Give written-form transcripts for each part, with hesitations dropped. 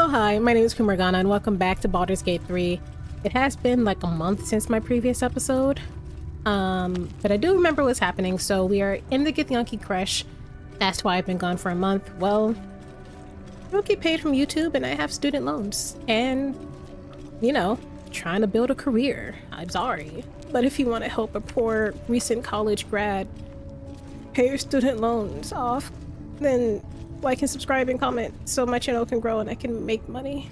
Oh hi, my name is Kumorgana and welcome back to Baldur's Gate 3. It has been like a month since my previous episode, but I do remember what's happening. So we are in the Githyanki creche. That's why I've been gone for a month. Well, I don't get paid from YouTube and I have student loans and, you know, trying to build a career. I'm sorry, but if you want to help a poor recent college grad pay your student loans off, then like and subscribe and comment so my channel can grow and I can make money.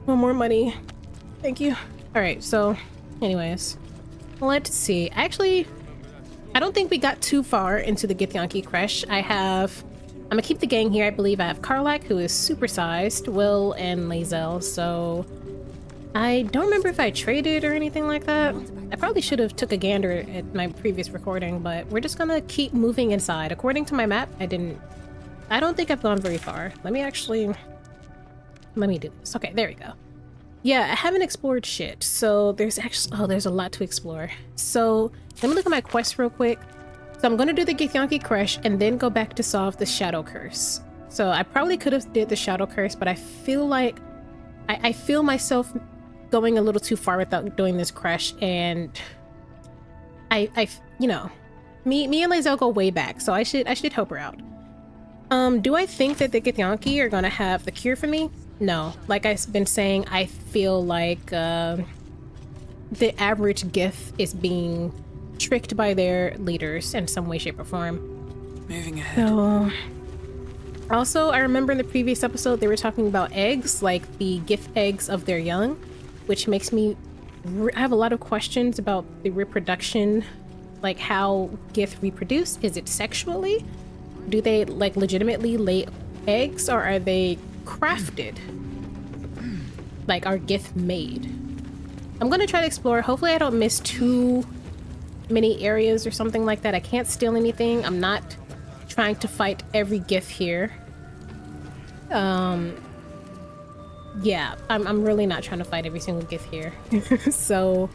Well, more money. Thank you. Alright, so anyways, let's see. Actually, I don't think we got too far into the Githyanki creche. I'm gonna keep the gang here. I believe I have Karlak, who is supersized, Will, and Lae'Zel, so I don't remember if I traded or anything like that. I probably should have took a gander at my previous recording, but we're just gonna keep moving inside. According to my map, I don't think I've gone very far. Let me do this. Okay, there we go. Yeah, I haven't explored shit, so there's a lot to explore. So let me look at my quest real quick. So I'm gonna do the Githyanki creche and then go back to solve the shadow curse. So I probably could have did the shadow curse, but I feel like I feel myself going a little too far without doing this creche, and you know, me and Lae'Zel go way back, so I should help her out. Do I think that the Githyanki are gonna have the cure for me? No. Like I've been saying, I feel like the average Gith is being tricked by their leaders in some way, shape, or form. Moving ahead. So, also, I remember in the previous episode they were talking about eggs, like the Gith eggs of their young, which makes me I have a lot of questions about the reproduction, like how Gith reproduce. Is it sexually? Do they like legitimately lay eggs, or are they crafted? Like, are Gith made? I'm gonna try to explore. Hopefully I don't miss too many areas or something like that. I can't steal anything. I'm not trying to fight every Gith here. Yeah, I'm really not trying to fight every single Gith here. So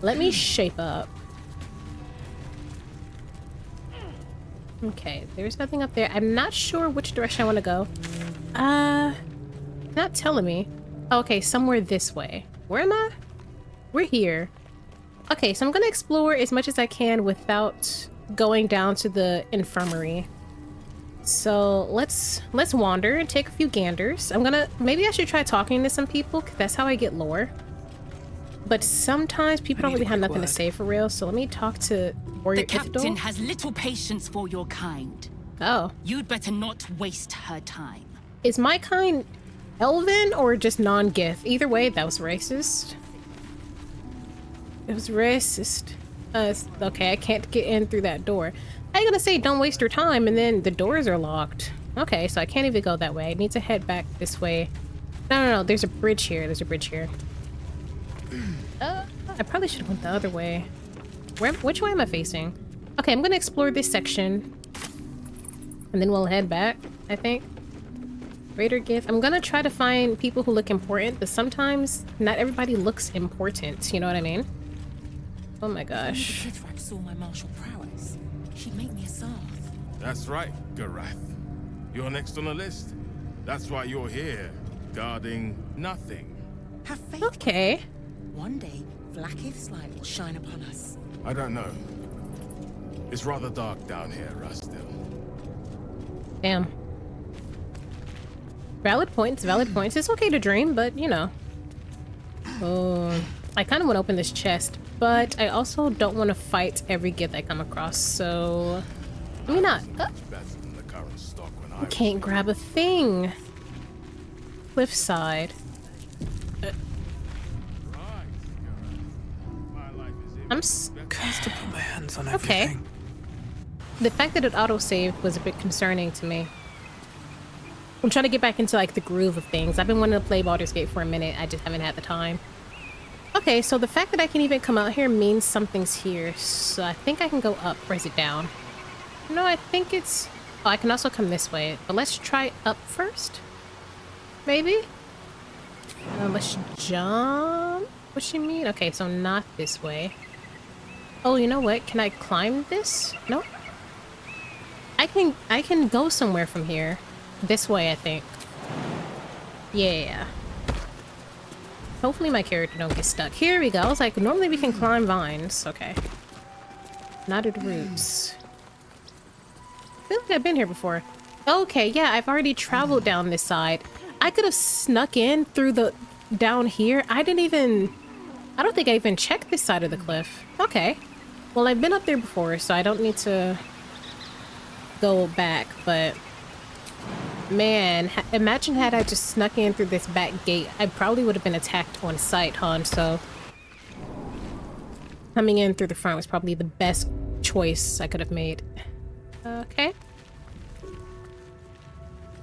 let me shape up. Okay, there's nothing up there. I'm not sure which direction I want to go. Not telling me. Okay, somewhere this way. Where am I? We're here. Okay, so I'm gonna explore as much as I can without going down to the infirmary. So let's wander and take a few ganders. Maybe I should try talking to some people, 'cause that's how I get lore. But sometimes people don't really have nothing to say for real, so let me talk to Warrior The captain has little patience for your kind. Oh. You'd better not waste her time. Is my kind Elven or just non-Gith? Either way, that was racist. It was racist. Okay, I can't get in through that door. I'm gonna say don't waste your time, and then the doors are locked. Okay, so I can't even go that way. I need to head back this way. No, there's a bridge here. There's a bridge here. I probably should have went the other way. Which way am I facing? Okay, I'm gonna explore this section. And then we'll head back, I think. Raider Gith. I'm gonna try to find people who look important, but sometimes not everybody looks important, you know what I mean? Oh my gosh. The Kithrak saw my martial prowess. She'd make me a Sarth. That's right, Garath. You're next on the list. That's why you're here, guarding nothing. Have faith. Okay. One day, Vlaakith's light will shine upon us. I don't know. It's rather dark down here, Rustil. Damn. Valid points, valid points. It's okay to dream, but you know. Oh, I kind of want to open this chest, but I also don't want to fight every Gith I come across, so let me not. I can't grab a thing. Cliffside. I'm Cursed to put my hands on okay. everything. The fact that it auto-saved was a bit concerning to me. I'm trying to get back into like the groove of things. I've been wanting to play Baldur's Gate for a minute. I just haven't had the time. Okay, so the fact that I can even come out here means something's here. So I think I can go up, or is it down? No, I think it's... Oh, I can also come this way. But let's try up first. Maybe? Let's jump. What you mean? Okay, so not this way. Oh, you know what? Can I climb this? Nope. I can go somewhere from here. This way, I think. Yeah. Hopefully my character don't get stuck. Here we go. I was like, normally we can climb vines. Okay. Knotted roots. I feel like I've been here before. Okay, yeah, I've already traveled down this side. I could have snuck in through the... down here. I don't think I even checked this side of the cliff. Okay. Well, I've been up there before, so I don't need to go back, but... Man, imagine had I just snuck in through this back gate. I probably would have been attacked on sight, hon, so... Coming in through the front was probably the best choice I could have made. Okay.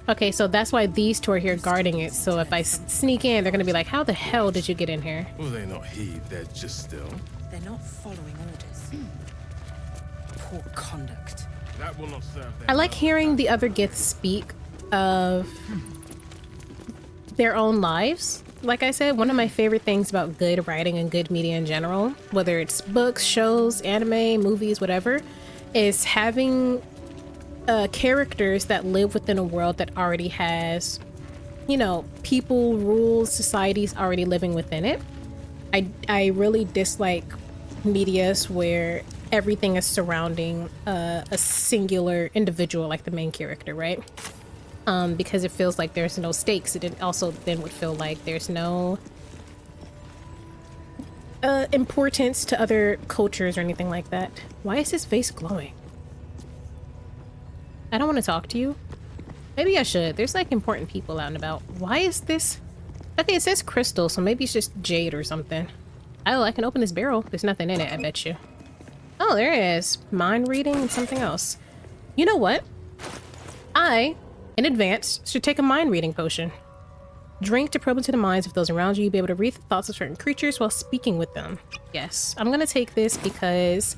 Okay, so that's why these two are here guarding it, so if I sneak in, they're gonna be like, how the hell did you get in here? Will they not heed? They're just still. They're not following orders. Poor conduct. That will not serve them. I like hearing the other Giths speak of their own lives. Like I said, one of my favorite things about good writing and good media in general, whether it's books, shows, anime, movies, whatever, is having characters that live within a world that already has, you know, people, rules, societies already living within it. I really dislike medias where everything is surrounding a singular individual, like the main character, right? Because it feels like there's no stakes. It also then would feel like there's no importance to other cultures or anything like that. Why is his face glowing? I don't want to talk to you. Maybe I should. There's like important people out and about. Why is this? Okay, it says crystal, so maybe it's just jade or something. Oh, I can open this barrel. There's nothing in it, I bet you. Oh, there it is. Mind reading and something else. You know what? I, in advance, should take a mind reading potion. Drink to probe into the minds of those around you. You'll be able to read the thoughts of certain creatures while speaking with them. Yes, I'm gonna take this because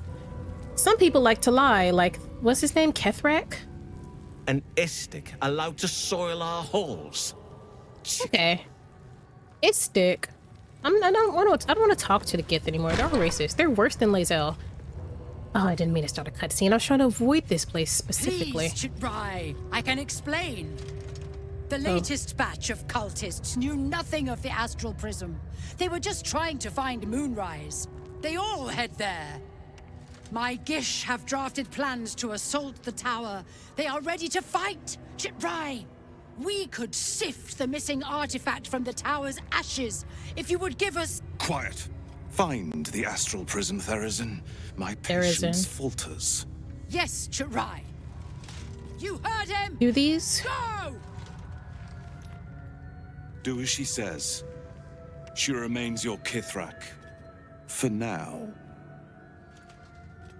some people like to lie. Like, what's his name? Kethrak? An Istik allowed to soil our halls. Okay. Istik. I don't want to talk to the Gith anymore. They're all racist. They're worse than Lae'Zel. Oh, I didn't mean to start a cutscene. I was trying to avoid this place specifically. Please, Chitrai, I can explain. The latest batch of cultists knew nothing of the astral prism. They were just trying to find Moonrise. They all head there. My Gish have drafted plans to assault the tower. They are ready to fight. Chitrai, we could sift the missing artifact from the tower's ashes if you would give us... Quiet. Find the astral prism, Therazin. My patience falters. Yes, Chitrai. You heard him. Do these? Go! Do as she says. She remains your Kithrak. For now.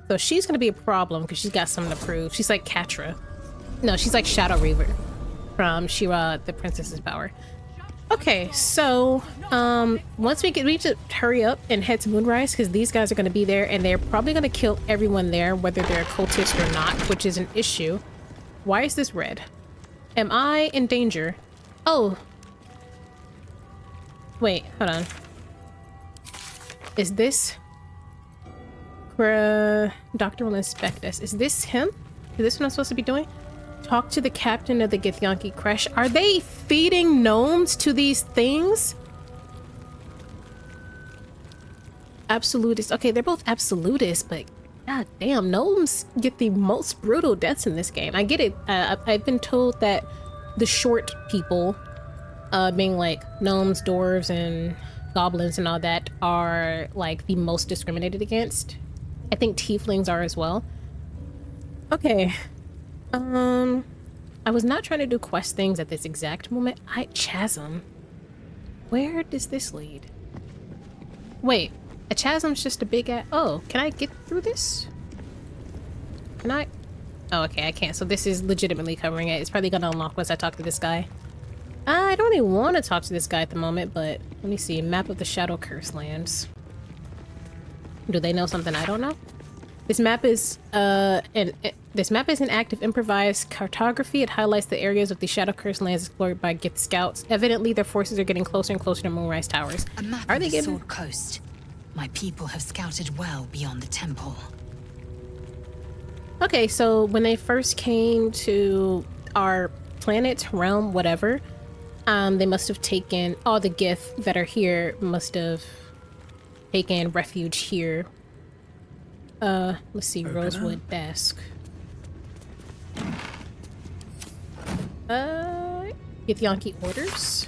So she's gonna be a problem because she's got something to prove. She's like Katra. No, she's like Shadow Reaver from She-Ra, the Princess's Power. Okay, so once we need to hurry up and head to Moonrise because these guys are gonna be there and they're probably gonna kill everyone there, whether they're cultists or not, which is an issue. Why is this red? Am I in danger? Oh. Wait, hold on. Is this... Doctor will inspect us. Is this him? Is this what I'm supposed to be doing? Talk to the captain of the Githyanki creche. Are they feeding gnomes to these things? Absolutists. Okay, they're both absolutists, but god damn, gnomes get the most brutal deaths in this game. I get it. I've been told that the short people, being like gnomes, dwarves, and goblins and all that, are like the most discriminated against. I think tieflings are as well. Okay. I was not trying to do quest things at this exact moment. Chasm. Where does this lead? Wait, a chasm's just a big oh, can I get through this? Can I? Oh, okay, I can't. So this is legitimately covering it. It's probably gonna unlock once I talk to this guy. I don't really want to talk to this guy at the moment, but let me see. Map of the Shadow Curse lands. Do they know something I don't know? This map is this map is an active improvised cartography. It highlights the areas of the Shadow Curse lands explored by Gith scouts. Evidently, their forces are getting closer and closer to Moonrise Towers. A map of the Sword Coast. My people have scouted well beyond the temple. Okay, so when they first came to our planet, realm, whatever, They must have taken, all the Gith that are here must have taken refuge here. Let's see, Rosewood desk. Githyanki orders.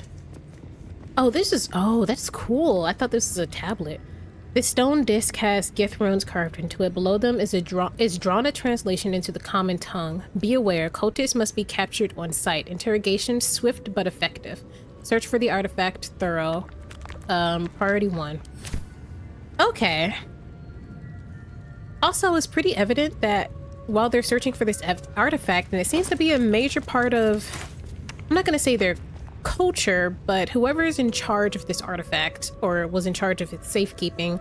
Oh, that's cool. I thought this was a tablet. This stone disc has Gith runes carved into it. Below them is drawn a translation into the common tongue. Be aware, cultists must be captured on sight. Interrogation swift but effective. Search for the artifact thorough. Priority 1. Okay. Also, it's pretty evident that while they're searching for this artifact, and it seems to be a major part of, I'm not going to say their culture, but whoever is in charge of this artifact, or was in charge of its safekeeping,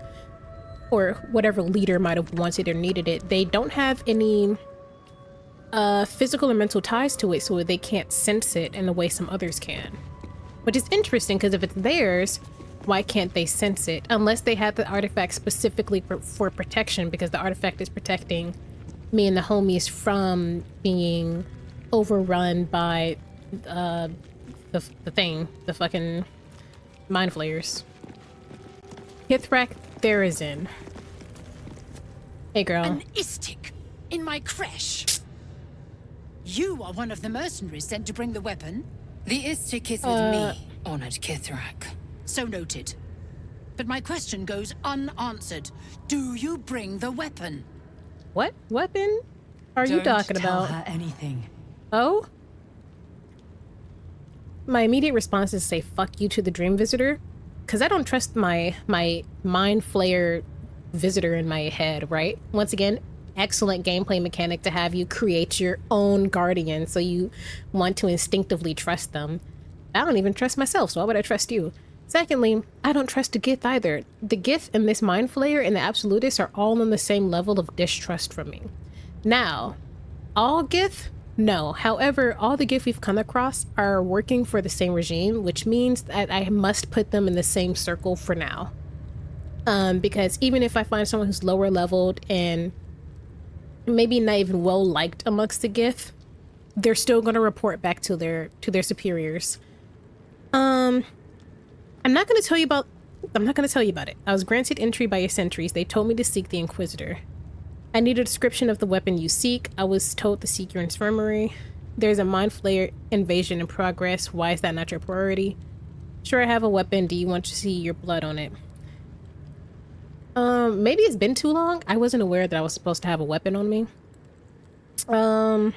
or whatever leader might have wanted or needed it, they don't have any physical or mental ties to it, so they can't sense it in the way some others can. Which is interesting, because if it's theirs, why can't they sense it? Unless they had the artifact specifically for protection, because the artifact is protecting me and the homies from being overrun by the fucking mind flayers. Githrak Therizin. Hey girl. An Istik in my creche. You are one of the mercenaries sent to bring the weapon. The Istik is with me, honored Githrak. So noted. But my question goes unanswered. Do you bring the weapon? What weapon are you talking about? Don't tell her anything. Oh? My immediate response is to say fuck you to the dream visitor, because I don't trust my mind flayer visitor in my head, right? Once again, excellent gameplay mechanic to have you create your own guardian, so you want to instinctively trust them. I don't even trust myself, so why would I trust you? Secondly, I don't trust the Gith either. The Gith and this mind flayer and the absolutist are all on the same level of distrust from me. Now, all Gith? No. However, all the Gith we've come across are working for the same regime, which means that I must put them in the same circle for now. Because even if I find someone who's lower leveled and maybe not even well liked amongst the Gith, they're still going to report back to their superiors. I'm not going to tell you about it. I was granted entry by your sentries. They told me to seek the Inquisitor. I need a description of the weapon you seek. I was told to seek your infirmary. There's a mind flayer invasion in progress. Why is that not your priority? Sure, I have a weapon. Do you want to see your blood on it? Maybe it's been too long. I wasn't aware that I was supposed to have a weapon on me. Yeah,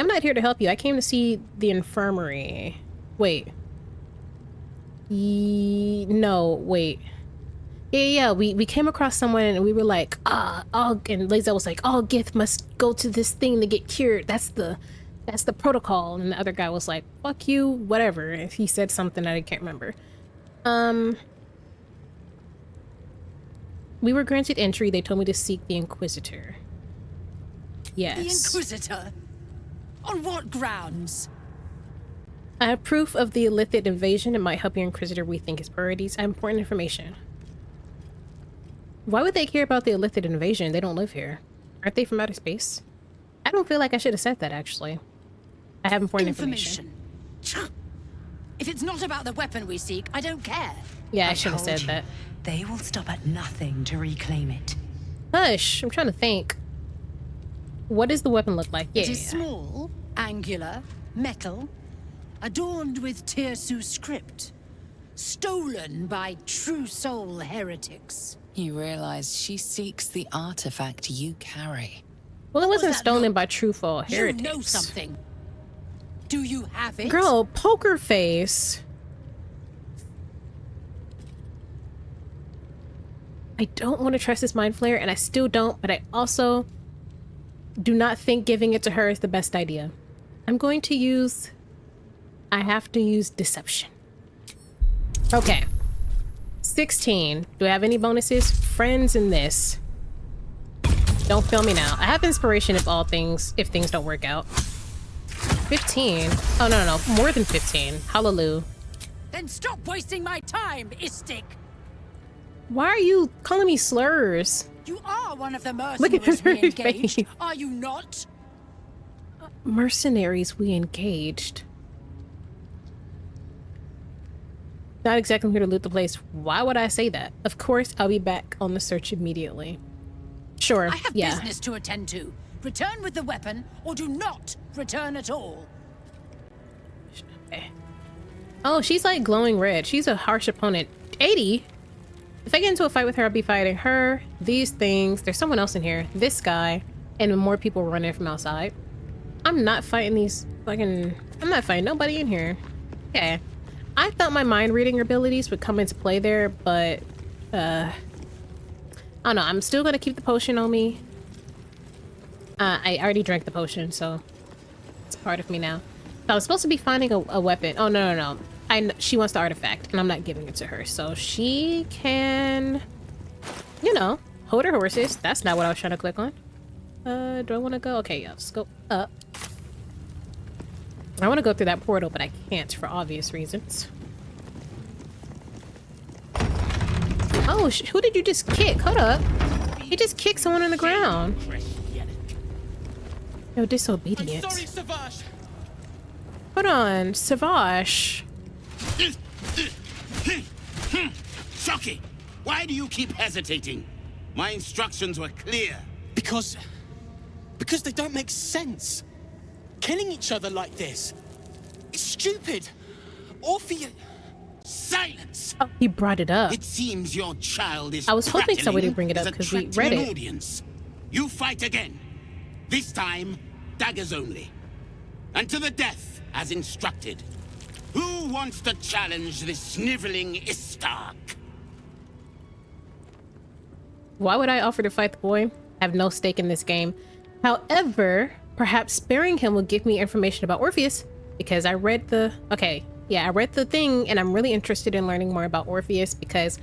I'm not here to help you. I came to see the infirmary. Wait. No, wait. Yeah, we came across someone and we were like, and Lae'Zel was like, all Gith must go to this thing to get cured. That's the protocol. And the other guy was like, fuck you, whatever. He said something that I can't remember. We were granted entry. They told me to seek the Inquisitor. Yes. The Inquisitor? On what grounds? I have proof of the illicit invasion. It might help your Inquisitor rethink his priorities. I have important information. Why would they care about the illicit invasion? They don't live here. Aren't they from outer space? I don't feel like I should have said that, actually. I have important information. If it's not about the weapon we seek, I don't care. Yeah, I should have said that. They will stop at nothing to reclaim it. Hush! I'm trying to think. What does the weapon look like? Yeah. It is small, angular, metal, adorned with Tirsu script. Stolen by true soul heretics. You realize she seeks the artifact you carry. Well, it wasn't stolen by true soul heretics. You know something. Do you have it? Girl, poker face. I don't want to trust this mind flayer, and I still don't, but I also do not think giving it to her is the best idea. I'm going to use... I have to use deception. Okay. 16. Do I have any bonuses? Friends in this. Don't fail me now. I have inspiration if things don't work out. 15. Oh, no. More than 15. Hallelujah. Then stop wasting my time, Istik. Why are you calling me slurs? You are one of the Look at mercenaries we her engaged, face. are you not? Mercenaries we engaged. Not exactly here to loot the place. Why would I say that? Of course, I'll be back on the search immediately. Sure, I have yeah. business to attend to. Return with the weapon, or do not return at all. Okay. Oh, she's like glowing red. She's a harsh opponent. 80? If I get into a fight with her, I'll be fighting her, these things. There's someone else in here. This guy. And more people running from outside. I'm not fighting these fucking... I'm not fighting nobody in here. Okay. I thought my mind reading abilities would come into play there, but... I don't know. I'm still gonna keep the potion on me. I already drank the potion, so... It's part of me now. So I was supposed to be finding a weapon. Oh, no. She wants the artifact, and I'm not giving it to her. So she can... You know, hold her horses. That's not what I was trying to click on. Do I want to go? Okay, yeah, let's go up. I want to go through that portal, but I can't for obvious reasons. Oh, who did you just kick? Hold up. He just kicked someone on the ground. Yo, disobedient. I'm sorry, Savage. Hold on, Savage. Shocky! Why do you keep hesitating? My instructions were clear. Because they don't make sense. Killing each other like this. It's stupid. Orpheus... Silence! Oh, he brought it up. It seems your child is I was hoping somebody would prattling, bring it up is because we attracting read an it. Audience. You fight again. This time, daggers only. And to the death, as instructed. Who wants to challenge this sniveling Istark? Why would I offer to fight the boy? I have no stake in this game. However, perhaps sparing him will give me information about Orpheus, because I read the... Okay, yeah, I read the thing, and I'm really interested in learning more about Orpheus, because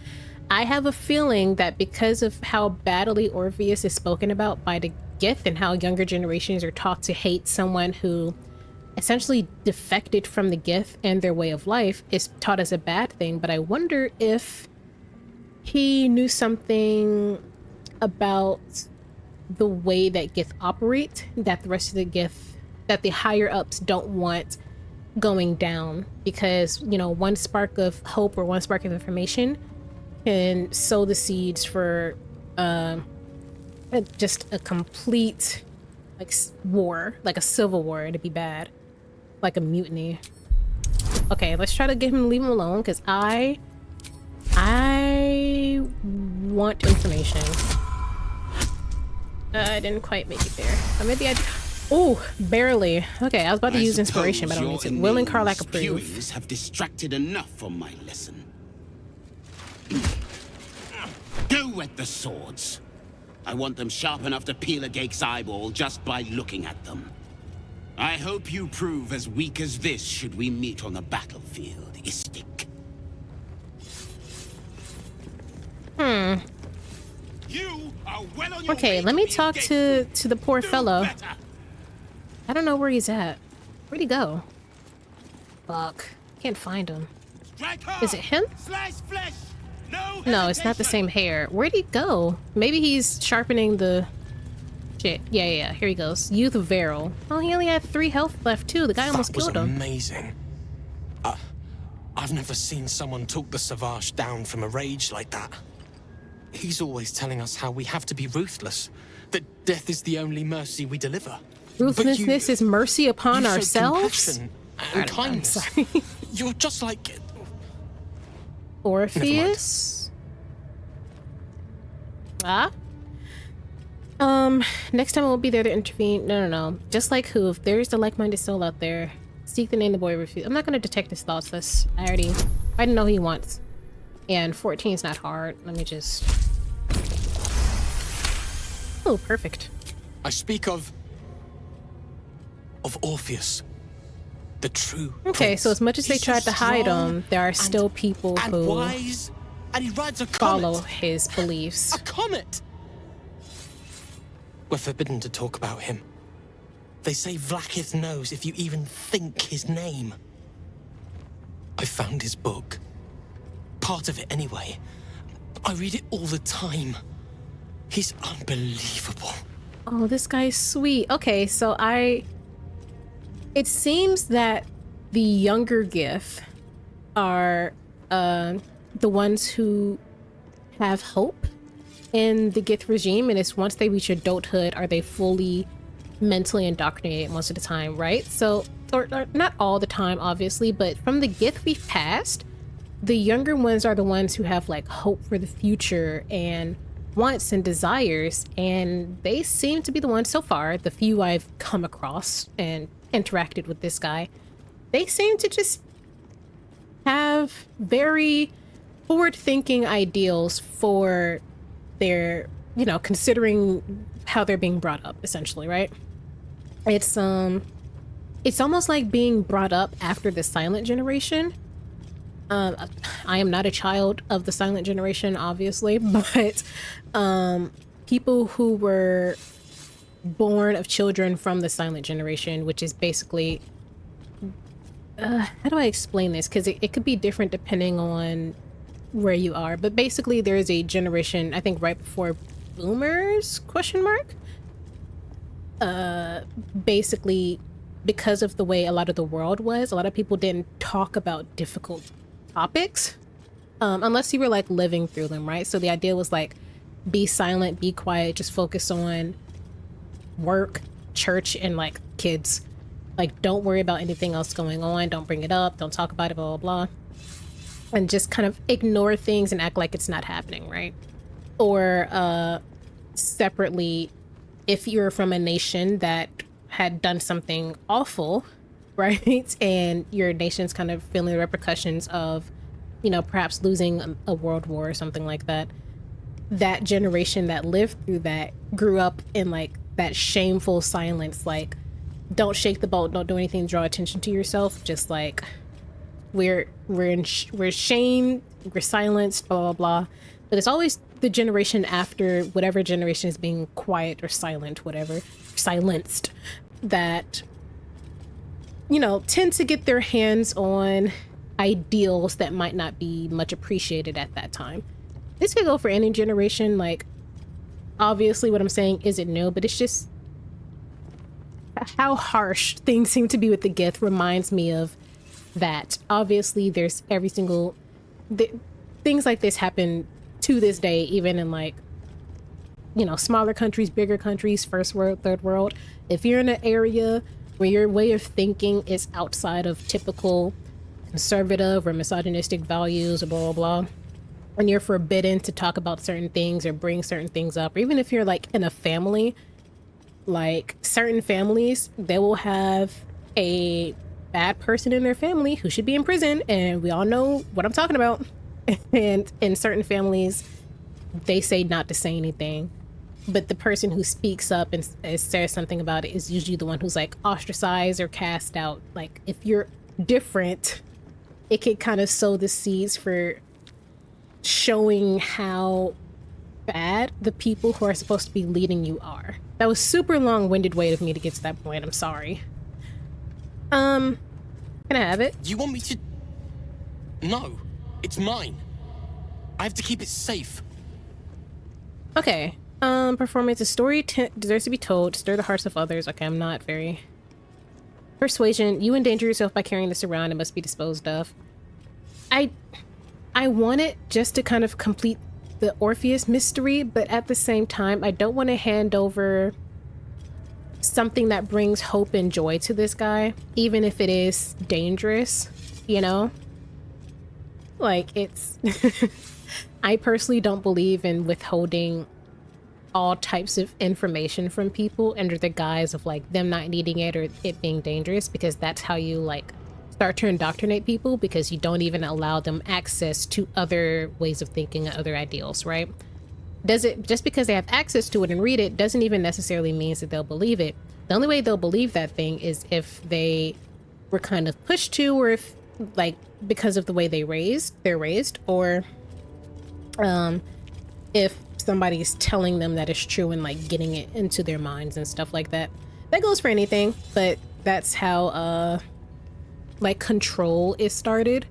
I have a feeling that because of how badly Orpheus is spoken about by the Gith and how younger generations are taught to hate someone who essentially defected from the Gith and their way of life is taught as a bad thing. But I wonder if he knew something about the way that Gith operate that the rest of the Gith, that the higher ups don't want going down, because, you know, one spark of hope or one spark of information can sow the seeds for just a complete like war, like a civil war. It'd be bad, like a mutiny. Okay, let's try to leave him alone, because I want information. I didn't quite make it there. Or maybe I did. Oh, barely. Okay, I was about to use inspiration, but I don't need to. Will and Karlach approve. Spewings have distracted enough from my lesson. Go wet the swords. I want them sharp enough to peel a Gake's eyeball just by looking at them. I hope you prove as weak as this should we meet on the battlefield, Istik. You are well on your Okay, way let me being talk to the poor Do fellow. better. I don't know where he's at. Where'd he go? Fuck. Can't find him. Strike hard. Is it him? Slice flesh. No, it's not the same hair. Where'd he go? Maybe he's sharpening the... Shit. Yeah. Here he goes. Youth of Veril. Oh, he only had 3 health left, too. The guy almost killed him. Amazing. I've never seen someone talk the Savage down from a rage like that. He's always telling us how we have to be ruthless, that death is the only mercy we deliver. Ruthlessness is mercy upon you showed ourselves? compassion and kindness. I'm sorry. You're just like... Orpheus? Next time I will be there to intervene. No. Just like who, if there's the like-minded soul out there, seek the name the boy refused. I'm not gonna detect his thoughts. I didn't know he wants. And 14 is not hard. Let me just... Oh, perfect. I speak of Orpheus. The true Okay, prince. so as much as they He's tried so to hide strong him, there are still people and who wise, and he rides a follow comet. his beliefs. A comet! We're forbidden to talk about him. They say Vlaakith knows if you even think his name. I found his book. Part of it, anyway. I read it all the time. He's unbelievable. Oh, this guy's sweet. Okay, so it seems that the younger Gith are the ones who have hope in the Gith regime, and it's once they reach adulthood are they fully mentally indoctrinated most of the time, right? So, or not all the time, obviously, but from the Gith we've passed, the younger ones are the ones who have like hope for the future and wants and desires, and they seem to be the ones so far, the few I've come across and interacted with this guy, they seem to just have very forward-thinking ideals for their, you know, considering how they're being brought up, essentially, right? It's almost like being brought up after the silent generation. I am not a child of the silent generation, obviously, but people who were born of children from the silent generation, which is basically, how do I explain this? Because it could be different depending on where you are, but basically there is a generation, I think right before boomers, question mark? Basically, because of the way a lot of the world was, a lot of people didn't talk about difficult topics unless you were like living through them, right? So the idea was like, be silent, be quiet, just focus on work, church, and like kids. Like, don't worry about anything else going on, don't bring it up, don't talk about it, blah blah blah, and just kind of ignore things and act like it's not happening, right? Or separately, if you're from a nation that had done something awful, right, and your nation's kind of feeling the repercussions of, you know, perhaps losing a world war or something like that, that generation that lived through that grew up in like that shameful silence, like, don't shake the boat, don't do anything, draw attention to yourself, just like, we're shamed, we're silenced, blah blah blah. But it's always the generation after whatever generation is being quiet or silent, whatever, silenced, that, you know, tend to get their hands on ideals that might not be much appreciated at that time. This could go for any generation. Like, obviously what I'm saying isn't new, but it's just how harsh things seem to be with the Gith reminds me of that. Obviously there's every single things like this happen to this day, even in like, you know, smaller countries, bigger countries, first world, third world. If you're in an area where your way of thinking is outside of typical conservative or misogynistic values or blah blah blah, and you're forbidden to talk about certain things or bring certain things up, or even if you're like in a family, like certain families, they will have a bad person in their family who should be in prison, and we all know what I'm talking about. And in certain families, they say not to say anything, but the person who speaks up and says something about it is usually the one who's like ostracized or cast out. Like, if you're different, it could kind of sow the seeds for showing how bad the people who are supposed to be leading you are. That was super long-winded way of me to get to that point. I'm sorry. Can I have it? You want me to... No, it's mine. I have to keep it safe. Okay. Performance. A story deserves to be told. Stir the hearts of others. Okay, I'm not very... Persuasion. You endanger yourself by carrying this around. It must be disposed of. I want it just to kind of complete the Orpheus mystery, but at the same time, I don't want to hand over something that brings hope and joy to this guy, even if it is dangerous, you know? Like, it's... I personally don't believe in withholding all types of information from people under the guise of, like, them not needing it or it being dangerous, because that's how you, like, start to indoctrinate people, because you don't even allow them access to other ways of thinking and other ideals, right? Just because they have access to it and read it doesn't even necessarily mean that they'll believe it. The only way they'll believe that thing is if they were kind of pushed to, or if, like, because of the way they're raised, or if somebody's telling them that it's true and like getting it into their minds and stuff like that. That goes for anything, but that's how like control is started.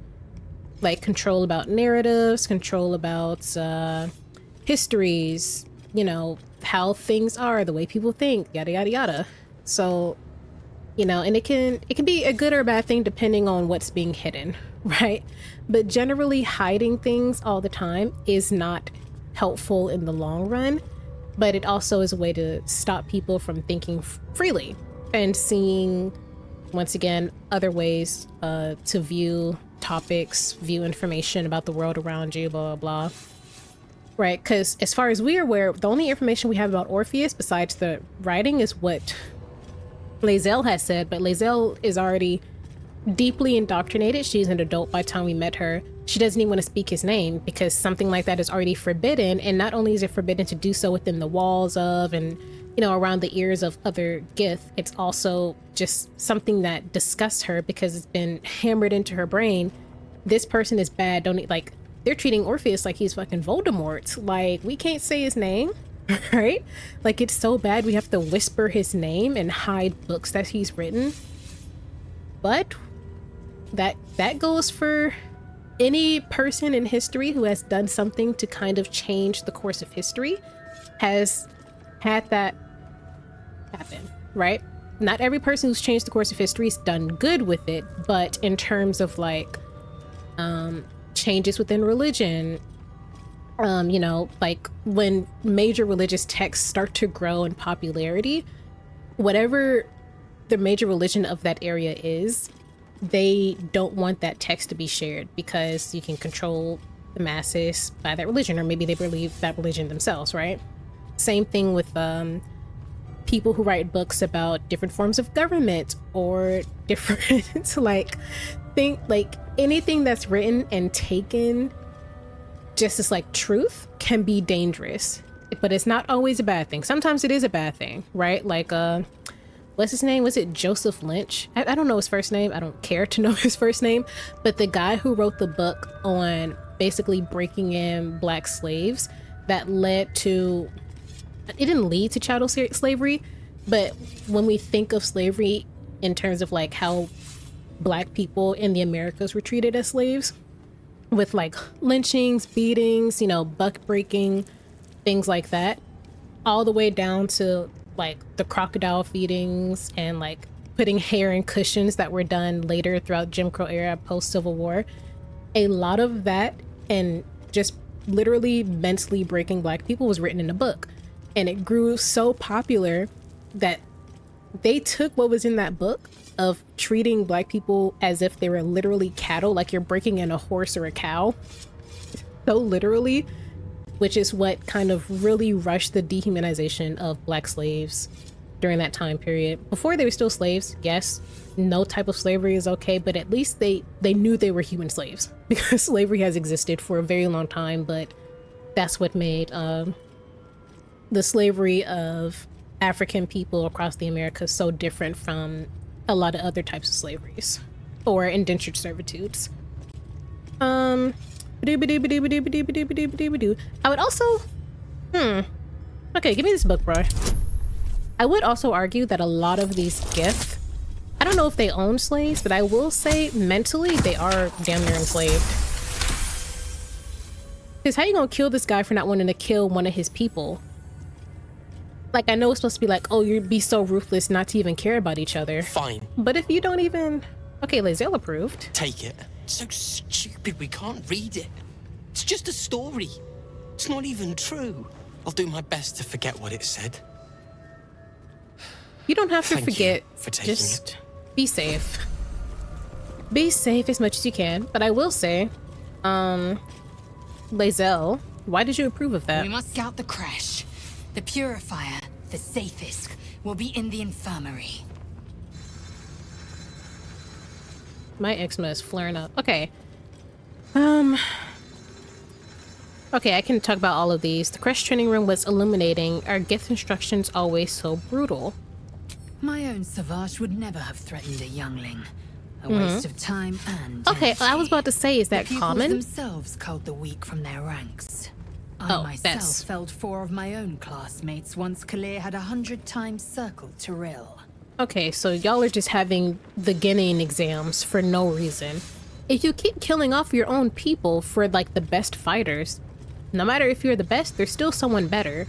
Like control about narratives, control about histories, you know, how things are, the way people think, yada yada yada. So, you know, and it can be a good or a bad thing depending on what's being hidden, right? But generally hiding things all the time is not helpful in the long run, but it also is a way to stop people from thinking freely and seeing, once again, other ways to view topics, view information about the world around you, blah, blah, blah. Right? Because as far as we are aware, the only information we have about Orpheus besides the writing is what Lae'Zel has said, but Lae'Zel is already deeply indoctrinated. She's an adult by the time we met her. She doesn't even want to speak his name because something like that is already forbidden. And not only is it forbidden to do so within the walls of and, you know, around the ears of other Gith, it's also just something that disgusts her because it's been hammered into her brain. This person is bad. Don't like, they're treating Orpheus like he's fucking Voldemort. Like, we can't say his name, right? Like, it's so bad we have to whisper his name and hide books that he's written. But that goes for any person in history who has done something to kind of change the course of history, has had that happen, right? Not every person who's changed the course of history has done good with it, but in terms of like changes within religion, you know, like when major religious texts start to grow in popularity, whatever the major religion of that area is, they don't want that text to be shared because you can control the masses by that religion, or maybe they believe that religion themselves, right? Same thing with people who write books about different forms of government or different like anything that's written and taken just as like truth can be dangerous, but it's not always a bad thing. Sometimes it is a bad thing, right? Like what's his name? Was it Joseph Lynch? I don't know his first name. I don't care to know his first name. But the guy who wrote the book on basically breaking in black slaves that led to, it didn't lead to chattel slavery, but when we think of slavery in terms of like how black people in the Americas were treated as slaves, with like lynchings, beatings, you know, buck breaking, things like that, all the way down to like the crocodile feedings and like putting hair in cushions that were done later throughout Jim Crow era, post Civil War. A lot of that and just literally mentally breaking black people was written in a book, and it grew so popular that they took what was in that book of treating black people as if they were literally cattle, like you're breaking in a horse or a cow, so literally, which is what kind of really rushed the dehumanization of black slaves during that time period. Before they were still slaves, yes, no type of slavery is okay, but at least they knew they were human slaves because slavery has existed for a very long time, but that's what made the slavery of African people across the Americas so different from a lot of other types of slaveries or indentured servitudes. I would also, okay, give me this book, bro. I would also argue that a lot of these Gith, I don't know if they own slaves, but I will say mentally they are damn near enslaved. Because how you gonna kill this guy for not wanting to kill one of his people? Like, I know it's supposed to be like, oh, you'd be so ruthless not to even care about each other. Fine. But if you don't even, okay, Lae'Zel approved. Take it. It's so stupid we can't read it. It's just a story. It's not even true. I'll do my best to forget what it said. You don't have to Thank forget. you for taking Just it. be safe. Be safe as much as you can. But I will say, Lae'Zel, why did you approve of that? We must scout the creche. The purifier, the safest, will be in the infirmary. My eczema is flaring up. Okay. Okay, I can talk about all of these. The creche training room was illuminating. Are Gith instructions always so brutal? My own Savage would never have threatened a youngling. A waste of time and okay, I was about to say, is that the pupils common? themselves culled the weak from their ranks. I myself felled 4 of my own classmates once Kalir had 100 times circled Tyrell. Okay, so y'all are just having the Guinean exams for no reason. If you keep killing off your own people for like the best fighters, no matter if you're the best, there's still someone better.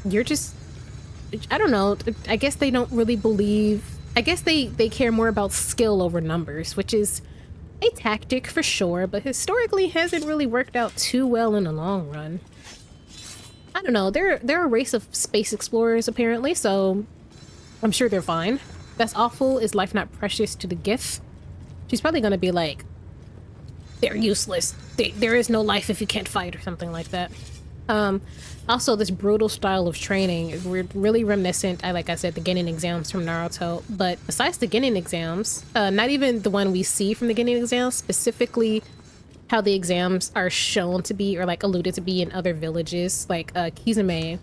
You're just, I don't know, I guess they don't really believe, I guess they care more about skill over numbers, which is a tactic for sure, but historically hasn't really worked out too well in the long run. I don't know, they're a race of space explorers apparently, so I'm sure they're fine. That's awful. Is life not precious to the Gith? She's probably gonna be like, they're useless. There is no life if you can't fight or something like that. Also, this brutal style of training is really reminiscent, like I said, the Genin exams from Naruto. But besides the Genin exams, not even the one we see from the Genin exams, specifically how the exams are shown to be or like alluded to be in other villages, like Kizame,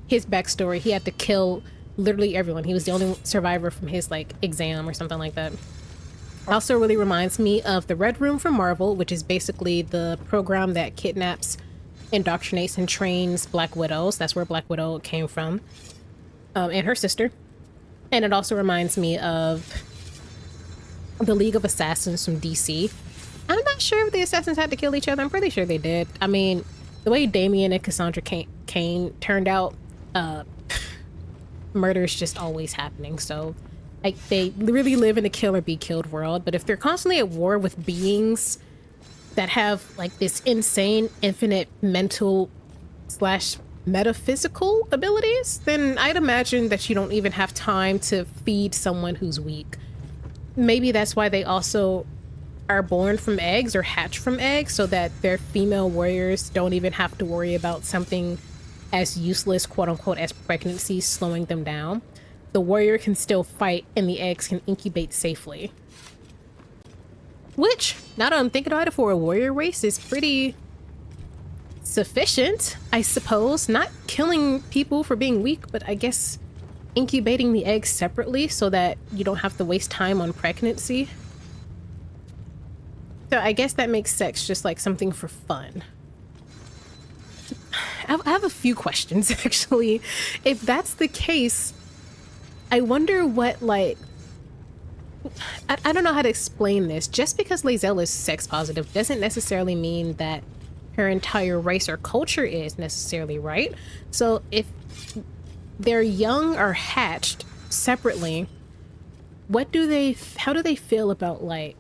his backstory, he had to kill literally everyone. He was the only survivor from his like exam or something like that. Also really reminds me of the Red Room from Marvel, which is basically the program that kidnaps, indoctrinates, and trains Black Widows. That's where Black Widow came from, and her sister. And it also reminds me of the League of Assassins from DC. I'm not sure if the assassins had to kill each other. I'm pretty sure they did. I mean, the way Damien and Cassandra Cain turned out, murder's just always happening. So like, they really live in a kill or be killed world. But if they're constantly at war with beings that have like this insane infinite mental / metaphysical abilities, then I'd imagine that you don't even have time to feed someone who's weak. Maybe that's why they also are born from eggs or hatch from eggs, so that their female warriors don't even have to worry about something as useless, quote unquote, as pregnancy slowing them down. The warrior can still fight and the eggs can incubate safely. Which, now that I'm thinking about it, for a warrior race is pretty sufficient, I suppose. Not killing people for being weak, but I guess incubating the eggs separately so that you don't have to waste time on pregnancy. So I guess that makes sex just like something for fun. I have a few questions, actually. If that's the case, I wonder what, like... I don't know how to explain this. Just because Lae'Zel is sex positive doesn't necessarily mean that her entire race or culture is necessarily, right? So if they're young or hatched separately, how do they feel about, like,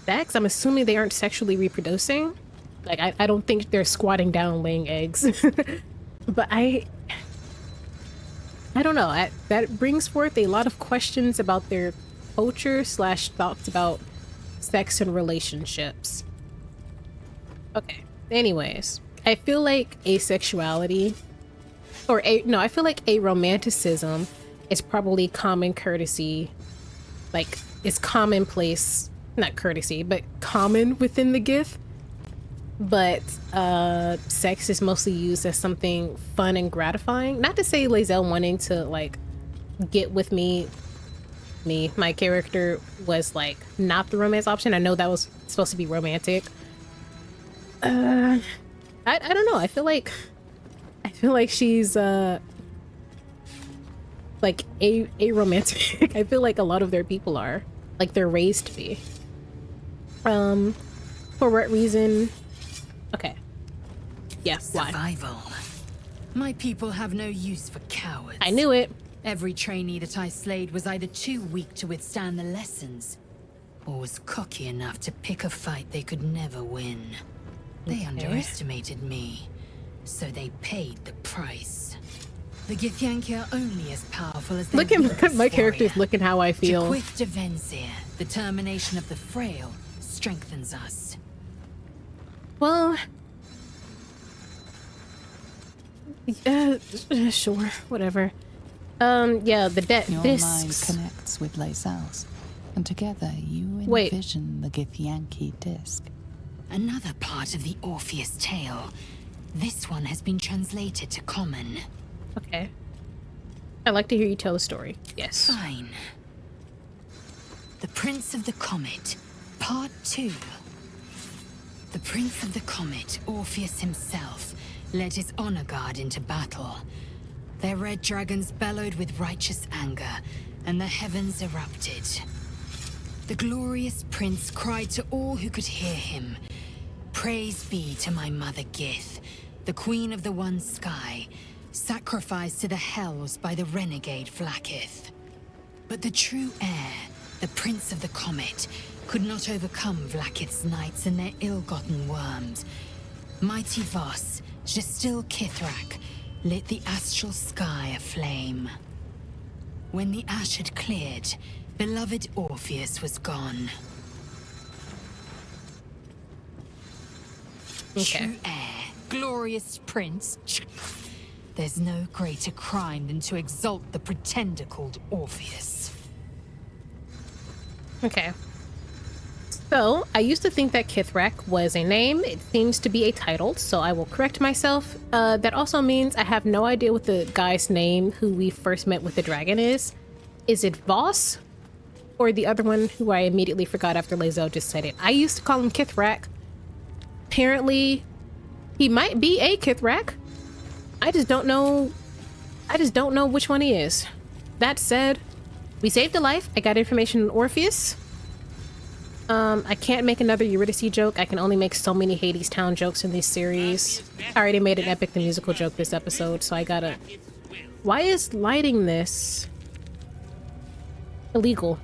sex? I'm assuming they aren't sexually reproducing. Like, I don't think they're squatting down laying eggs. But I don't know. That brings forth a lot of questions about their culture / thoughts about sex and relationships. Okay. Anyways, I feel like asexuality, I feel like aromanticism is probably common courtesy. Like, it's commonplace, not courtesy, but common within the Gith. But sex is mostly used as something fun and gratifying. Not to say Lae'Zel wanting to like get with my character was like not the romance option. I know that was supposed to be romantic. I don't know. I feel like she's like a romantic. I feel like a lot of their people are, like, they're raised to be. For what reason? Okay. Yeah, survival. My people have no use for cowards. I knew it. Every trainee that I slayed was either too weak to withstand the lessons, or was cocky enough to pick a fight they could never win. They underestimated me, so they paid the price. The Githyanki are only as powerful as their Look at my character's looking how I feel. With Devenzir, the termination of the frail strengthens us. Well, sure, whatever. Yeah, the Your mind connects with Lae'Zel's, and together you envision the Githyanki disc. Another part of the Orpheus tale. This one has been translated to common. Okay. I'd like to hear you tell the story. Yes. Fine. The Prince of the Comet, Part 2. The Prince of the Comet, Orpheus himself, led his honor guard into battle. Their red dragons bellowed with righteous anger, and the heavens erupted. The glorious prince cried to all who could hear him, "Praise be to my mother Gith, the queen of the one sky, sacrificed to the hells by the renegade Vlaakith." But the true heir, the Prince of the Comet, could not overcome Vlaakith's knights and their ill-gotten worms. Mighty Voss, Gestil Kithrak, lit the astral sky aflame. When the ash had cleared, beloved Orpheus was gone. Okay. True heir, glorious prince. There's no greater crime than to exalt the pretender called Orpheus. Okay. So, I used to think that Kithrak was a name. It seems to be a title, so I will correct myself. That also means I have no idea what the guy's name who we first met with the dragon is. Is it Voss? Or the other one who I immediately forgot after Lae'Zel just said it? I used to call him Kithrak. Apparently, he might be a Kithrak. I just don't know which one he is. That said, we saved a life. I got information on Orpheus. I can't make another Eurydice joke. I can only make so many Hades Town jokes in this series. I already made an Epic the Musical joke this episode, so I gotta... Why is lighting this illegal?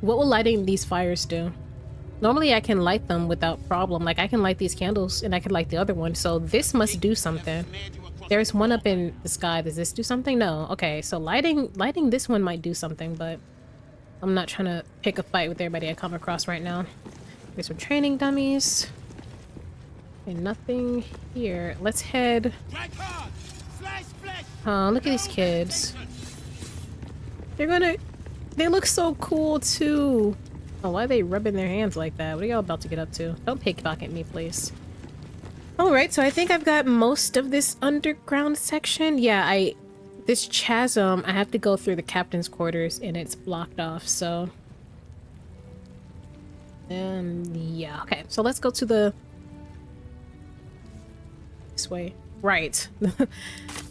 What will lighting these fires do? Normally I can light them without problem. Like I can light these candles and I can light the other one. So this must do something. There's one up in the sky. Does this do something? No. Okay, so lighting this one might do something, but I'm not trying to pick a fight with everybody I come across right now. There's some training dummies. And nothing here. Let's head. Look at these kids. They look so cool too. Oh, why are they rubbing their hands like that? What are y'all about to get up to? Don't pickpocket me, please. Alright, so I think I've got most of this underground section. Yeah, this chasm, I have to go through the captain's quarters and it's blocked off, so... yeah, okay. So let's go to the... this way. Right.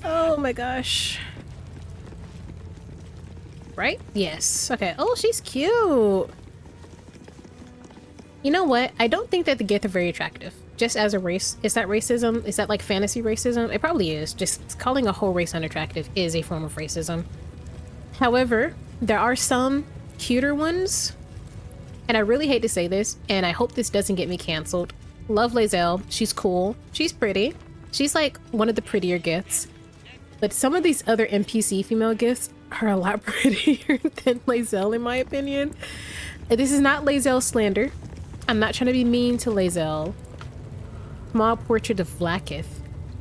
Oh my gosh. Right? Yes. Okay. Oh, she's cute. You know what? I don't think that the Gith are very attractive. Just as a race. Is that racism? Is that like fantasy racism? It probably is. Just calling a whole race unattractive is a form of racism. However, there are some cuter ones. And I really hate to say this, and I hope this doesn't get me canceled. Love Lae'Zel. She's cool. She's pretty. She's like one of the prettier Giths. But some of these other NPC female Giths are a lot prettier than Lae'Zel in my opinion. This is not Lae'Zel slander. I'm not trying to be mean to Lae'Zel. Small portrait of Vlaakith.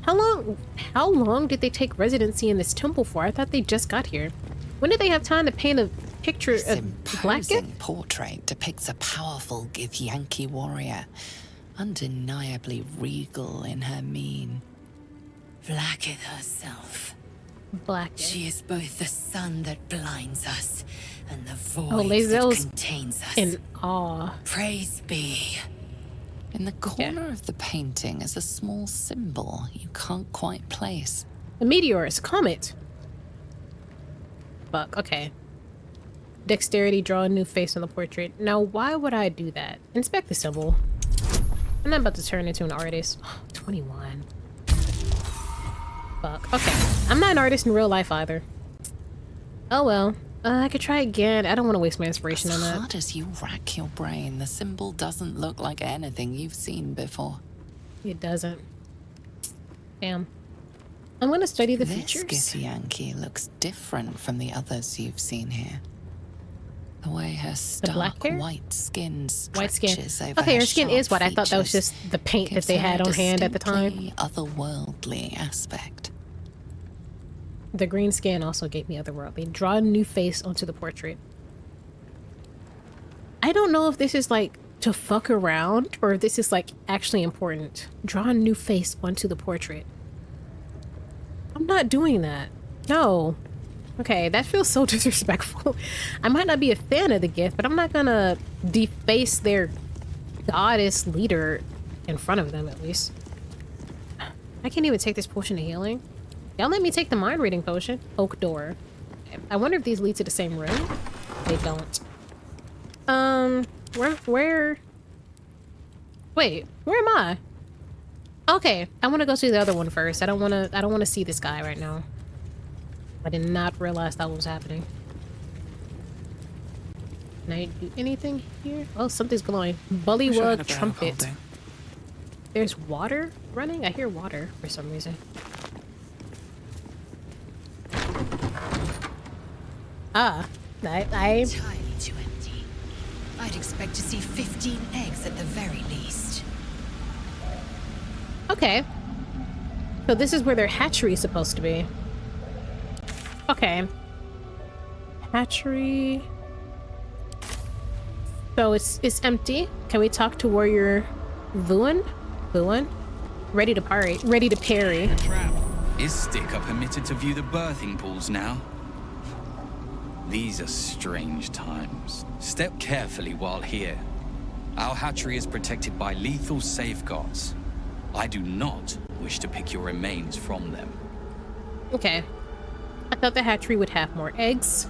How long did they take residency in this temple for? I thought they just got here. When did they have time to paint a picture of Vlaakith? This portrait depicts a powerful Githyanki warrior, undeniably regal in her mien. Vlaakith herself. Vlaakith. She is both the sun that blinds us and the void Lae'Zel's that contains us. in awe. Praise be. In the corner of the painting is a small symbol you can't quite place. A meteor, it's a comet. Fuck, okay. Dexterity, draw a new face on the portrait. Now, why would I do that? Inspect the symbol. I'm not about to turn into an artist. Oh, 21. Fuck, okay. I'm not an artist in real life either. Oh well. I could try again. I don't want to waste my inspiration on that. As hard as you rack your brain, the symbol doesn't look like anything you've seen before. It doesn't. Damn. I'm going to study the features. This Githyanki looks different from the others you've seen here. The way her stark white skin stretches over okay, her skin sharp is white. I thought that was just the paint that they had on hand at the time. Otherworldly aspect. The green skin also gave me otherworldly. Draw a new face onto the portrait. I don't know if this is like to fuck around or if this is like actually important. Draw a new face onto the portrait. I'm not doing that. No. Okay, that feels so disrespectful. I might not be a fan of the Gith, but I'm not gonna deface their goddess leader in front of them, at least. I can't even take this potion of healing. Y'all let me take the mind reading potion. Oak door. Okay. I wonder if these lead to the same room. They don't. Where? Wait, where am I? Okay, I want to go see the other one first. I don't want to see this guy right now. I did not realize that was happening. Can I do anything here? Oh, something's glowing. Bullywug trumpet. There's water running? I hear water for some reason. Ah, I entirely too empty. I'd expect to see 15 eggs at the very least. Okay. So this is where their hatchery is supposed to be. Okay. Hatchery. So it's empty. Can we talk to warrior Vuan? Vuan? Ready to parry. Ready to parry. Is Sticker permitted to view the birthing pools now? These are strange times. Step carefully while here. Our hatchery is protected by lethal safeguards. I do not wish to pick your remains from them. Okay. I thought the hatchery would have more eggs.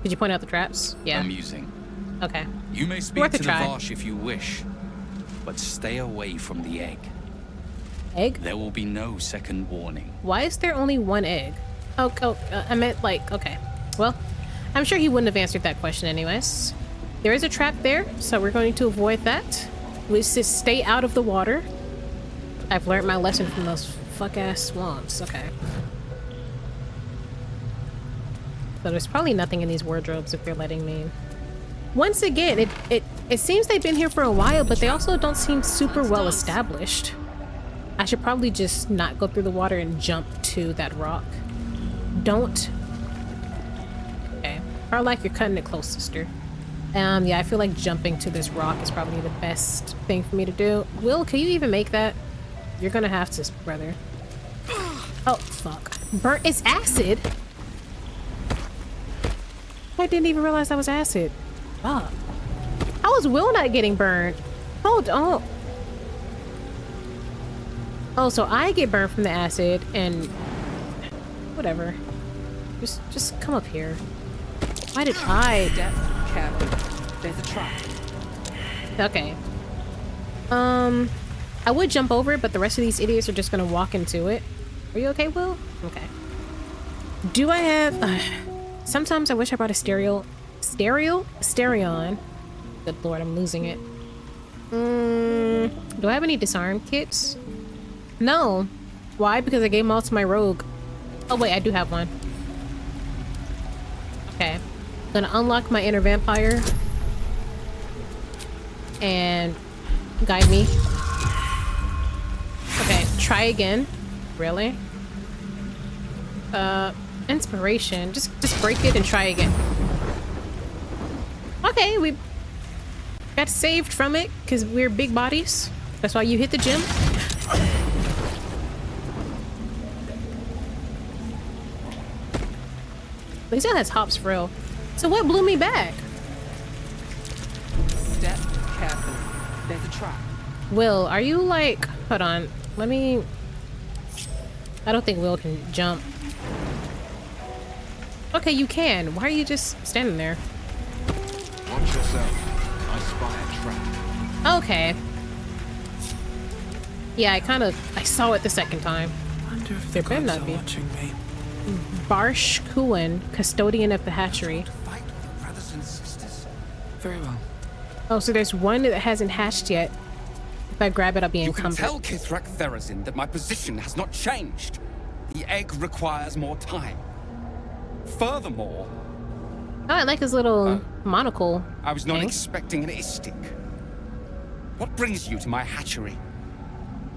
Did you point out the traps? Yeah. Amusing. Okay. You may speak to the Varsh if you wish, but stay away from the egg. Egg? There will be no second warning. Why is there only one egg? I meant like, okay. Well, I'm sure he wouldn't have answered that question anyways. There is a trap there, so we're going to avoid that. We just stay out of the water. I've learned my lesson from those fuck-ass swamps. Okay. So there's probably nothing in these wardrobes if they're letting me. Once again, it seems they've been here for a while, but they also don't seem super well established. I should probably just not go through the water and jump to that rock. Don't. Okay. Or like you're cutting it close, sister. Yeah, I feel like jumping to this rock is probably the best thing for me to do. Will, can you even make that? You're gonna have to, brother. Oh, fuck. Burnt. It's acid. I didn't even realize that was acid. Fuck. How is Will not getting burned? Hold on. Oh, so I get burned from the acid and whatever. Just come up here. Why did I? Careful. There's a trap. Okay. I would jump over it, but the rest of these idiots are just gonna walk into it. Are you okay, Will? Okay. Do I have? Sometimes I wish I brought a stereo on. Good lord, I'm losing it. Do I have any disarm kits? No. Why? Because I gave them all to my rogue. Oh wait, I do have one. Okay. I'm gonna unlock my inner vampire. And guide me. Okay, try again. Really? Inspiration. Just break it and try again. Okay, we got saved from it because we're big bodies. That's why you hit the gym. Lae'Zel has hops for real. So what blew me back? Step careful. There's a trap. Will, are you like... Hold on. Let me... I don't think Will can jump. Okay, you can. Why are you just standing there? Watch yourself. I spy a trap. Okay. Yeah, I saw it the second time. Wonder if there better not be. Watching me. Barsh Kuan, custodian of the hatchery. Brothers and sisters. Very well. Oh, so there's one that hasn't hatched yet. If I grab it, I'll be encumbered. You can tell Kithrak Therazin that my position has not changed. The egg requires more time. Furthermore... Oh, I like his little monocle. I was not expecting an Istik. What brings you to my hatchery?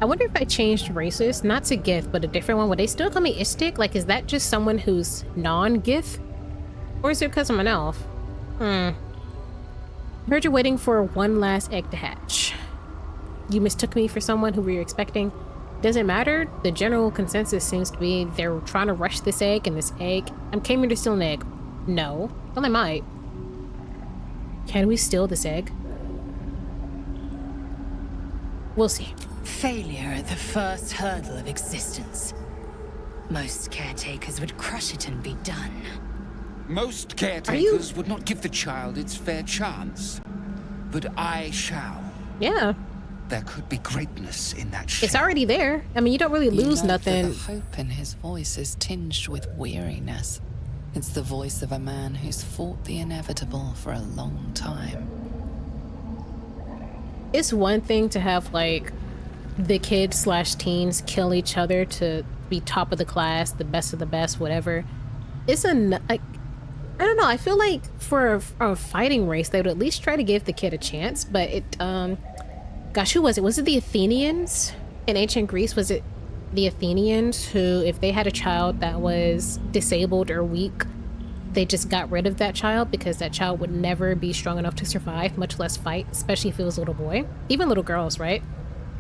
I wonder if I changed races, not to Gith, but a different one. Would they still call me Istik? Like, is that just someone who's non-Gith? Or is it because I'm an elf? I heard you're waiting for one last egg to hatch. You mistook me for someone who we were expecting. Doesn't matter. The general consensus seems to be they're trying to rush this egg, and this egg... I'm came here to steal an egg. No. Well, I might. Can we steal this egg? We'll see. Failure at the first hurdle of existence. Most caretakers would crush it and be done. Most caretakers would not give the child its fair chance. But I shall. Yeah. There could be greatness in that shell. It's already there. I mean, you don't really lose nothing. The hope in his voice is tinged with weariness. It's the voice of a man who's fought the inevitable for a long time. It's one thing to have like the kids / teens kill each other to be top of the class, the best of the best, whatever. It's like, I don't know, I feel like for a fighting race they would at least try to give the kid a chance. But it gosh, who was it? Was it the Athenians in ancient Greece? Was it the Athenians who, if they had a child that was disabled or weak, they just got rid of that child because that child would never be strong enough to survive, much less fight, especially if it was a little boy, even little girls, right?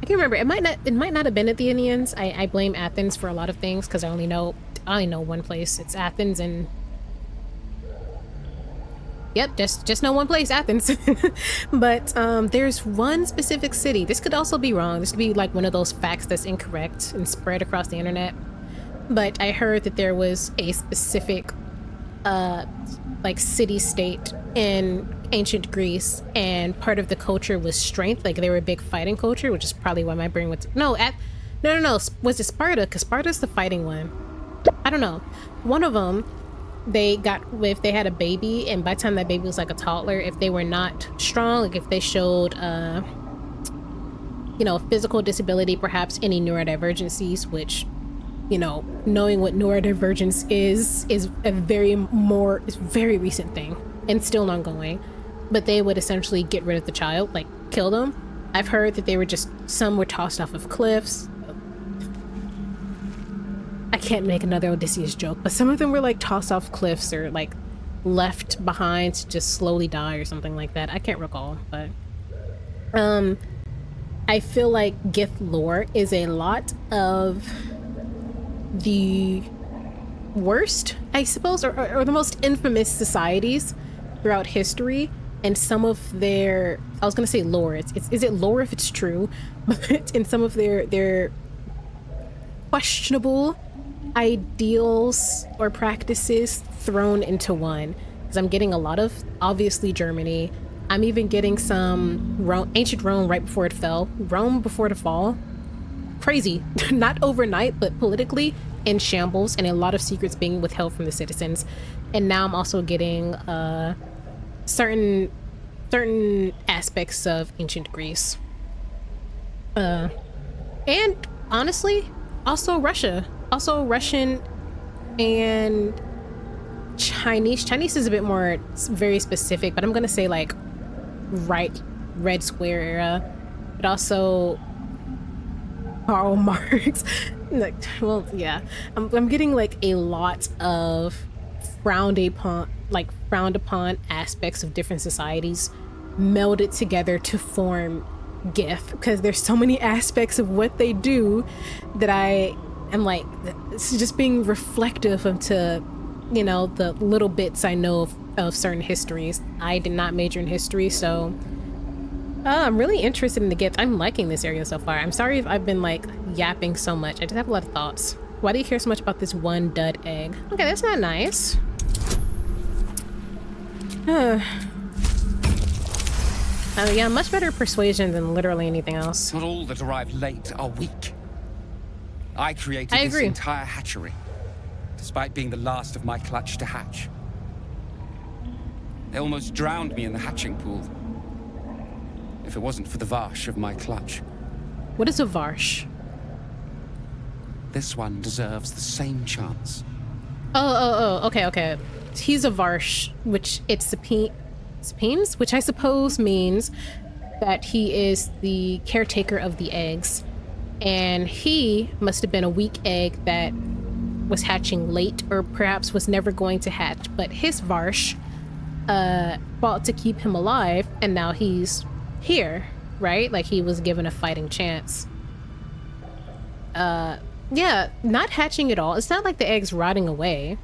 I can't remember. It might not have been Athenians. I blame Athens for a lot of things because I only know one place. It's Athens, and yep, just know one place, Athens. But there's one specific city. This could also be wrong. This could be like one of those facts that's incorrect and spread across the internet. But I heard that there was a specific like city-state in ancient Greece, and part of the culture was strength. Like they were a big fighting culture, which is probably why my brain went no. Was it Sparta? Because Sparta's the fighting one. I don't know. One of them, if they had a baby, and by the time that baby was like a toddler, if they were not strong, like if they showed physical disability, perhaps any neurodivergencies, which, knowing what neurodivergence is a very recent thing and still ongoing, but they would essentially get rid of the child, like kill them. I've heard that some were tossed off of cliffs. I can't make another Odysseus joke, but some of them were like tossed off cliffs or like left behind to just slowly die or something like that. I can't recall, but I feel like Gith lore is a lot of the worst, I suppose, or the most infamous societies throughout history, and some of their, I was gonna say lore, is it lore if it's true, but in some of their questionable ideals or practices thrown into one. Because I'm getting a lot of, obviously, Germany. I'm even getting some ancient Rome right before it fell. Rome before the fall. Crazy. Not overnight, but politically in shambles, and a lot of secrets being withheld from the citizens. And now I'm also getting certain aspects of ancient Greece. And honestly, also Russia. Also Russian and Chinese. Chinese is a bit more, it's very specific, but I'm gonna say like Red Square era, but also Karl Marx. Like, well, yeah, I'm getting like a lot of frowned upon aspects of different societies melded together to form Gith, because there's so many aspects of what they do that I am like, it's just being reflective into, the little bits I know of certain histories. I did not major in history, so I'm really interested in the Gith. I'm liking this area so far. I'm sorry if I've been like yapping so much. I just have a lot of thoughts. Why do you care so much about this one dud egg? Okay, that's not nice. Yeah, much better persuasion than literally anything else. Not all that arrive late are weak. I created this entire hatchery, despite being the last of my clutch to hatch. They almost drowned me in the hatching pool. If it wasn't for the Varsh of my clutch. What is a Varsh? This one deserves the same chance. Okay. He's a Varsh, which it's Sapeens, which I suppose means that he is the caretaker of the eggs. And he must have been a weak egg that was hatching late, or perhaps was never going to hatch. But his Varsh fought to keep him alive, and now he's here, right? Like he was given a fighting chance. Yeah, not hatching at all. It's not like the egg's rotting away.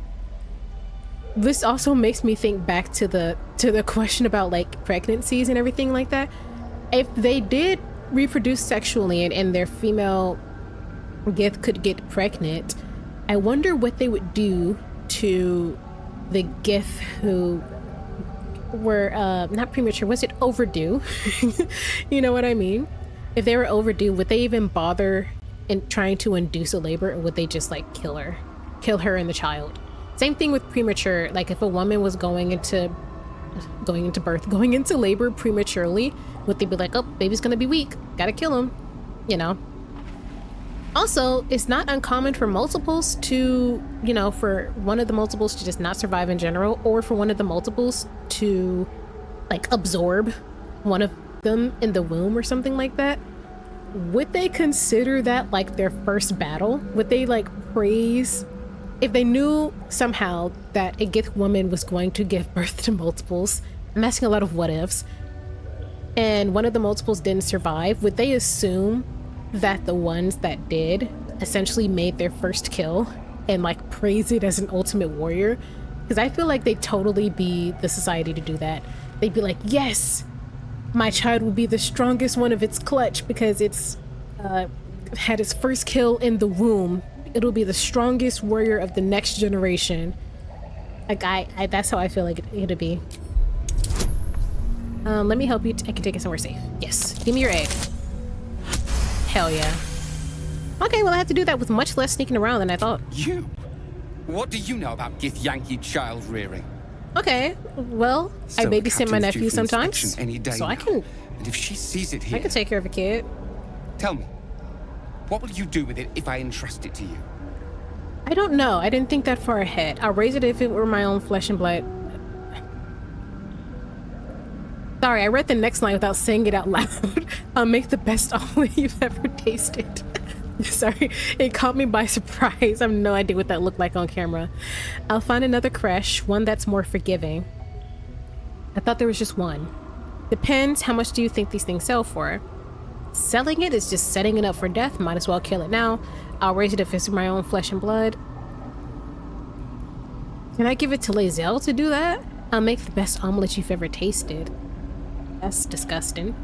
This also makes me think back to the question about like pregnancies and everything like that. If they did reproduce sexually and their female Gith could get pregnant, I wonder what they would do to the Gith who were not premature. Was it overdue? You know what I mean? If they were overdue, would they even bother in trying to induce a labor, or would they just like kill her and the child? Same thing with premature. Like if a woman was going into labor prematurely, would they be like, oh, baby's gonna be weak, gotta kill him, you know? Also, it's not uncommon for multiples to, you know, for one of the multiples to just not survive in general, or for one of the multiples to like absorb one of them in the womb or something like that. Would they consider that like their first battle? Would they like praise if they knew somehow that a Gith woman was going to give birth to multiples? I'm asking a lot of what ifs. And one of the multiples didn't survive. Would they assume that the ones that did essentially made their first kill and like praise it as an ultimate warrior? Because I feel like they'd totally be the society to do that. They'd be like, yes, my child will be the strongest one of its clutch because it's had its first kill in the womb. It'll be the strongest warrior of the next generation. Like I that's how I feel like it'd be. Let me help you. I can take it somewhere safe. Yes, give me your egg. Hell yeah. Okay, well I have to do that with much less sneaking around than I thought. You? What do you know about Githyanki child rearing? Okay, well, So I the babysit my captain's nephew due for sometimes, inspection any day so I now. can. And if she sees it here, I can take care of a kid. Tell me, what will you do with it if I entrust it to you? I don't know. I didn't think that far ahead. I'll raise it if it were my own flesh and blood. Sorry, I read the next line without saying it out loud. I'll make the best omelet you've ever tasted. Sorry, it caught me by surprise. I have no idea what that looked like on camera. I'll find another creche, one that's more forgiving. I thought there was just one. Depends, how much do you think these things sell for? Selling it is just setting it up for death. Might as well kill it now. I'll raise it if it's my own flesh and blood. Can I give it to Lae'Zel to do that? I'll make the best omelet you've ever tasted. That's disgusting.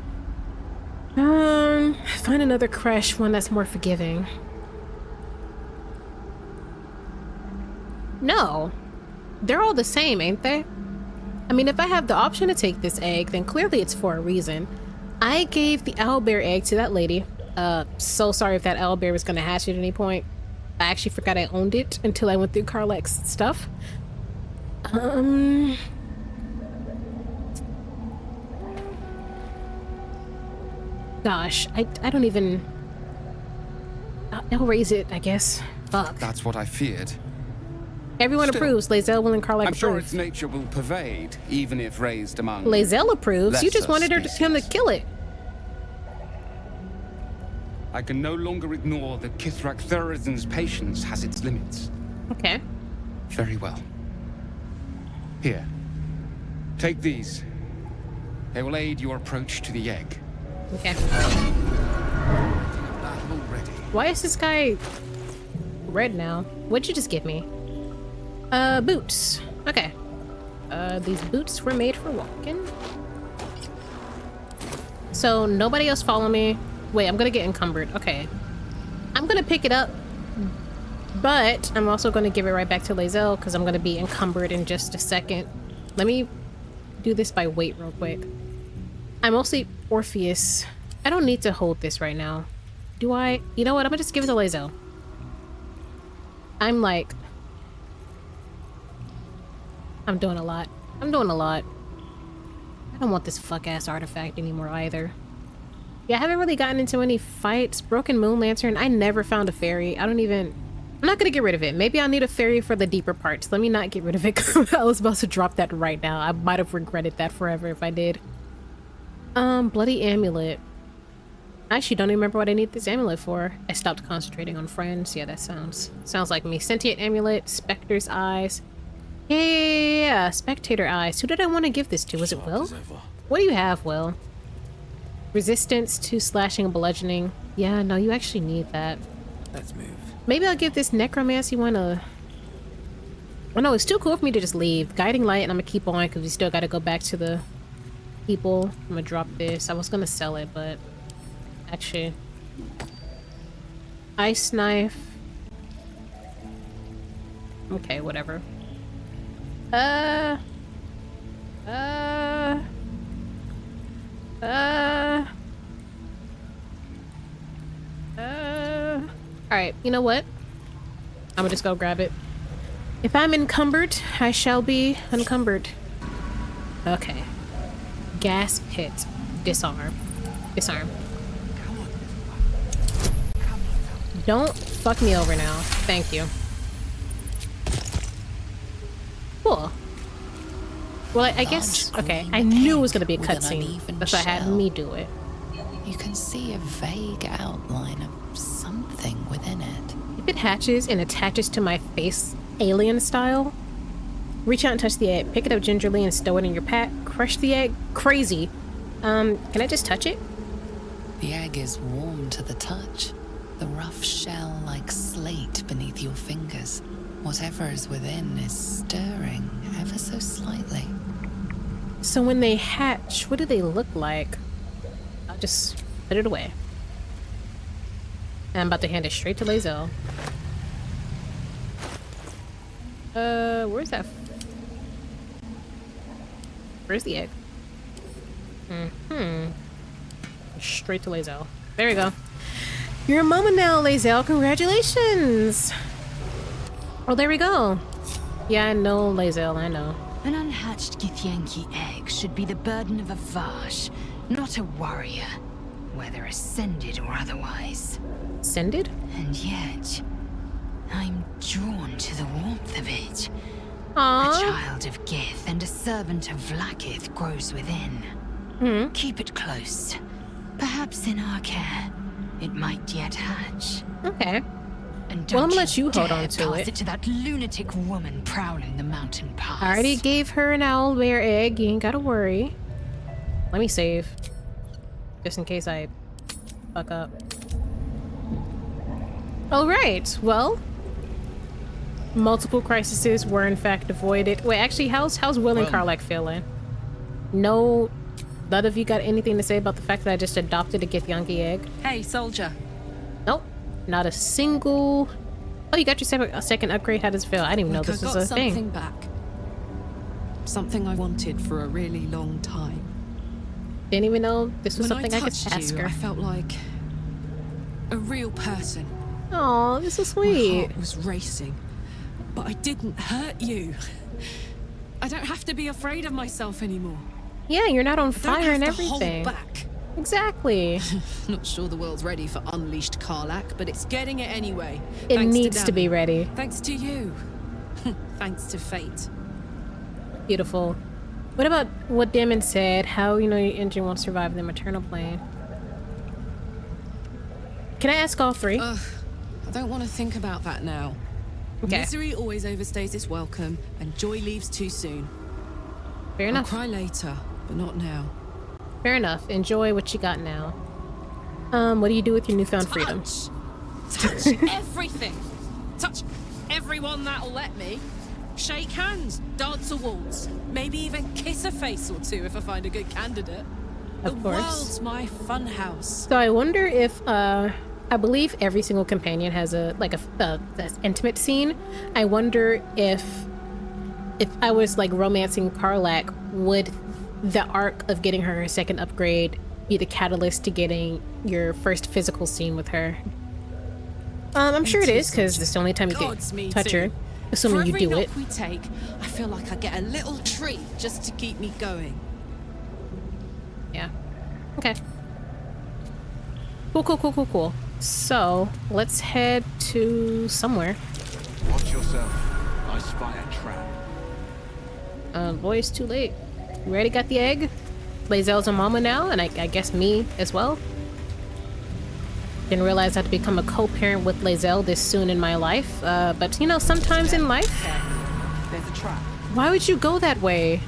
Find another creche, one that's more forgiving. No. They're all the same, ain't they? I mean, if I have the option to take this egg, then clearly it's for a reason. I gave the owlbear egg to that lady. So sorry if that owlbear was gonna hatch at any point. I actually forgot I owned it until I went through Karlach's stuff. Gosh, I don't even... I'll raise it, I guess. Fuck. That's what I feared. Everyone approves. Lae'Zel will and Karlach I'm sure approve. its nature will pervade, even if raised among... Lae'Zel approves. You just lesser wanted him to kill it. I can no longer ignore that Kithrak Thurizen's patience has its limits. Okay. Very well. Here. Take these. They will aid your approach to the egg. Okay. Why is this guy red now? What'd you just give me? Boots. Okay. These boots were made for walking. So nobody else follow me. Wait, I'm gonna get encumbered. Okay. I'm gonna pick it up, but I'm also gonna give it right back to Lae'Zel because I'm gonna be encumbered in just a second. Let me do this by weight real quick. I'm mostly Orpheus. I don't need to hold this right now. Do I? You know what? I'm gonna just give it to Lae'Zel. I'm like... I'm doing a lot. I'm doing a lot. I don't want this fuck-ass artifact anymore either. Yeah, I haven't really gotten into any fights. Broken Moon Lantern, I never found a fairy. I don't even... I'm not gonna get rid of it. Maybe I'll need a fairy for the deeper parts. Let me not get rid of it. I was about to drop that right now. I might have regretted that forever if I did. Bloody amulet. I actually don't even remember what I need this amulet for. I stopped concentrating on friends. Yeah, that sounds like me. Sentient amulet, Spectre's eyes. Yeah, Spectator eyes. Who did I want to give this to? Was it Will? What do you have, Will? Resistance to slashing and bludgeoning. Yeah, no, you actually need that. Let's move. Maybe I'll give this necromancy one a... Oh no, it's too cool for me to just leave. Guiding light, and I'm gonna keep on because we still gotta go back to the people. I'm gonna drop this. I was gonna sell it, but... Actually... Ice knife. Okay, whatever. Alright, you know what? I'm gonna just go grab it. If I'm encumbered, I shall be encumbered. Okay. Gas pit. Disarm. Disarm. Don't fuck me over now. Thank you. Cool. Well, I guess... Okay, I knew it was going to be a cutscene. That's why I had me do it. You can see a vague outline of something within it. If it hatches and attaches to my face, alien style, reach out and touch the egg. Pick it up gingerly and stow it in your pack. Crush the egg. Crazy. Can I just touch it? The egg is warm to the touch. The rough shell like slate beneath your fingers. Whatever is within is stirring ever so slightly. So when they hatch, what do they look like? I'll just put it away. And I'm about to hand it straight to Lae'Zel. Where's that? Where's the egg? Straight to Lae'Zel. There we go. You're a mama now, Lae'Zel. Congratulations! Oh, there we go. Yeah, I know, Lae'Zel, I know. An unhatched Githyanki egg should be the burden of a Vash, not a warrior, whether ascended or otherwise. Ascended? And yet, I'm drawn to the warmth of it. Aww. A child of Gith and a servant of Vlaakith grows within. Keep it close. Perhaps in our care, it might yet hatch. Okay. And well, I'm gonna don't let you hold on pass to it. To that lunatic woman prowling the mountain pass. I already gave her an owlbear egg. You ain't gotta worry. Let me save. Just in case I fuck up. Alright, well. Multiple crises were in fact avoided. Wait, actually, how's Will and Karlach feeling? No, none of you got anything to say about the fact that I just adopted a Githyanki egg? Hey, soldier. Nope. Not a single... Oh, you got your second upgrade? How does it feel? I didn't even know this was a thing. Something back. Something I wanted for a really long time. Didn't even know this was When something I could ask her. I felt like a real person. Oh, this is My sweet. heart was racing, but I didn't hurt you. I don't have to be afraid of myself anymore. Yeah, you're not on I fire don't and have to hold everything. back. Exactly. Not sure the world's ready for unleashed Karlach, but it's getting it anyway. It Thanks needs to be Damon. ready. Thanks to you. Thanks to fate. Beautiful. What about what Damon said? How you know your engine won't survive the maternal plane? Can I ask all three? I don't want to think about that now. Okay. Misery always overstays its welcome, and joy leaves too soon. Fair enough. I'll cry later, but not now. Fair enough. Enjoy what you got now. What do you do with your newfound freedom? Touch everything. Touch everyone that'll let me. Shake hands, dance a waltz, maybe even kiss a face or two if I find a good candidate. Of the course. world's my fun house. So I wonder if I believe every single companion has a intimate scene. I wonder if I was like romancing Karlach, would the arc of getting her second upgrade be the catalyst to getting your first physical scene with her? I'm sure it is, because it's the only time you can touch her, assuming you do it. For every knock we take, I feel like I get a little treat just to keep me going. Yeah. Okay. Cool. So, let's head to somewhere. Watch yourself. I spy a trap. Boy, it's too late. You already got the egg? Lae'Zel's a mama now, and I guess me as well. Didn't realize I had to become a co-parent with Lae'Zel this soon in my life. But you know, sometimes in life... There's a trap. Why would you go that way?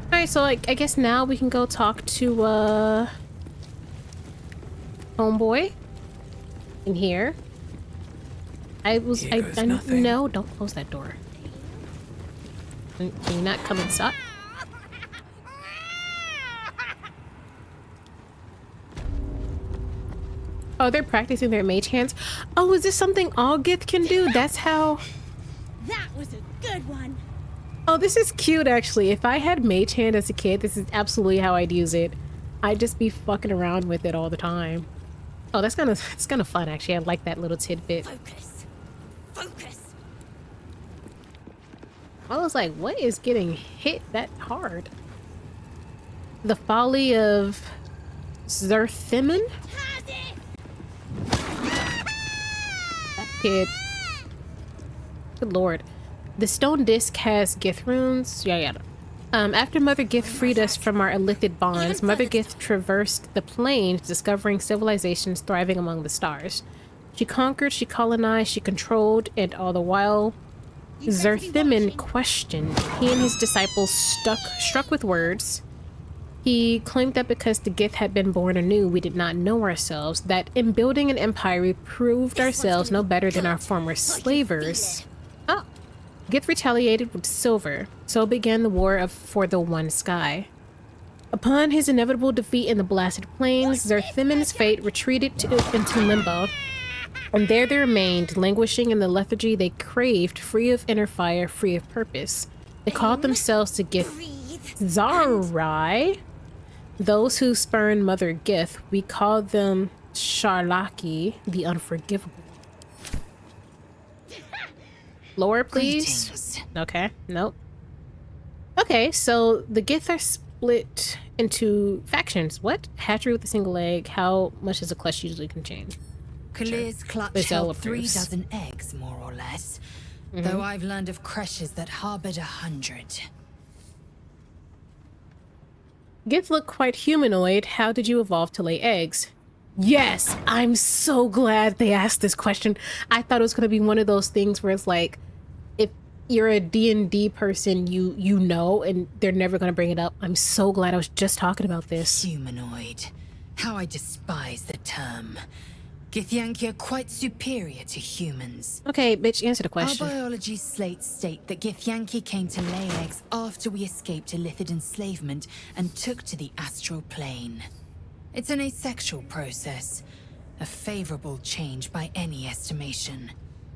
Alright, so I guess now we can go talk to, homeboy. In here. I no, don't close that door. Can you not come inside? Oh, they're practicing their mage hands. Oh, is this something all Gith can do? That's how... That was a good one. Oh, this is cute, actually. If I had mage hand as a kid, this is absolutely how I'd use it. I'd just be fucking around with it all the time. Oh, it's kind of fun, actually. I like that little tidbit. Focus. I was like, what is getting hit that hard? The folly of Zerthimen? That kid. Good lord. The stone disc has Gith runes. Yeah. After Mother Gith freed us from our illicit bonds, Mother Gith traversed the plains, discovering civilizations thriving among the stars. She conquered, she colonized, she controlled, and all the while, Zerthimen questioned. He and his disciples struck with words. He claimed that because the Gith had been born anew, we did not know ourselves, that in building an empire, we proved ourselves no better than our former slavers. Oh. Gith retaliated with silver. So began the war for the One Sky. Upon his inevitable defeat in the blasted plains, Zerthimen's fate retreated into limbo. And there they remained, languishing in the lethargy they craved, free of inner fire, free of purpose. They called themselves the Githzarai. Those who spurned Mother Gith, we called them Sharlaki, the Unforgivable. Lore, please. Greetings. Okay, nope. Okay, so the Gith are split into factions. What? Hatchery with a single egg. How much does a clutch usually contain? Kalir's clutch held 3 dozen eggs, more or less. Though I've learned of creches that harbored 100. Gith look quite humanoid. How did you evolve to lay eggs? Yes, I'm so glad they asked this question. I thought it was going to be one of those things where it's like, if you're a D&D person, you know, and they're never going to bring it up. I'm so glad I was just talking about this. Humanoid. How I despise the term. Githyanki are quite superior to humans. Okay, bitch, answer the question. Our biology slates state that Githyanki came to lay eggs after we escaped illicit enslavement and took to the astral plane. It's an asexual process, a favorable change by any estimation.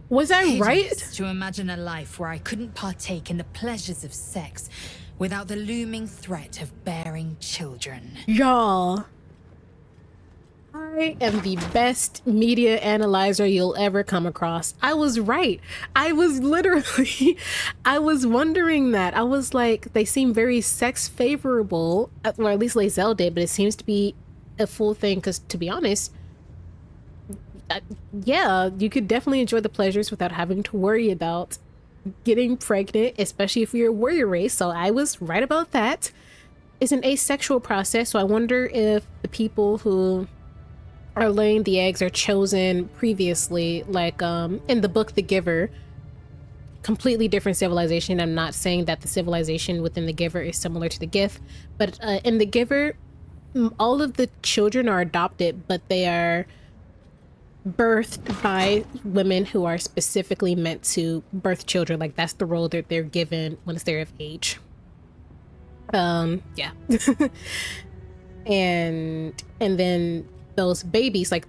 Was I Hideous right? To imagine a life where I couldn't partake in the pleasures of sex without the looming threat of bearing children. Y'all, I am the best media analyzer you'll ever come across. I was right. I was literally, I was wondering that. I was like, they seem very sex favorable, or at least Lae'Zel did, but it seems to be a full thing because, to be honest, yeah, you could definitely enjoy the pleasures without having to worry about getting pregnant, especially if you're a warrior race. So I was right about that. It's an asexual process, so I wonder if the people who are laying the eggs are chosen previously, like in the book The Giver. Completely different civilization. I'm not saying that the civilization within The Giver is similar to the Gith, but in The Giver, all of the children are adopted, but they are birthed by women who are specifically meant to birth children. Like, that's the role that they're given once they're of age. Yeah. and then those babies, like,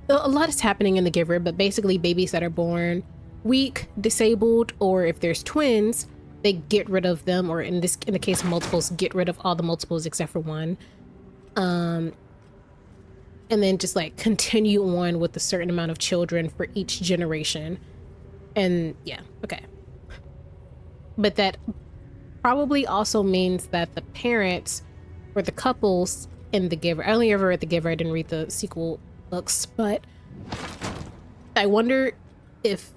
a lot is happening in The Giver, but basically babies that are born weak, disabled, or if there's twins, they get rid of them, or in the case of multiples, get rid of all the multiples except for one. And then just like continue on with a certain amount of children for each generation. And yeah, okay. But that probably also means that the parents or the couples in The Giver, I only ever read The Giver, I didn't read the sequel books, but I wonder if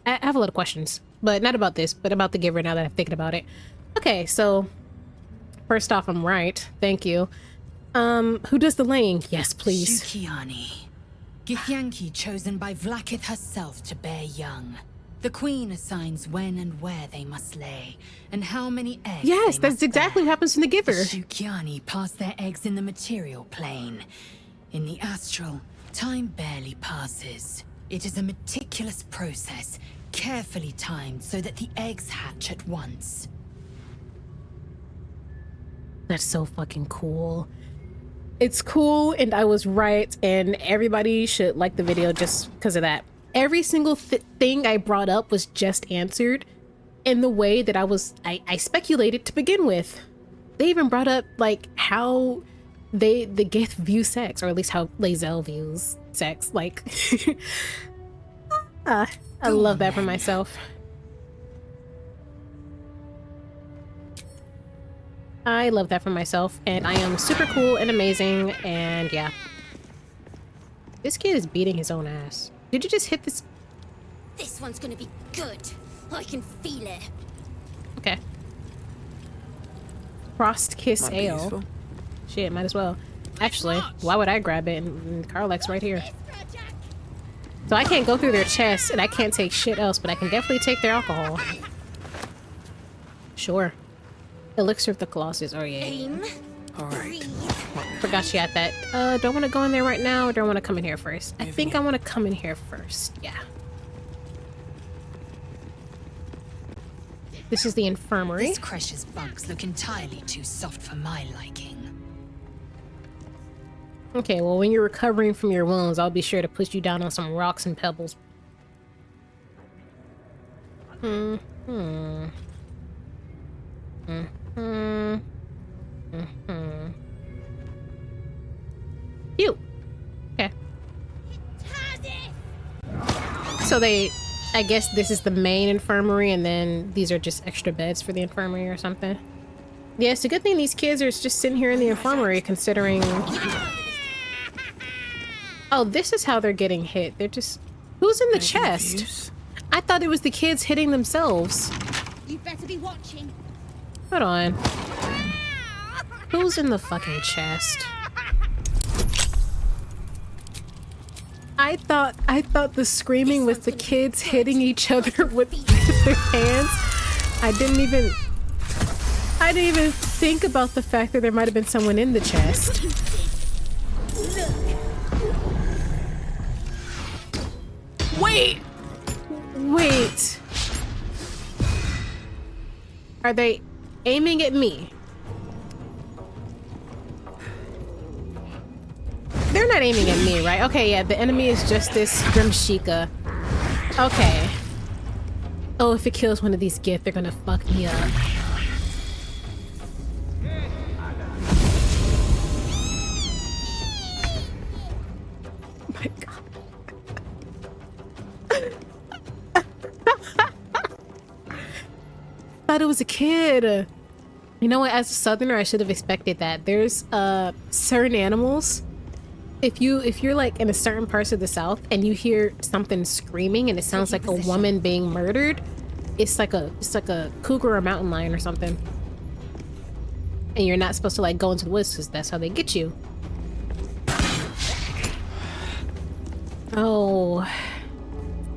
I have a lot of questions, but not about this, but about The Giver now that I'm thinking about it. Okay, so first off, I'm right. Thank you. Who does the laying? Yes, please. Shukiani. Githyanki chosen by Vlaakith herself to bear young. The queen assigns when and where they must lay, and how many eggs. Yes, that's exactly what happens in The Giver. The Shukiani pass their eggs in the material plane. In the astral, time barely passes. It is a meticulous process, carefully timed so that the eggs hatch at once. That's so fucking cool. It's cool, and I was right, and everybody should like the video just because of that. Every single thing I brought up was just answered in the way that I speculated to begin with. They even brought up like how the Gith view sex, or at least how Lae'Zel views sex. Like, I love that for myself. I love that for myself, and I am super cool and amazing, and yeah. This kid is beating his own ass. Did you just hit this? This one's gonna be good. I can feel it. Okay. Frost Kiss Might be Ale. useful. Shit, might as well. Actually, why would I grab it? And Carlex right here. So I can't go through their chests, and I can't take shit else, but I can definitely take their alcohol. Sure. Elixir of the Colossus. Oh, yeah. Aim. Alright. Forgot you had that. Do I want to go in there right now, or do I want to come in here first? I think I want to come in here first. Yeah. This is the infirmary. This creche's bugs look entirely too soft for my liking. Okay, well, when you're recovering from your wounds, I'll be sure to put you down on some rocks and pebbles. You. Okay. So I guess this is the main infirmary, and then these are just extra beds for the infirmary or something. Yeah, it's a good thing these kids are just sitting here in the infirmary, considering... Oh, this is how they're getting hit. They're just... Who's in the chest? I thought it was the kids hitting themselves. You'd better be watching. Hold on. Who's in the fucking chest? I thought the screaming was the kids hitting each other with their hands. I didn't even think about the fact that there might have been someone in the chest. Wait. Are they aiming at me? They're not aiming at me, right? Okay, yeah, the enemy is just this Grimshika. Okay. Oh, if it kills one of these Gith, they're gonna fuck me up. Oh my god. Thought it was a kid. You know what? As a southerner, I should have expected that. There's certain animals. If you're like in a certain parts of the South and you hear something screaming and it sounds like a woman being murdered, it's like a cougar or a mountain lion or something. And you're not supposed to like go into the woods because that's how they get you. Oh,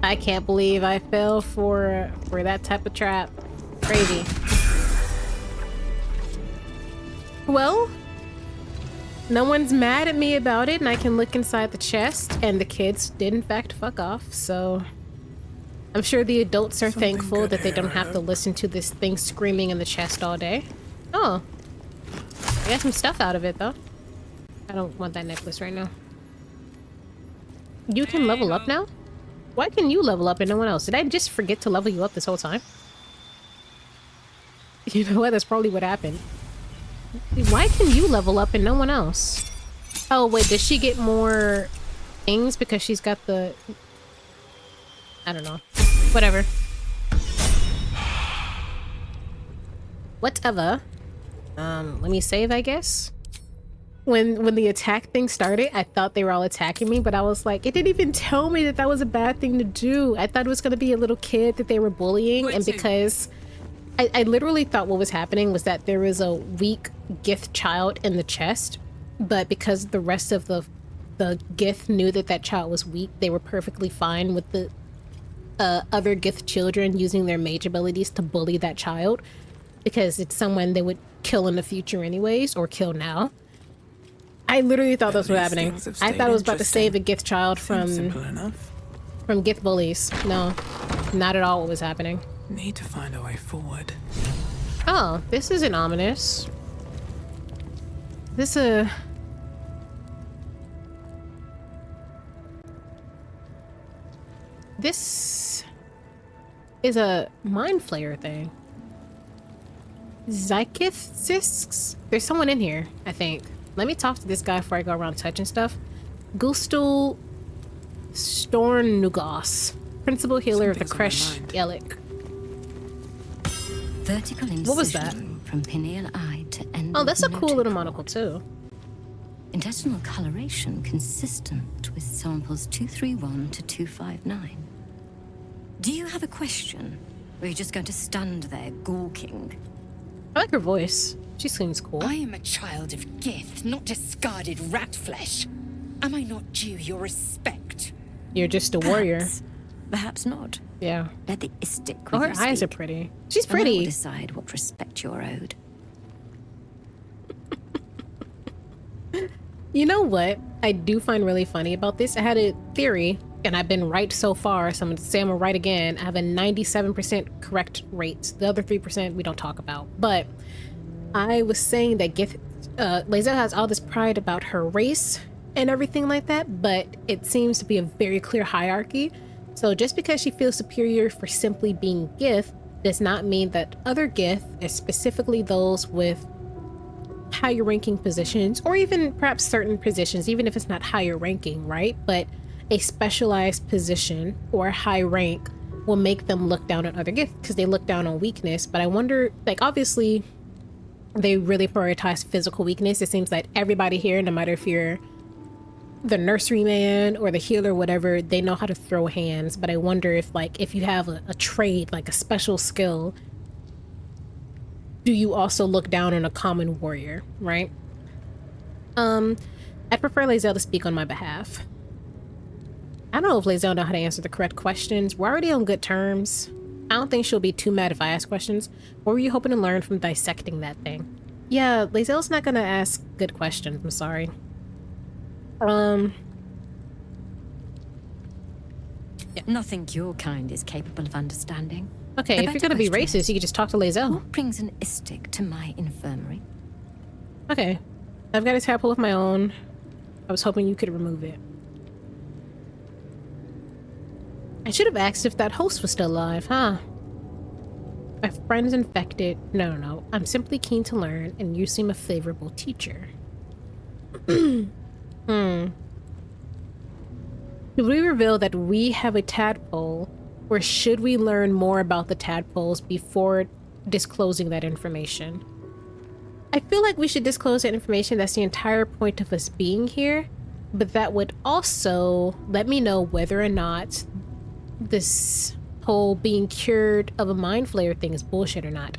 I can't believe I fell for that type of trap. Crazy. Well, no one's mad at me about it, and I can look inside the chest, and the kids did in fact fuck off, so I'm sure the adults are thankful that they don't have to listen to this thing screaming in the chest all day. Oh, I got some stuff out of it though. I don't want that necklace right now. You can level up now? Why can you level up and no one else? Did I just forget to level you up this whole time? You know what? That's probably what happened. Why can you level up and no one else? Oh, wait, does she get more things because she's got the... I don't know. Whatever. Whatever. Let me save, I guess. When the attack thing started, I thought they were all attacking me, but I was like, it didn't even tell me that that was a bad thing to do. I thought it was going to be a little kid that they were bullying, and because... I literally thought what was happening was that there was a weak Gith child in the chest, but because the rest of the Gith knew that that child was weak, they were perfectly fine with the other Gith children using their mage abilities to bully that child, because it's someone they would kill in the future anyways, or kill now. I literally thought that's what was happening. I thought I was about to save a Gith child from Gith bullies. No, not at all what was happening. Need to find a way forward. Oh, this isn't ominous. This is a mind flayer thing. Zychithsisks? There's someone in here, I think. Let me talk to this guy before I go around touching stuff. Gustul Stornugos. Principal healer of the Something's creche, on my Yellick. Vertical incision What was that? from pineal eye to end. Oh, that's a of cool little notochord. monocle too. Intestinal coloration consistent with samples 231 to 259. Do you have a question? Or are you just going to stand there gawking? I like her voice. She seems cool. I am a child of Gith, not discarded rat flesh. Am I not due your respect? You're just a warrior. Perhaps not. Yeah. Let the Istik Oh, her with you eyes are speak, pretty. She's and I will pretty. decide what respect you're owed. You know what I do find really funny about this? I had a theory, and I've been right so far, so I'm going to say I'm going to right again. I have a 97% correct rate. The other 3% we don't talk about. But I was saying that Lae'Zel has all this pride about her race and everything like that, but it seems to be a very clear hierarchy. So just because she feels superior for simply being Gith does not mean that other Gith, specifically those with higher ranking positions, or even perhaps certain positions, even if it's not higher ranking, right? But a specialized position or high rank will make them look down on other Gith because they look down on weakness. But I wonder, like, obviously they really prioritize physical weakness. It seems like everybody here, no matter if you're the nurseryman or the healer, whatever, they know how to throw hands. But I wonder if, like, if you have a trade, like a special skill, do you also look down on a common warrior, right? I'd prefer Lae'Zel to speak on my behalf. I don't know if Lae'Zel know how to answer the correct questions. We're already on good terms. I don't think she'll be too mad if I ask questions. What were you hoping to learn from dissecting that thing? Yeah, Lae'Zel's not gonna ask good questions, I'm sorry. Yeah. Nothing your kind is capable of understanding. Okay, if you're gonna be racist, you can just talk to Lae'Zel. What brings an Istik to my infirmary? Okay. I've got a tadpole of my own. I was hoping you could remove it. I should have asked if that host was still alive, huh? My friend's infected. No. I'm simply keen to learn, and you seem a favorable teacher. Should we reveal that we have a tadpole, or should we learn more about the tadpoles before disclosing that information? I feel like we should disclose that information. That's the entire point of us being here. But that would also let me know whether or not this whole being cured of a mind flayer thing is bullshit or not.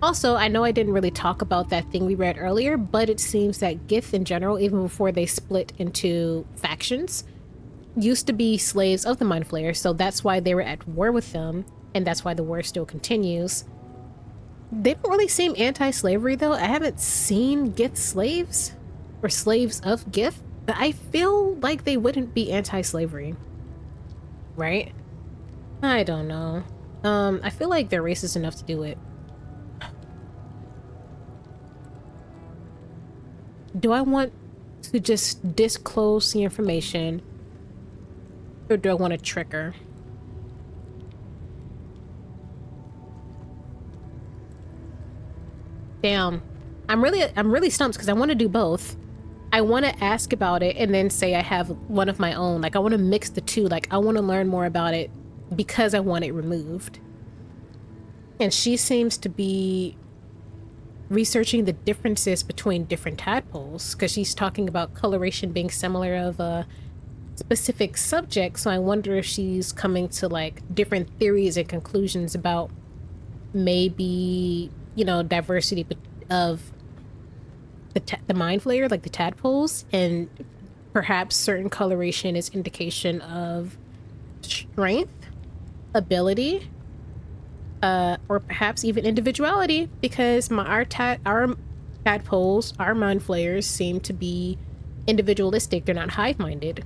Also, I know I didn't really talk about that thing we read earlier, but it seems that Gith in general, even before they split into factions, used to be slaves of the mind flayer, so that's why they were at war with them, and that's why the war still continues. They don't really seem anti-slavery though. I haven't seen Gith slaves or slaves of Gith, but I feel like they wouldn't be anti-slavery, right? I don't know. I feel like they're racist enough to do it. Do I want to just disclose the information, or do I want to trick her? Damn. I'm really stumped because I want to do both. I want to ask about it and then say I have one of my own. Like, I want to mix the two. Like, I want to learn more about it because I want it removed. And she seems to be researching the differences between different tadpoles because she's talking about coloration being similar of a specific subject. So I wonder if she's coming to like different theories and conclusions about maybe, you know, diversity of the mind flayer, like the tadpoles, and perhaps certain coloration is indication of strength, ability, or perhaps even individuality, because our tadpoles, our mind flayers, seem to be individualistic. They're not hive-minded.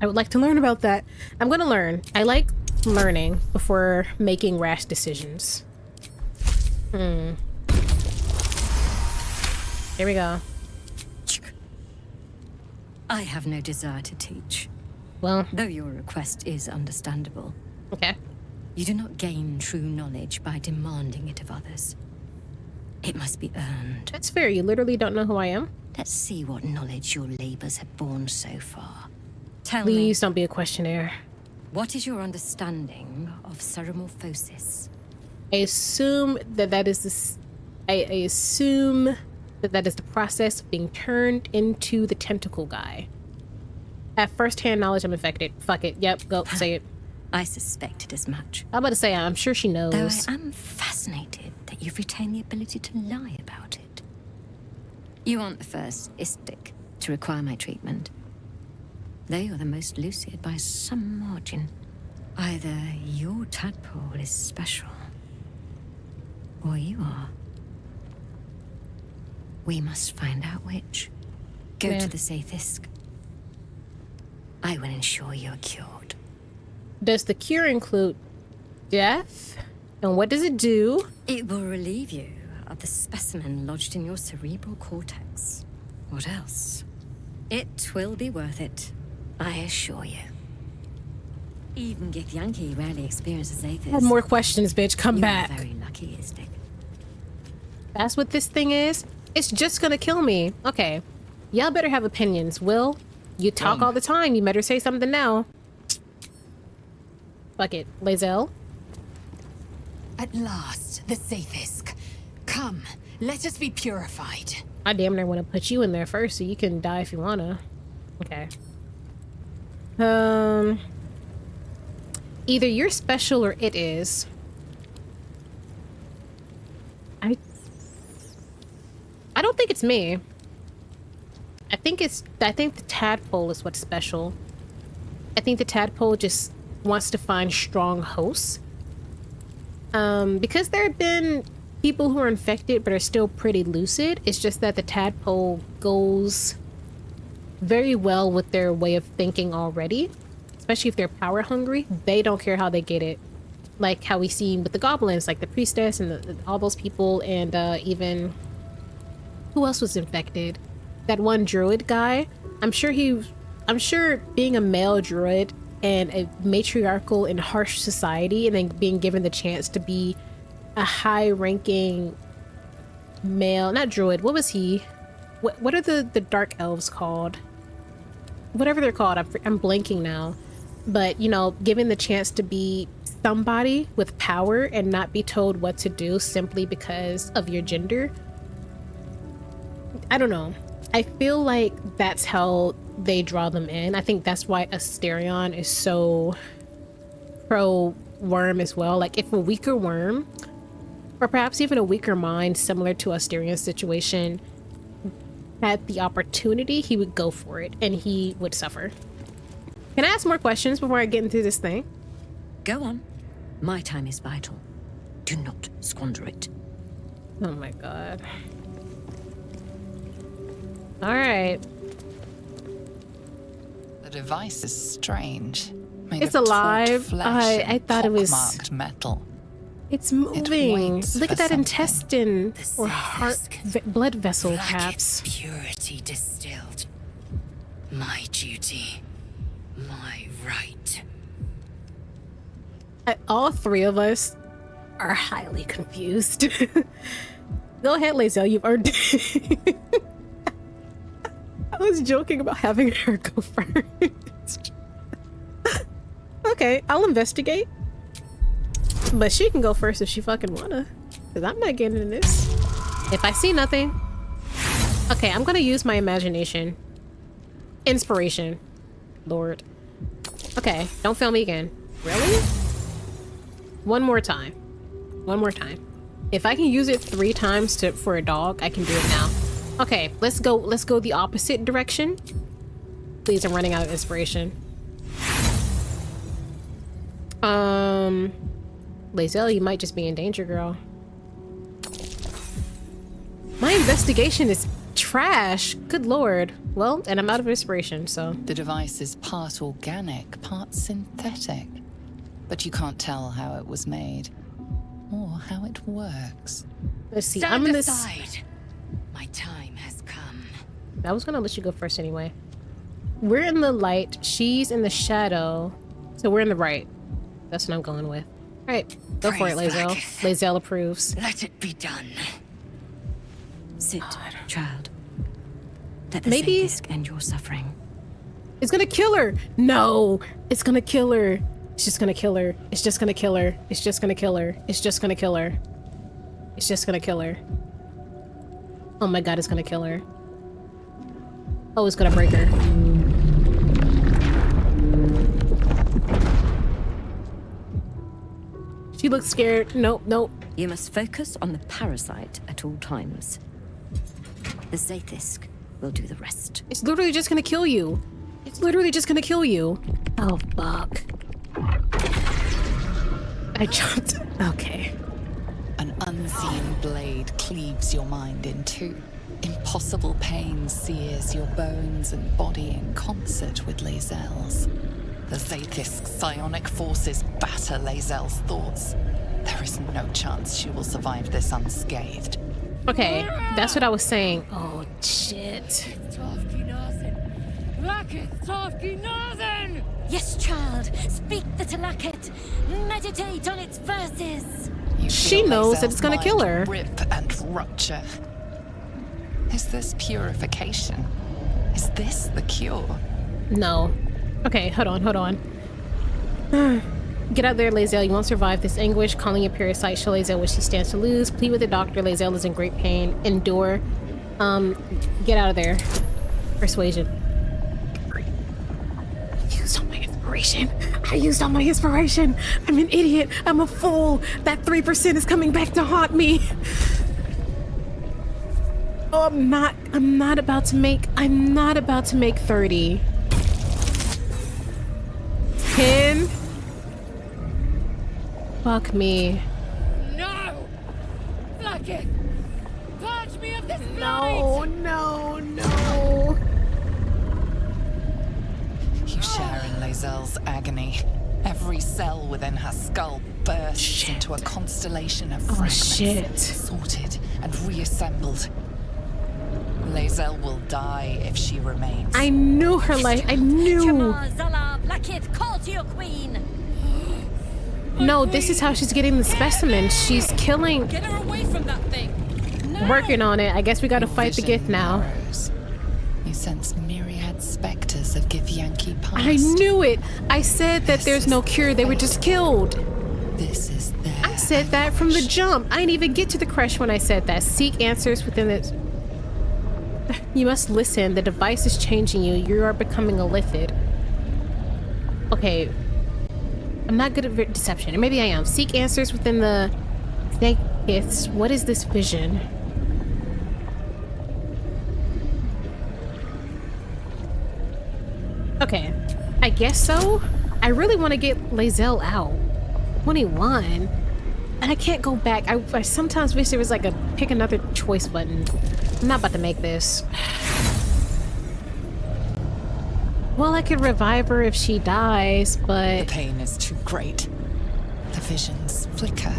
I would like to learn about that. I'm gonna learn. I like learning before making rash decisions. Here we go. I have no desire to teach. Well, though your request is understandable. Okay. You do not gain true knowledge by demanding it of others. It must be earned. That's fair. You literally don't know who I am. Let's see what knowledge your labors have borne so far. Tell Please don't be a questionnaire. What is your understanding of ceremorphosis? I assume that is this. I assume that is the process of being turned into the tentacle guy. At first-hand knowledge, I'm infected. Fuck it. Yep, go say it. I suspected as much. I'm about to say, I'm sure she knows. Though I am fascinated that you've retained the ability to lie about it. You aren't the first istic to require my treatment. Though you're the most lucid by some margin. Either your tadpole is special, or you are. We must find out which. Go to the Sathisk. I will ensure you're cured. Does the cure include death? And what does it do? It will relieve you of the specimen lodged in your cerebral cortex. What else? It will be worth it, I assure you. Even Githyanki rarely experiences Athis. I have more questions, bitch. Come back. You're very lucky, Istik. That's what this thing is? It's just gonna kill me. Okay. Y'all better have opinions. Will, you talk all the time. You better say something now. Fuck it. Lae'Zel? At last, the Sathisk. Come, let us be purified. I damn near want to put you in there first so you can die if you wanna. Okay. Either you're special or it is. I don't think it's me. I think the tadpole is what's special. I think the tadpole just wants to find strong hosts. Because there have been people who are infected but are still pretty lucid, it's just that the tadpole goes very well with their way of thinking already. Especially if they're power hungry, they don't care how they get it. Like how we see with the goblins, like the priestess and all those people, and even who else was infected? That one druid guy. I'm sure being a male druid and a matriarchal and harsh society, and then being given the chance to be a high-ranking male, not druid. What was he? What are the dark elves called? Whatever they're called, I'm blanking now. But, you know, given the chance to be somebody with power and not be told what to do simply because of your gender. I don't know. I feel like that's how they draw them in. I think that's why Asterion is so pro-worm as well. Like, if a weaker worm, or perhaps even a weaker mind similar to Asterion's situation, had the opportunity, he would go for it, and he would suffer. Can I ask more questions before I get into this thing? Go on. My time is vital. Do not squander it. Oh my god. Alright. The device is strange. Made It's of alive. taut flesh I and thought it was pockmarked metal. It's moving. waits Look for at that something. intestine or heart blood vessel, perhaps. Purity distilled. My duty. My right. All three of us are highly confused. Go ahead, Lae'Zel. You've earned it. I was joking about having her go first. Okay, I'll investigate. But she can go first if she fucking wanna. Because I'm not getting in this. If I see nothing. Okay, I'm gonna use my imagination. Inspiration. Lord. Okay, don't fail me again. Really? One more time. One more time. If I can use it 3 times for a dog, I can do it now. Okay, let's go the opposite direction. Please, I'm running out of inspiration. Lae'Zel, you might just be in danger, girl. My investigation is trash. Good lord. Well, and I'm out of inspiration, so. The device is part organic, part synthetic. But you can't tell how it was made or how it works. Let's see. Stand I'm in aside. My time has come. I was gonna let you go first anyway. We're in the light. She's in the shadow. So we're in the right. That's what I'm going with. All right, go for it, Lae'Zel. Lae'Zel approves. Let it be done. Sit, child. Let the Maybe Sathisk end your suffering. it's gonna kill her. No, it's gonna kill her. It's just gonna kill her. It's just gonna kill her. It's just gonna kill her. It's just gonna kill her. It's just gonna kill her. Oh my god, it's gonna kill her. Oh, it's gonna break her. She looks scared. Nope, nope. You must focus on the parasite at all times. The Zaithisk will do the rest. It's literally just gonna kill you. It's literally just gonna kill you. Oh, fuck. I jumped. Okay. An unseen blade cleaves your mind in two. Impossible pain sears your bones and body in concert with Lae'Zel's. The Zaithisk psionic forces batter Lae'Zel's thoughts. There is no chance she will survive this unscathed. Okay, that's what I was saying. Oh, shit. Yes, child. Speak the Talakit. Meditate on its verses. She knows that it's gonna kill her. Rip and rupture. Is this purification? Is this the cure? No. Okay, hold on, hold on. Get out there, Lae'Zel. You won't survive this anguish. Calling a parasite, show Lae'Zel what she stands to lose. Plead with the doctor. Lae'Zel is in great pain. Endure. Get out of there. Persuasion. I used all my inspiration. I used all my inspiration. I'm an idiot. I'm a fool. That 3% is coming back to haunt me. Oh, I'm not about to make 30. 10. Fuck me. No! Flacket! Purge me of this No, no, no. You share in Lae'Zel's agony. Every cell within her skull bursts into a constellation of fragments, shit. sorted and reassembled. Lae'Zel will die if she remains. I knew her life. I knew. Jamar, Zala, Blackith, call to your queen! No, this is how she's getting the specimen. She's killing. Get her away from that thing. Working on it. I guess we gotta fight the Gith now. You sense myriad specters of Githyanki past. I knew it. I said that there's no cure. They were just killed. This is their I said that from the jump. I didn't even get to the creche when I said that. Seek answers within it. You must listen. The device is changing you. You are becoming a lithid. Okay. I'm not good at deception. Or maybe I am. Seek answers within the Giths. What is this vision? Okay. I guess so. I really want to get Lae'Zel out. 21. And I can't go back. I sometimes wish there was like a pick another choice button. I'm not about to make this. Well, I could revive her if she dies, but... The pain is too great. The visions flicker,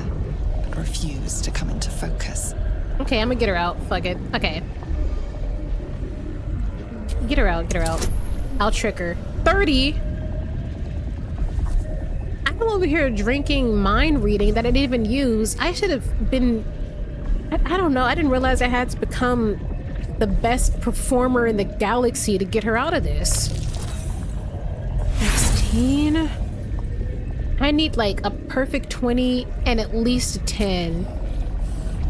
but refuse to come into focus. Okay, I'm gonna get her out. Fuck it. Okay. Get her out, get her out. I'll trick her. 30? I'm over here drinking mind reading that I didn't even use. I should have been... I don't know. I didn't realize I had to become the best performer in the galaxy to get her out of this. 16? I need like a perfect 20 and at least a 10.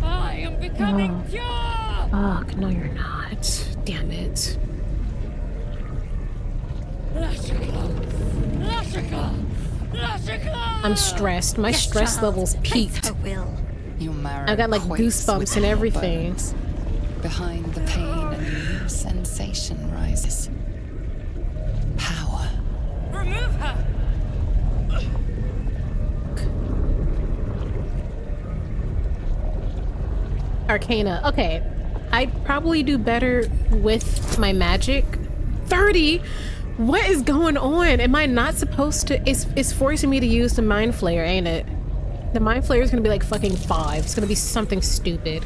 I am becoming pure! Fuck, no you're not. Damn it. I'm stressed. My stress level's peaked. I got like goosebumps and everything. Behind the pain, a new sensation rises. Power. Remove her! Arcana. Okay. I'd probably do better with my magic. 30? What is going on? Am I not supposed to? It's forcing me to use the Mind Flayer, ain't it? The Mind Flayer is gonna be like fucking 5. It's gonna be something stupid.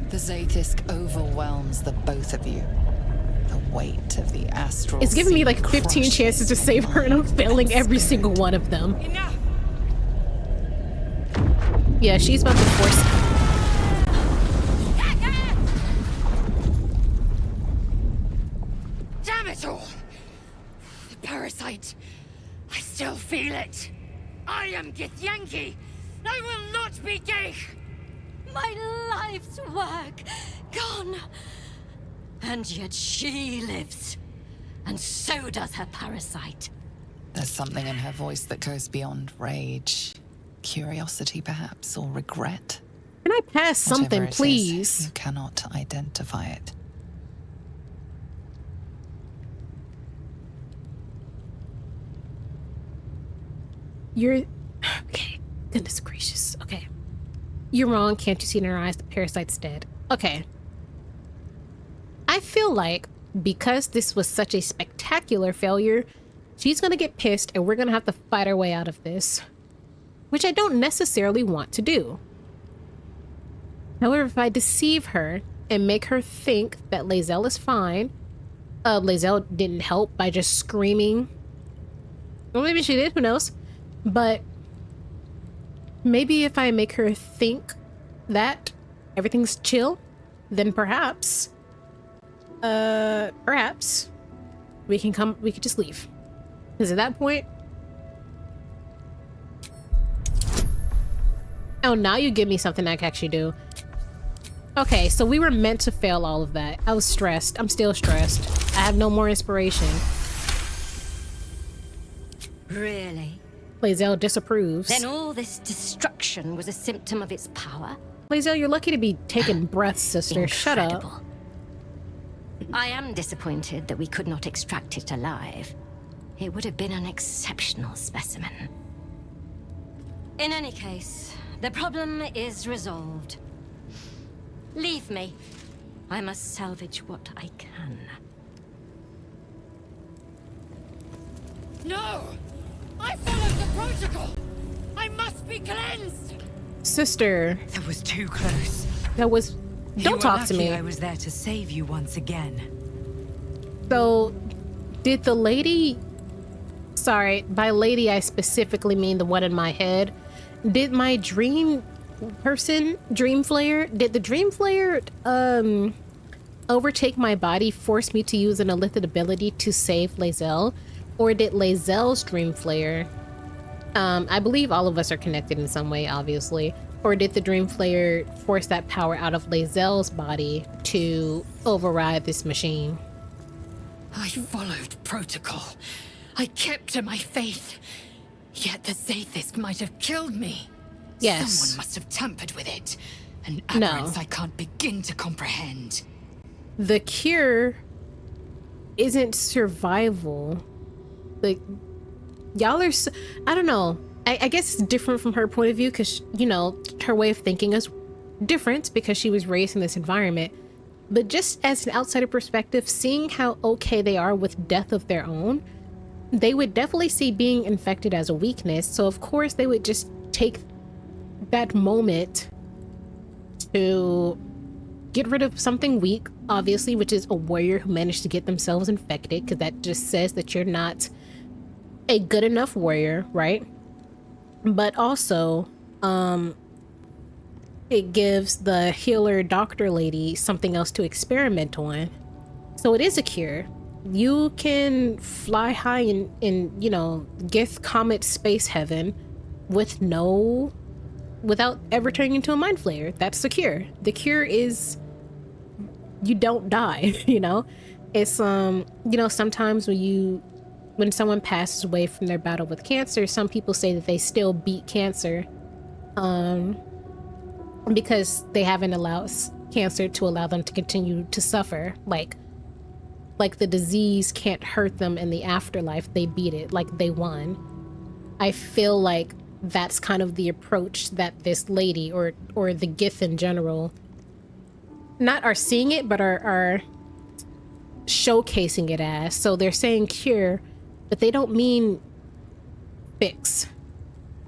The Zaithisk overwhelms the both of you. The weight of the astral. It's giving me like sea 15 crushes chances to save her and I'm failing every single one of them. Enough! Yeah, she's about to force. feel it. I am Githyanki. I will not be gay. My life's work gone. And yet she lives. And so does her parasite. There's something in her voice that goes beyond rage. Curiosity, perhaps, or regret. Can I pass Whatever something, it is, please? you cannot identify it. You're... Okay. Goodness gracious. Okay. You're wrong. Can't you see in her eyes the parasite's dead? Okay. I feel like because this was such a spectacular failure, she's gonna get pissed and we're gonna have to fight our way out of this. Which I don't necessarily want to do. However, if I deceive her and make her think that Lae'Zel is fine, Lae'Zel didn't help by just screaming. Well, maybe she did, who knows? But maybe if I make her think that everything's chill, then perhaps we could just leave. Because at that point... Oh, now you give me something I can actually do. Okay, so we were meant to fail all of that. I was stressed. I'm still stressed. I have no more inspiration. Really? Lae'Zel disapproves. Then all this destruction was a symptom of its power? Lae'Zel, you're lucky to be taking breaths, sister. Shut up. I am disappointed that we could not extract it alive. It would have been an exceptional specimen. In any case, the problem is resolved. Leave me. I must salvage what I can. No! I followed the protocol! I must be cleansed! Sister. That was too close. That was... Don't talk to me. I was there to save you once again. So, did the lady... Sorry, by lady I specifically mean the one in my head. Did my dream flare, did the dream flare overtake my body, force me to use an illicit ability to save Lae'Zel? Or did Lae'Zel's dream flare, I believe all of us are connected in some way, obviously. Or did the dream flare force that power out of Lae'Zel's body to override this machine? I followed protocol. I kept to my faith. Yet the Zaithisk might have killed me. Yes. Someone must have tampered with it. An aberrance I can't begin to comprehend. The cure isn't survival. Like, y'all are... I don't know. I guess it's different from her point of view because, you know, her way of thinking is different because she was raised in this environment. But just as an outsider perspective, seeing how okay they are with death of their own, they would definitely see being infected as a weakness. So of course they would just take that moment to get rid of something weak, obviously, which is a warrior who managed to get themselves infected, because that just says that you're not a good enough warrior, right? But also, it gives the healer doctor lady something else to experiment on. So it is a cure. You can fly high in you know, Gith Comet space heaven without ever turning into a mind flayer. That's the cure. The cure is you don't die, you know? It's you know, sometimes when someone passes away from their battle with cancer, some people say that they still beat cancer because they haven't allowed cancer to allow them to continue to suffer. Like the disease can't hurt them in the afterlife. They beat it, like they won. I feel like that's kind of the approach that this lady or the Gith in general not are seeing it, but are showcasing it as. So they're saying cure, but they don't mean fix.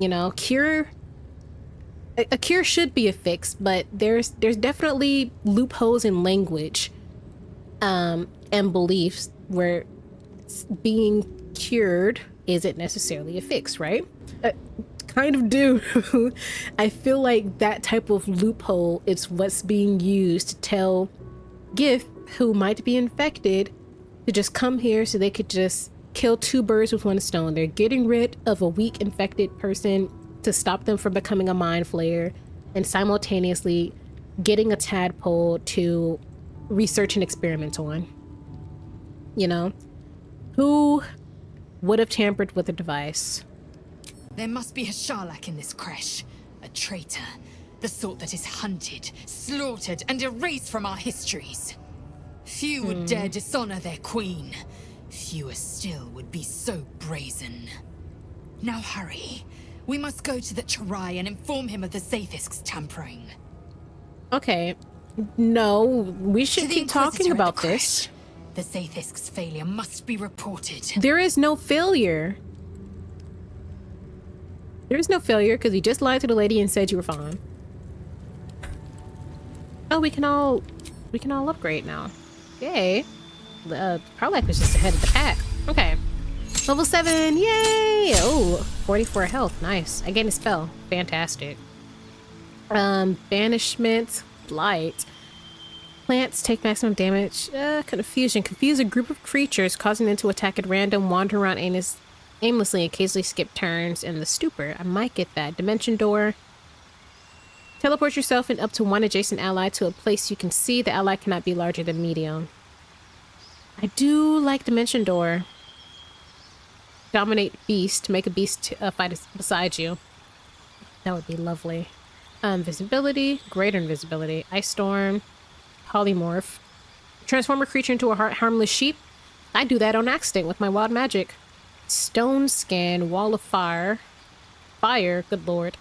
You know, a cure should be a fix, but there's definitely loopholes in language and beliefs where being cured isn't necessarily a fix, right? Kind of do. I feel like that type of loophole is what's being used to tell Gith, who might be infected, to just come here so they could just kill two birds with one stone. They're getting rid of a weak infected person to stop them from becoming a mind flayer, and simultaneously getting a tadpole to research and experiment on. You know? Who would have tampered with the device? There must be a Sharlak in this creche. A traitor. The sort that is hunted, slaughtered, and erased from our histories. Few would dare dishonor their queen. Fewer still would be so brazen. Now hurry. We must go to the Chirai and inform him of the Zaithisk's tampering. Okay. No, we should keep talking about this. The Zaithisk's failure must be reported. There is no failure. There is no failure because you just lied to the lady and said you were fine. Oh, we can all upgrade now. Yay. Karlach was just ahead of the pack. Okay. Level 7, yay! Oh, 44 health, nice. I gained a spell, fantastic. Banishment, blight. Plants take maximum damage. Confusion. Confuse a group of creatures, causing them to attack at random, wander around aimlessly, occasionally skip turns, and the stupor. I might get that. Dimension door. Teleport yourself and up to one adjacent ally to a place you can see. The ally cannot be larger than medium. I do like Dimension door. Dominate beast. Make a beast fight beside you. That would be lovely. Invisibility. Greater invisibility. Ice storm. Polymorph. Transform a creature into a harmless sheep. I do that on accident with my wild magic. Stone scan. Wall of fire. Fire. Good lord.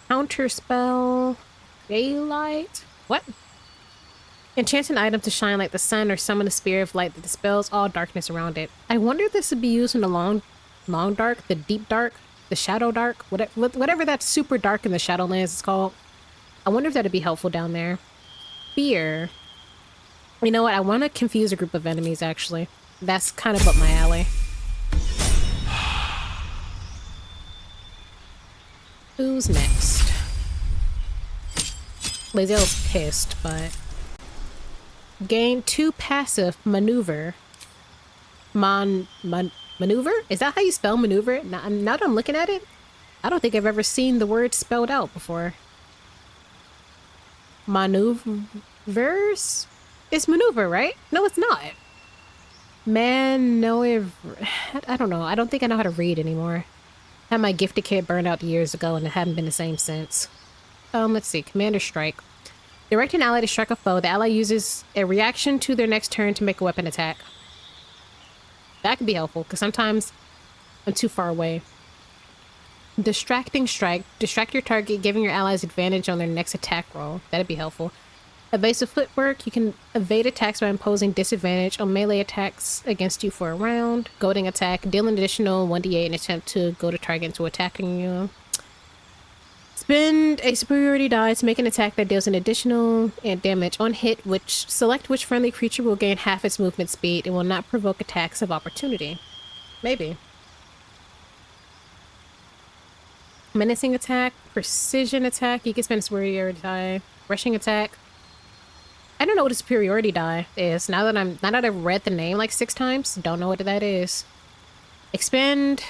Counter spell. Daylight. What? Enchant an item to shine like the sun or summon a spear of light that dispels all darkness around it. I wonder if this would be used in the long dark, the deep dark, the shadow dark, whatever that super dark in the Shadowlands is called. I wonder if that'd be helpful down there. Fear. You know what? I want to confuse a group of enemies, actually. That's kind of up my alley. Who's next? Lae'Zel's pissed, but... Gain 2 passive maneuver. Maneuver? Is that how you spell maneuver? Now that I'm looking at it, I don't think I've ever seen the word spelled out before. Maneuvers? It's maneuver, right? No, it's not. I don't know. I don't think I know how to read anymore. I had my gifted kit burned out years ago and it hadn't been the same since. Let's see. Commander Strike. Direct an ally to strike a foe. The ally uses a reaction to their next turn to make a weapon attack. That could be helpful, because sometimes I'm too far away. Distracting strike. Distract your target, giving your allies advantage on their next attack roll. That'd be helpful. Evasive footwork. You can evade attacks by imposing disadvantage on melee attacks against you for a round. Goading attack. Deal an additional 1d8 in attempt to goad a target into attacking you. Spend a superiority die to make an attack that deals an additional damage on hit, select which friendly creature will gain half its movement speed and will not provoke attacks of opportunity. Maybe. Menacing attack, precision attack, you can spend a superiority die. Rushing attack. I don't know what a superiority die is. Now that I've read the name like 6 times, don't know what that is. Expend.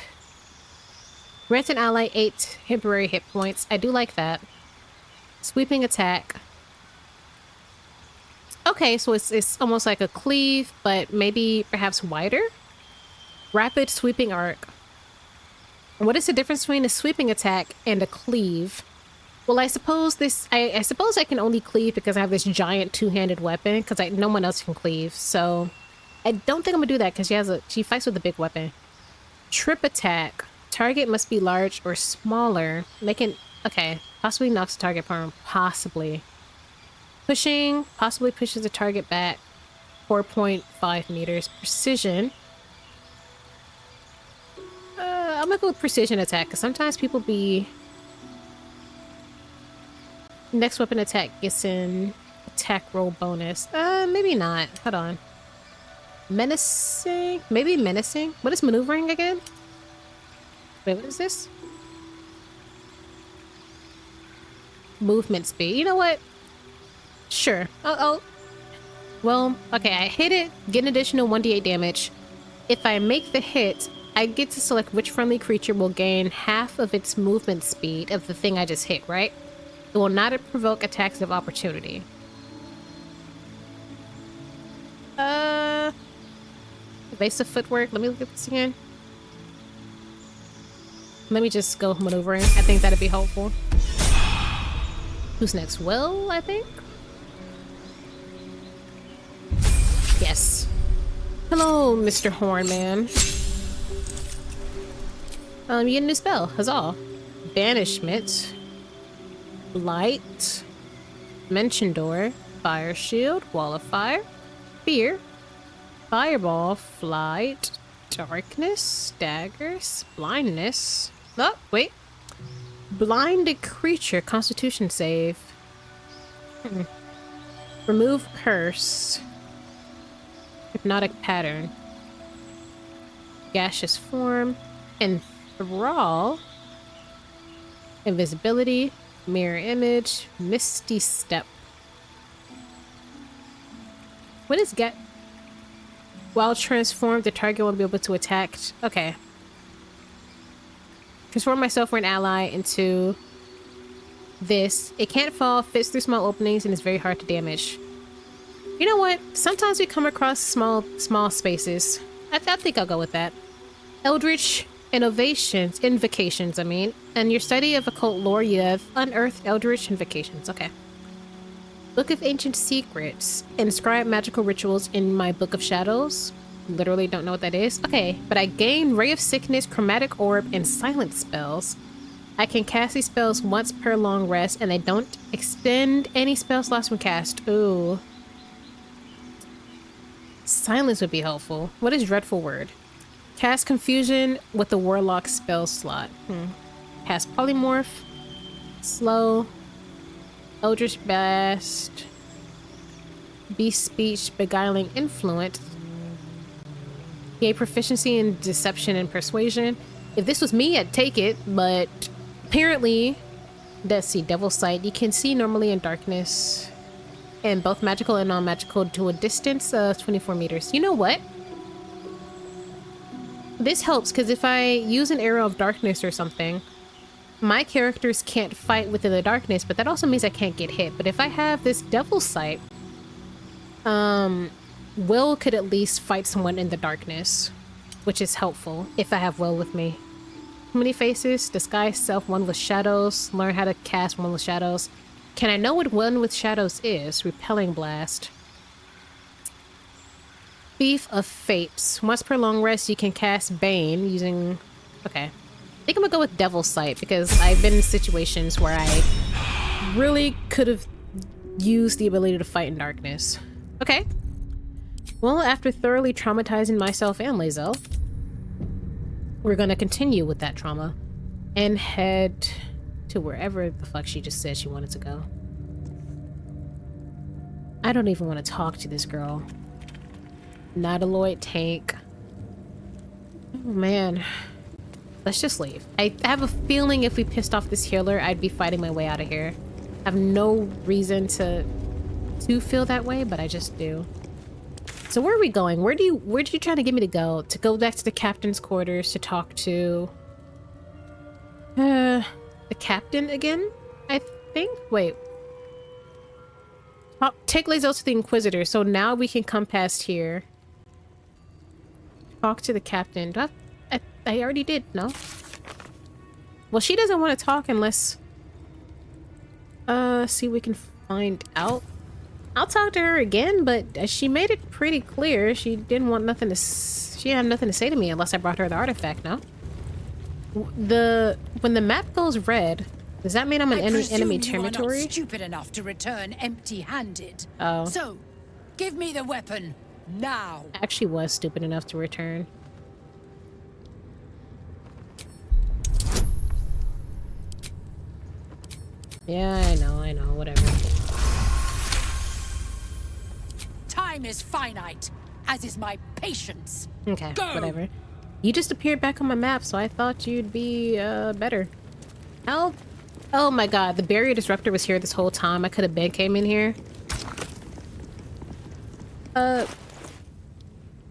Grant an ally 8 temporary hit points. I do like that. Sweeping attack. Okay, so it's almost like a cleave, but maybe perhaps wider? Rapid sweeping arc. What is the difference between a sweeping attack and a cleave? Well, I suppose I suppose I can only cleave because I have this giant 2-handed weapon, because no one else can cleave. So I don't think I'm gonna do that because she fights with a big weapon. Trip attack. Target must be large or smaller. Okay, possibly knocks the target prone. Possibly. Pushing, possibly pushes the target back 4.5 meters. Precision. I'm gonna go with precision attack, because sometimes people be... Next weapon attack gets an attack roll bonus. Maybe not. Hold on. Menacing? Maybe menacing? What is maneuvering again? Wait, what is this? Movement speed. You know what? Sure. Well, okay, I hit it, get an additional 1d8 damage. If I make the hit, I get to select which friendly creature will gain half of its movement speed of the thing I just hit, right? It will not provoke attacks of opportunity. Evasive footwork. Let me look at this again. Let me just go maneuvering. I think that'd be helpful. Who's next? Will, I think? Yes. Hello, Mr. Hornman. You get a new spell. Huzzah. Banishment. Light. Dimension Door. Fire Shield. Wall of Fire. Fear. Fireball. Flight. Darkness. Daggers. Blindness. Oh, wait. Blinded creature. Constitution save. Remove curse. Hypnotic pattern. Gaseous form. Enthrall. Invisibility. Mirror image. Misty step. What is get? While transformed, the target won't be able to attack. Okay. Transform myself or an ally into this. It can't fall, fits through small openings, and is very hard to damage. You know what? Sometimes we come across small spaces. I think I'll go with that. Eldritch invocations, and your study of occult lore, you have unearthed eldritch invocations. Okay. Book of Ancient Secrets. Inscribe magical rituals in my Book of Shadows. Literally don't know what that is. Okay, but I gain Ray of Sickness, Chromatic Orb, and Silent spells. I can cast these spells once per long rest, and they don't extend any spell slots when cast. Ooh. Silence would be helpful. What is Dreadful Word? Cast Confusion with the Warlock spell slot. Cast Polymorph. Slow. Eldritch Blast. Beast Speech, Beguiling Influence. Gain proficiency in Deception and Persuasion. If this was me, I'd take it, but apparently, let's see, Devil's Sight. You can see normally in darkness, and both magical and non-magical to a distance of 24 meters. You know what? This helps, because if I use an arrow of darkness or something, my characters can't fight within the darkness, but that also means I can't get hit. But if I have this Devil's Sight, Will could at least fight someone in the darkness, which is helpful if I have Will with me. Too many faces, disguise self, one with shadows, learn how to cast one with shadows. Can I know what one with shadows is? Repelling Blast. Thief of Fates. Once per long rest, you can cast Bane using... Okay. I think I'm gonna go with Devil's Sight because I've been in situations where I really could have used the ability to fight in darkness. Okay. Well, after thoroughly traumatizing myself and Lae'Zel, we're gonna continue with that trauma and head to wherever the fuck she just said she wanted to go. I don't even want to talk to this girl. Nautiloid tank. Oh man. Let's just leave. I have a feeling if we pissed off this healer, I'd be fighting my way out of here. I have no reason to feel that way, but I just do. So where are we going? Where do you trying to get me to go? To go back to the captain's quarters to talk to the captain again? I think. Wait. Take Lae'Zel to the Inquisitor. So now we can come past here. Talk to the captain. I already did, no? Well, she doesn't want to talk unless... see if we can find out. I'll talk to her again, but she made it pretty clear she didn't want nothing to... She had nothing to say to me unless I brought her the artifact, no? When the map goes red, does that mean I'm in enemy territory? You are not stupid enough to return empty-handed. Oh. So, give me the weapon now. I actually was stupid enough to return. Yeah, I know, whatever. Time is finite, as is my patience. Okay, Go! Whatever. You just appeared back on my map, so I thought you'd be, better. How? Oh my god, the barrier disruptor was here this whole time. I could have been came in here.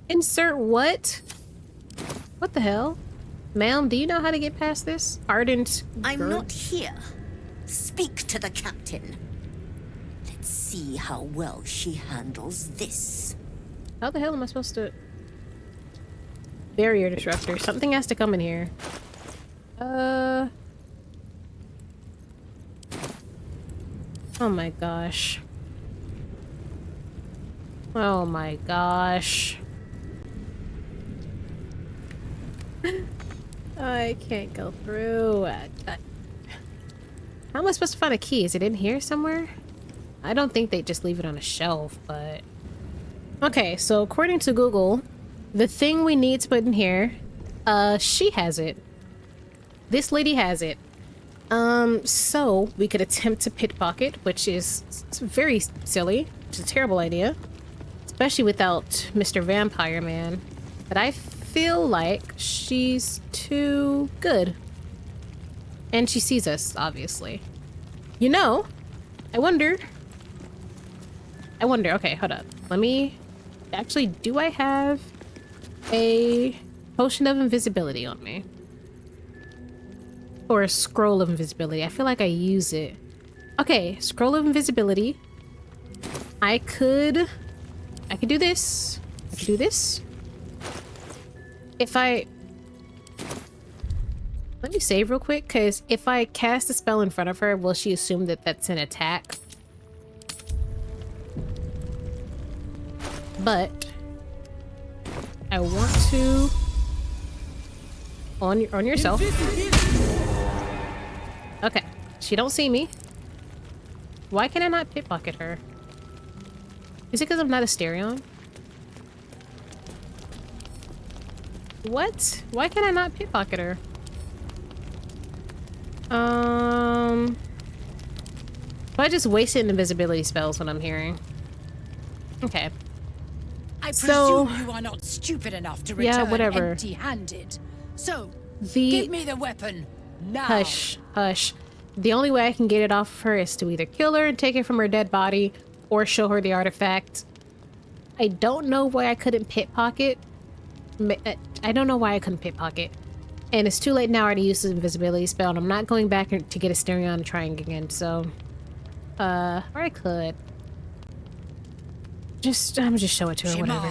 Insert what? What the hell? Ma'am, do you know how to get past this? Ardent I'm girl? not here. Speak to the captain. Let's see how well she handles this. How the hell am I supposed to... Barrier disruptor. Something has to come in here. Oh my gosh. Oh my gosh. I can't go through. How am I supposed to find a key? Is it in here somewhere? I don't think they just leave it on a shelf, but... Okay, so according to Google, the thing we need to put in here, she has it. This lady has it. So we could attempt to pickpocket, which is very silly. It's a terrible idea. Especially without Mr. Vampire Man. But I feel like she's too good. And she sees us, obviously. You know, I wonder, okay, hold up. Let me, actually, do I have a potion of invisibility on me? Or a scroll of invisibility? I feel like I use it. Okay, scroll of invisibility. I could do this. I could do this. If I... Let me save real quick, because if I cast a spell in front of her, will she assume that that's an attack? But I want to... On yourself. Okay. She don't see me. Why can I not pickpocket her? Is it because I'm not a Asterion? What? Why can I not pickpocket her? I just wasted invisibility spells when I'm hearing. Okay. I presume you are not stupid enough to return whatever. empty-handed. So, give me the weapon now. Hush, hush. The only way I can get it off of her is to either kill her and take it from her dead body, or show her the artifact. I don't know why I couldn't pickpocket. I don't know why I couldn't pickpocket. And it's too late now. I already used the invisibility spell, and I'm not going back to get Asterion and trying again, so... or I could. I'm just show it to her, whatever.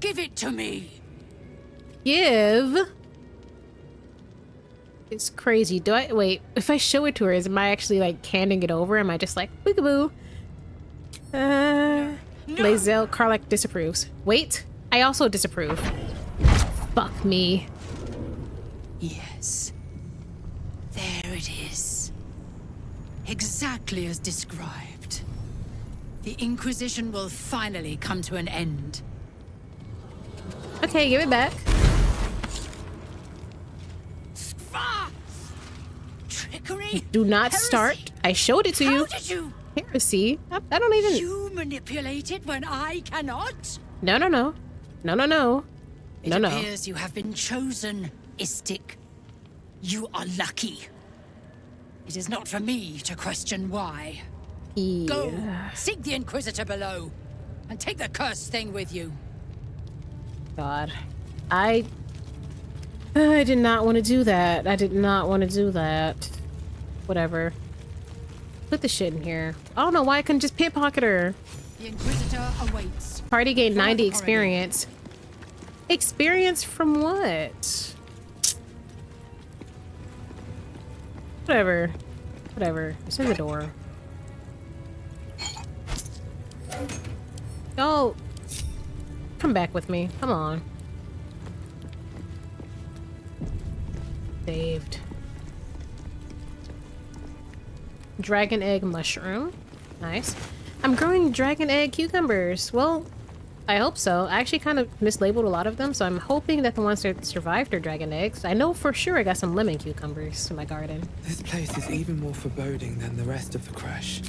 Give it to me. Give? It's crazy. Do I... Wait, if I show it to her, am I actually, like, handing it over? Am I just like, boogaboo? Lae'Zel, Karlach disapproves. Wait, I also disapprove. Fuck me. Yes. There it is. Exactly as described. The Inquisition will finally come to an end. Okay, give it back. Trickery? Do not start. I showed it to you. How did you? Heresy? I don't even... You manipulate it when I cannot? No. It appears you have been chosen, Istik. You are lucky. It is not for me to question why. Yeah. Go, seek the Inquisitor below, and take the cursed thing with you. God. I did not want to do that. I did not want to do that. Whatever. Put the shit in here. I don't know why I couldn't just pickpocket her. The Inquisitor awaits. Party gained 90 experience. Experience from what? Whatever. Whatever. It's in the door. Y'all, come back with me. Come on. Saved. Dragon egg mushroom. Nice. I'm growing dragon egg cucumbers. Well, I hope so. I actually kind of mislabeled a lot of them, so I'm hoping that the ones that survived are dragon eggs. I know for sure I got some lemon cucumbers in my garden. This place is even more foreboding than the rest of the creche.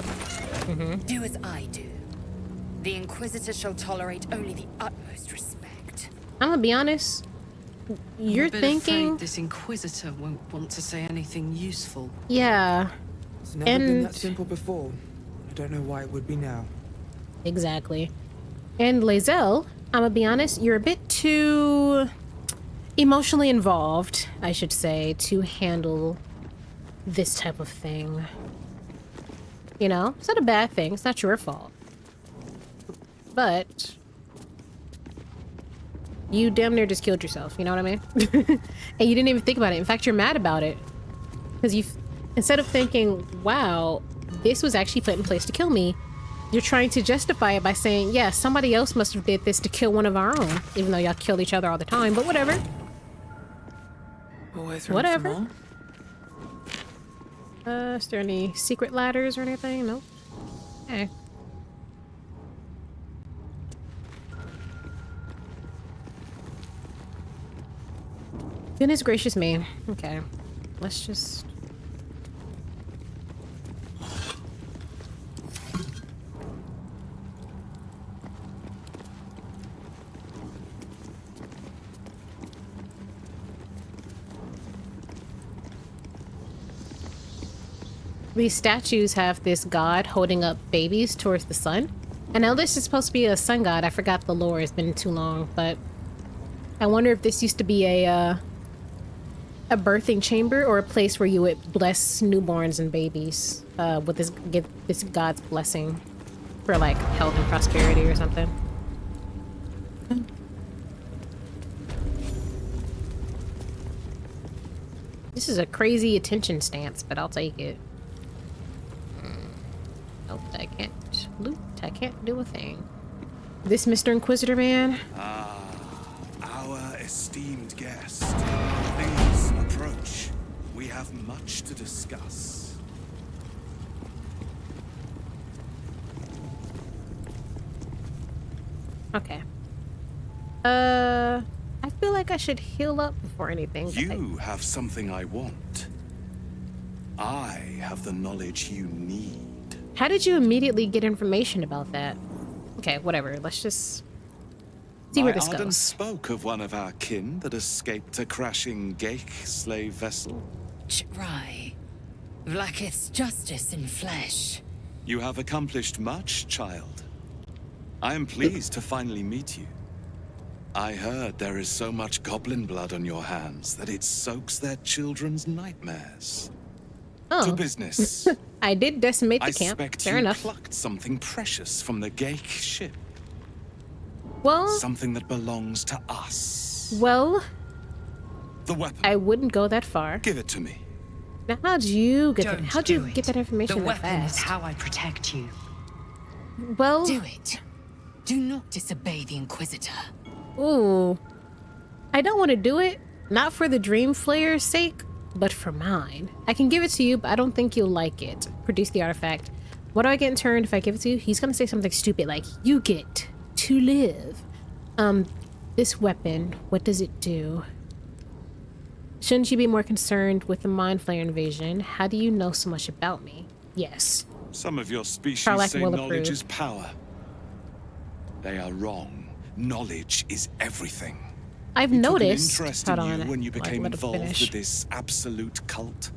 Do as I do. The Inquisitor shall tolerate only the utmost respect. I'm gonna be honest. You're I'm a bit thinking afraid this Inquisitor won't want to say anything useful. Yeah. It's never been that simple before. I don't know why it would be now. Exactly. And Lae'Zel, I'm gonna be honest, you're a bit too emotionally involved, I should say, to handle this type of thing. You know, it's not a bad thing. It's not your fault. But you damn near just killed yourself, you know what I mean? And you didn't even think about it. In fact, you're mad about it. Because you, instead of thinking, wow, this was actually put in place to kill me, you're trying to justify it by saying, yeah, somebody else must have did this to kill one of our own. Even though y'all kill each other all the time, but whatever. Whatever. Is there any secret ladders or anything? Nope. Okay. Goodness gracious me. Okay. Let's just... These statues have this god holding up babies towards the sun. And now this is supposed to be a sun god. I forgot the lore. It's been too long, but I wonder if this used to be a birthing chamber or a place where you would bless newborns and babies with this god's blessing for like health and prosperity or something. This is a crazy attention stance, but I'll take it. Nope, I can't loot. I can't do a thing. This Mr. Inquisitor man? Ah, our esteemed guest. Please approach. We have much to discuss. Okay. I feel like I should heal up before anything. You have something I want. I have the knowledge you need. How did you immediately get information about that? Okay, whatever. Let's just see where this Arden goes. Spoke of one of our kin that escaped a crashing Geik slave vessel. Right. Vlaakith's justice in flesh. You have accomplished much, child. I am pleased to finally meet you. I heard there is so much goblin blood on your hands that it soaks their children's nightmares. Oh. To business. I did decimate the I camp. suspect Fair you enough. plucked something precious from the Geik ship. Well, something that belongs to us. Well, the weapon. I wouldn't go that far. Give it to me. Now, how'd you get that? How'd you get that information The that weapon fast? is how I protect you. Well, do it. Do not disobey the Inquisitor. Ooh, I don't want to do it. Not for the Dream Flayer's sake, but for mine. I can give it to you, but I don't think you'll like it. Produce the artifact. What do I get in turn if I give it to you? He's gonna say something stupid like, you get to live. This weapon, what does it do? Shouldn't you be more concerned with the Mind Flayer invasion? How do you know so much about me? Yes. Some of your species Karlach say will knowledge approve. is power. They are wrong. Knowledge is everything. I've It took an noticed. interest Hold in on. you when you became Let it involved finish. with this absolute cult.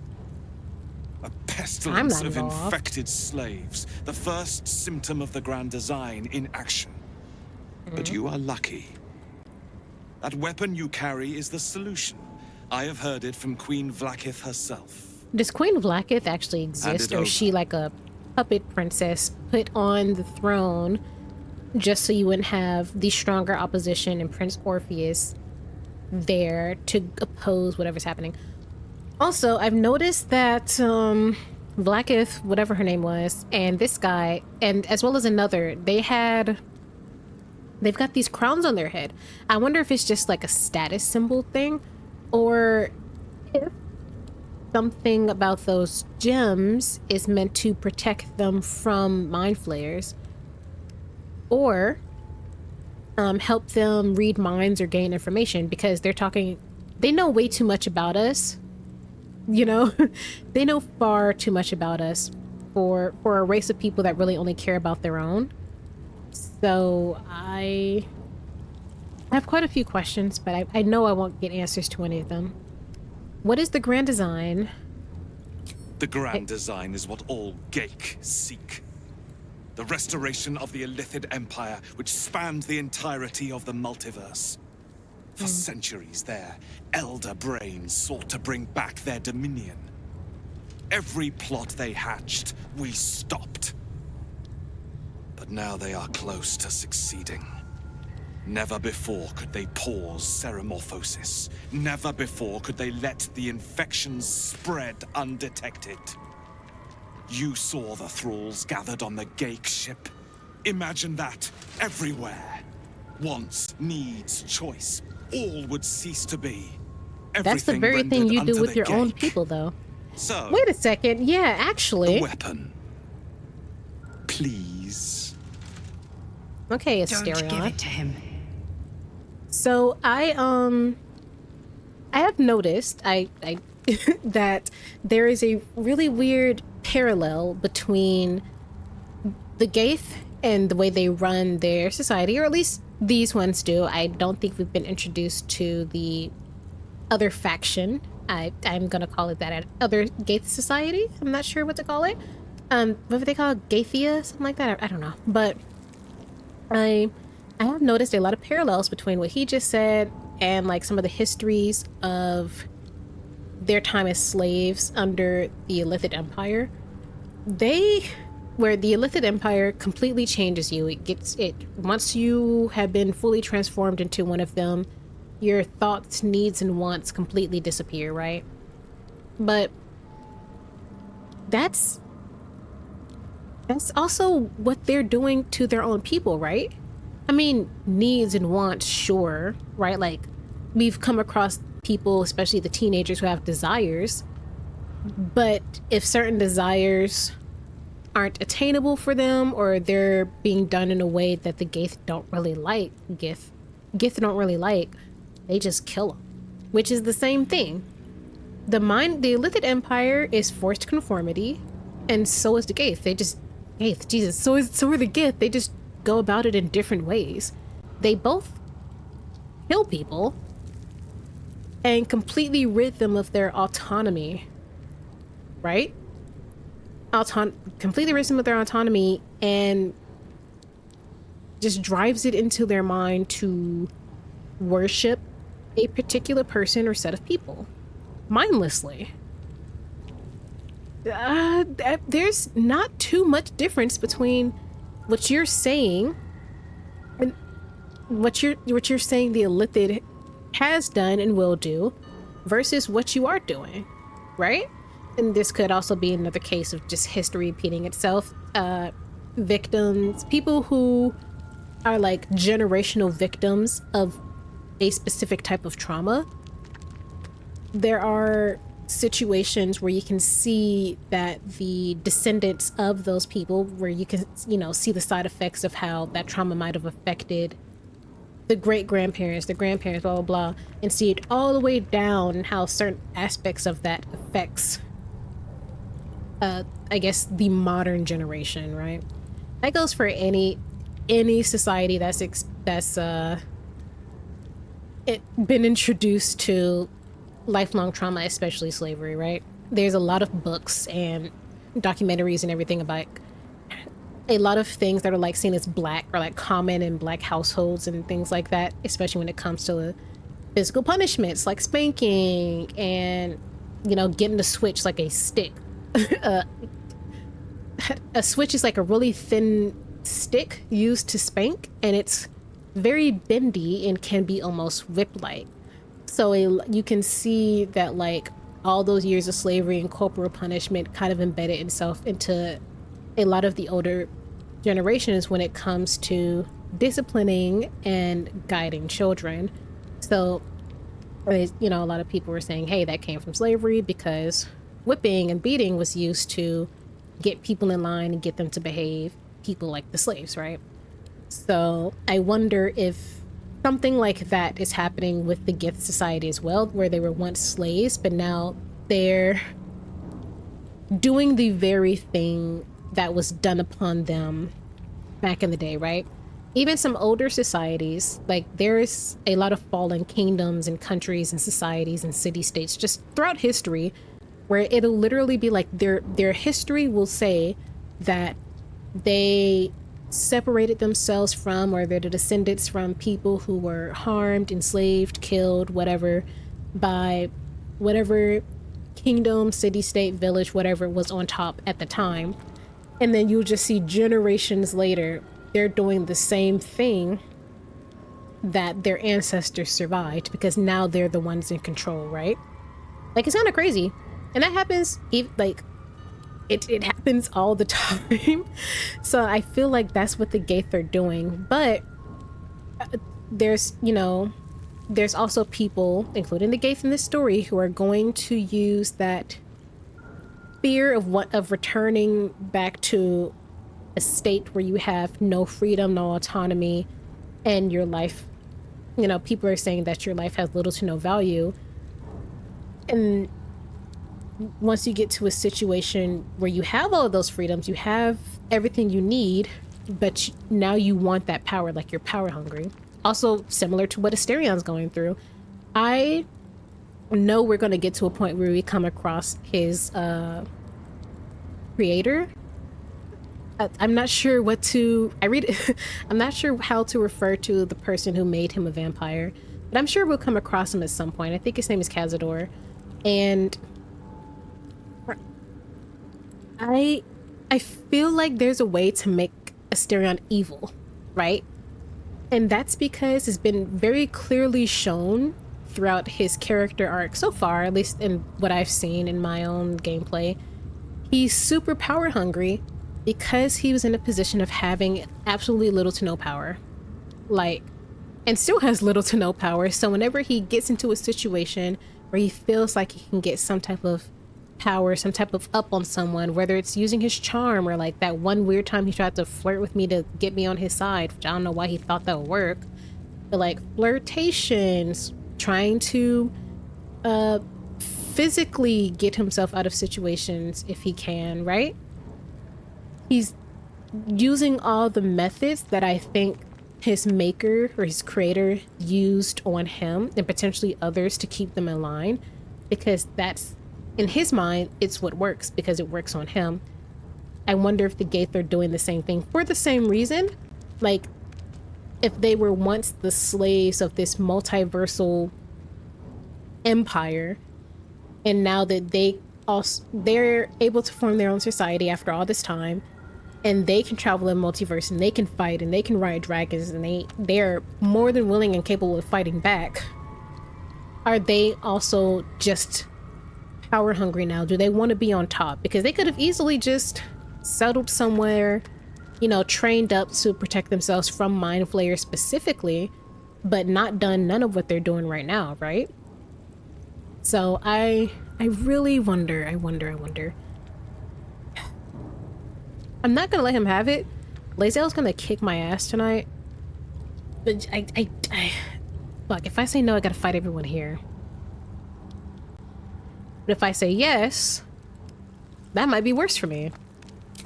A I'm pestilence not of involved. infected slaves. The first symptom of the Grand Design in action. But you are lucky. That weapon you carry is the solution. I have heard it from Queen Vlaakith herself. Does Queen Vlaakith actually exist, or is she like a puppet princess put on the throne just so you wouldn't have the stronger opposition and Prince Orpheus there to oppose whatever's happening? Also, I've noticed that Vlaakith, whatever her name was, and this guy, and as well as another, they've got these crowns on their head. I wonder if it's just like a status symbol thing, or if something about those gems is meant to protect them from mind flayers, or help them read minds or gain information, because they know way too much about us, you know. They know far too much about us for a race of people that really only care about their own. So I have quite a few questions, but I know I won't get answers to any of them. What is the Grand Design? The Grand Design is what all Geik seek. The restoration of the Illithid Empire, which spanned the entirety of the multiverse. For centuries, their elder brains sought to bring back their dominion. Every plot they hatched, we stopped. But now they are close to succeeding. Never before could they pause ceremorphosis. Never before could they let the infections spread undetected. You saw the thralls gathered on the Gake ship. Imagine that everywhere. Wants, needs, choice. All would cease to be. That's the very thing you do with your own people, though. So, wait a second. Yeah, actually. The weapon. Please. Okay, Don't give it to him. So I have noticed that there is a really weird parallel between the Gaith and the way they run their society, or at least these ones do. I don't think we've been introduced to the other faction. I'm gonna call it that, other Gaith society. I'm not sure what to call it. What would they call it? Gaithia, something like that. I don't know, but I have noticed a lot of parallels between what he just said and like some of the histories of their time as slaves under the Illithid Empire. Where the Illithid Empire completely changes you. Once you have been fully transformed into one of them, your thoughts, needs, and wants completely disappear, right? But that's also what they're doing to their own people, right? I mean, needs and wants, sure, right? Like, we've come across people, especially the teenagers, who have desires. But if certain desires aren't attainable for them, or they're being done in a way that the Gith don't really like, Gith don't really like, they just kill them. Which is the same thing. The Illithid Empire is forced conformity, and so is the Gith. So are the Gith. They just go about it in different ways. They both kill people and completely rid them of their autonomy, right? Completely rid them of their autonomy and just drives it into their mind to worship a particular person or set of people mindlessly. There's not too much difference between what you're saying and what you're saying the Illithid has done and will do versus what you are doing, right? And this could also be another case of just history repeating itself. Victims, people who are like generational victims of a specific type of trauma. There are situations where you can see that the descendants of those people, where you can, see the side effects of how that trauma might have affected the great-grandparents, the grandparents, blah, blah, blah, and see it all the way down how certain aspects of that affects, I guess, the modern generation, right? That goes for any society that's been introduced to lifelong trauma, especially slavery, right? There's a lot of books and documentaries and everything about a lot of things that are like seen as black or like common in black households and things like that, especially when it comes to physical punishments like spanking and, getting the switch like a stick. A switch is like a really thin stick used to spank, and it's very bendy and can be almost whip-like. So you can see that like all those years of slavery and corporal punishment kind of embedded itself into a lot of the older generations when it comes to disciplining and guiding children. So, a lot of people were saying, hey, that came from slavery because whipping and beating was used to get people in line and get them to behave, people like the slaves, right? So I wonder if something like that is happening with the Gith society as well, where they were once slaves, but now they're doing the very thing that was done upon them back in the day, right? Even some older societies, like there's a lot of fallen kingdoms and countries and societies and city-states just throughout history where it'll literally be like their history will say that they separated themselves from, or they're the descendants from people who were harmed, enslaved, killed, whatever, by whatever kingdom, city, state, village, whatever was on top at the time. And then you'll just see generations later, they're doing the same thing that their ancestors survived, because now they're the ones in control, right? Like, it's kind of crazy. And that happens, like, it happens all the time. So I feel like that's what the Gaith are doing. But there's, you know, there's also people, including the Gaith in this story, who are going to use that fear of returning back to a state where you have no freedom, no autonomy, and your life, you know, people are saying that your life has little to no value. And once you get to a situation where you have all of those freedoms, you have everything you need, but now you want that power, like you're power hungry. Also similar to what Asterion's going through. I know we're going to get to a point where we come across his creator. I'm not sure what to, I'm not sure how to refer to the person who made him a vampire, but I'm sure we'll come across him at some point. I think his name is Cazador. And I feel like there's a way to make Asterion evil, right? And that's because it's been very clearly shown throughout his character arc so far, at least in what I've seen in my own gameplay. He's super power hungry because he was in a position of having absolutely little to no power. Like, and still has little to no power. So whenever he gets into a situation where he feels like he can get some type of power, some type of up on someone, whether it's using his charm or like that one weird time he tried to flirt with me to get me on his side, which I don't know why he thought that would work, but like flirtations, trying to physically get himself out of situations if he can, right? He's using all the methods that I think his maker or his creator used on him and potentially others to keep them in line, because that's, in his mind, it's what works because it works on him. I wonder if the Gaith are doing the same thing for the same reason. Like, if they were once the slaves of this multiversal empire, and now that they're able to form their own society after all this time, and they can travel in multiverse, and they can fight, and they can ride dragons, and they're more than willing and capable of fighting back. Are they also just power hungry now? Do they want to be on top? Because they could have easily just settled somewhere, you know, trained up to protect themselves from mind flayers specifically, but not done none of what they're doing right now, right? So I really wonder. I'm not gonna let him have it. Lae'Zel's gonna kick my ass tonight. But I fuck, if I say no, I gotta fight everyone here. But if I say yes, that might be worse for me.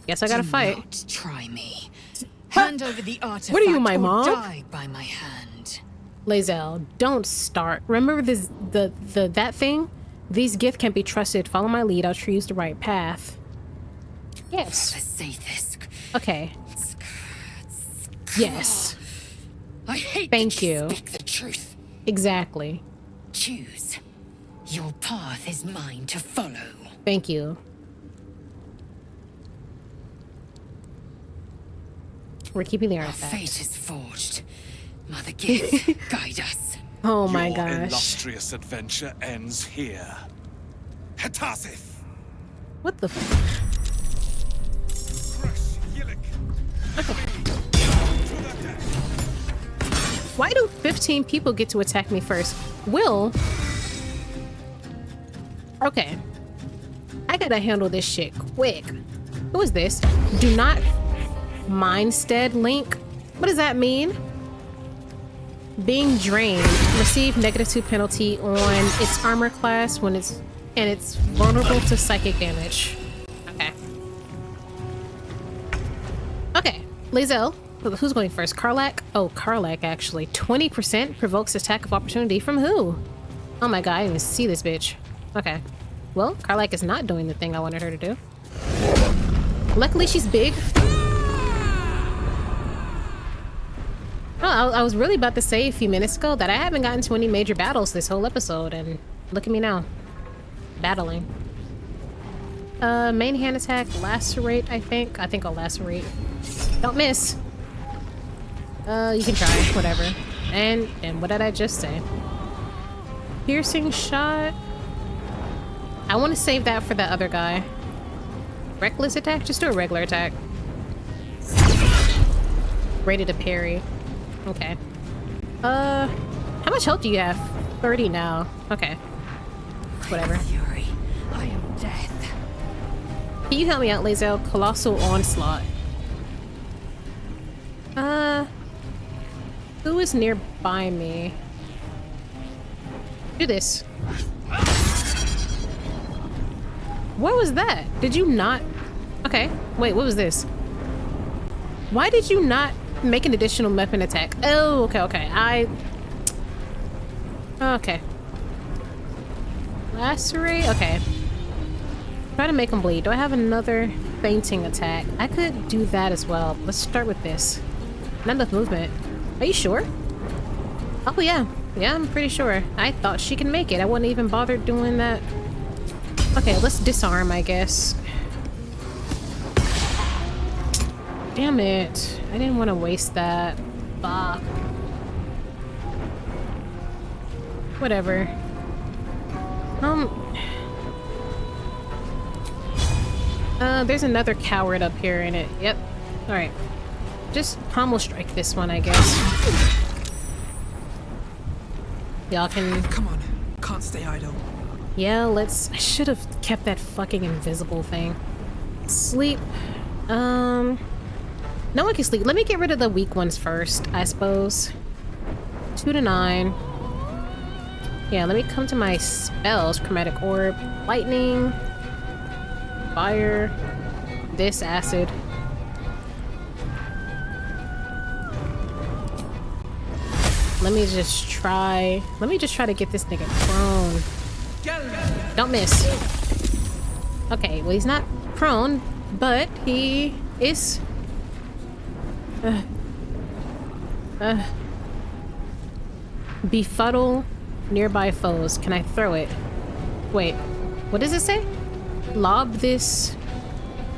Guess I gotta fight. Not try me. Hand over the artifact. What are you, my mom? Die by my hand. Lae'Zel, don't start. Remember this, that thing? These Gith can't be trusted. Follow my lead. I'll choose the right path. Yes. The Zaithisk. Okay. Yes. I hate Thank that you. Speak the truth. Exactly. Choose. Your path is mine to follow. Thank you. We're keeping the artifact. Our fate is forged. Mother Gith, guide us. Oh my Your gosh. illustrious adventure ends here. Hetasith! What the Why do 15 people get to attack me first? Will? Okay. I gotta handle this shit quick. Who is this? Do not Mindstead Link? What does that mean? Being drained. Receive -2 penalty on its armor class when it's vulnerable to psychic damage. Okay. Okay. Lae'Zel. Who's going first? Karlach? Oh, Karlach actually. 20% provokes attack of opportunity from who? Oh my god, I didn't even see this bitch. Okay. Well, Karlach is not doing the thing I wanted her to do. Luckily she's big. I was really about to say a few minutes ago that I haven't gotten to any major battles this whole episode, and look at me now. Battling. Main hand attack, lacerate, I think. I think I'll lacerate. Don't miss. You can try, whatever. And what did I just say? Piercing shot. I want to save that for that other guy. Reckless attack? Just do a regular attack. Rated to parry. Okay. How much health do you have? 30 now. Okay. Whatever. Fury. I am death. Can you help me out, Lae'Zel? Colossal Onslaught. Who is nearby me? Do this. What was that? Did you not? Okay. Wait, what was this? Why did you not make an additional weapon attack? Oh, okay. Okay. Lacerate? Okay. Try to make him bleed. Do I have another fainting attack? I could do that as well. Let's start with this. Not enough movement. Are you sure? Oh, yeah. Yeah, I'm pretty sure. I thought she can make it. I wouldn't even bother doing that. Okay, let's disarm, I guess. Damn it. I didn't want to waste that. Fuck. Whatever. There's another coward up here in it. Yep. Alright. Just pommel strike this one, I guess. Y'all can... Come on. Can't stay idle. Yeah, let's... I should have kept that fucking invisible thing. Sleep. No one can sleep. Let me get rid of the weak ones first, I suppose. 2 to 9. Yeah, let me come to my spells. Chromatic Orb. Lightning. Fire. This acid. Let me just try to get this nigga prone. Don't miss. Okay, well he's not prone, but he is... Befuddle nearby foes. Can I throw it? Wait, what does it say? Lob this.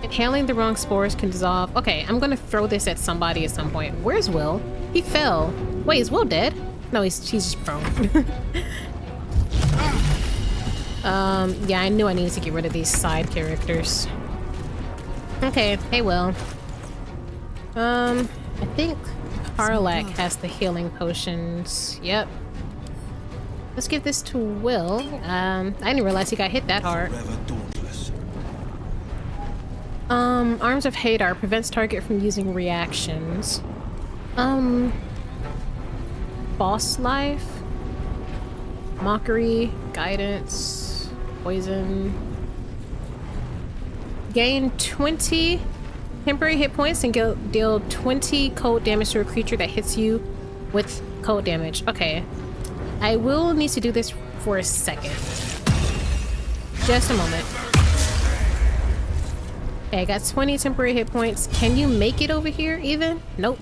Inhaling the wrong spores can dissolve. Okay, I'm gonna throw this at somebody at some point. Where's Will? He fell. Wait, is Will dead? No, he's just prone. Yeah, I knew I needed to get rid of these side characters. Okay, hey Will. I think Karlak has the healing potions. Yep. Let's give this to Will. I didn't realize he got hit that hard. Arms of Hadar prevents target from using reactions. Boss life. Mockery, guidance, poison. Gain 20 temporary hit points and deal 20 cold damage to a creature that hits you with cold damage. Okay. I will need to do this for a second. Just a moment. Okay, I got 20 temporary hit points. Can you make it over here even? Nope.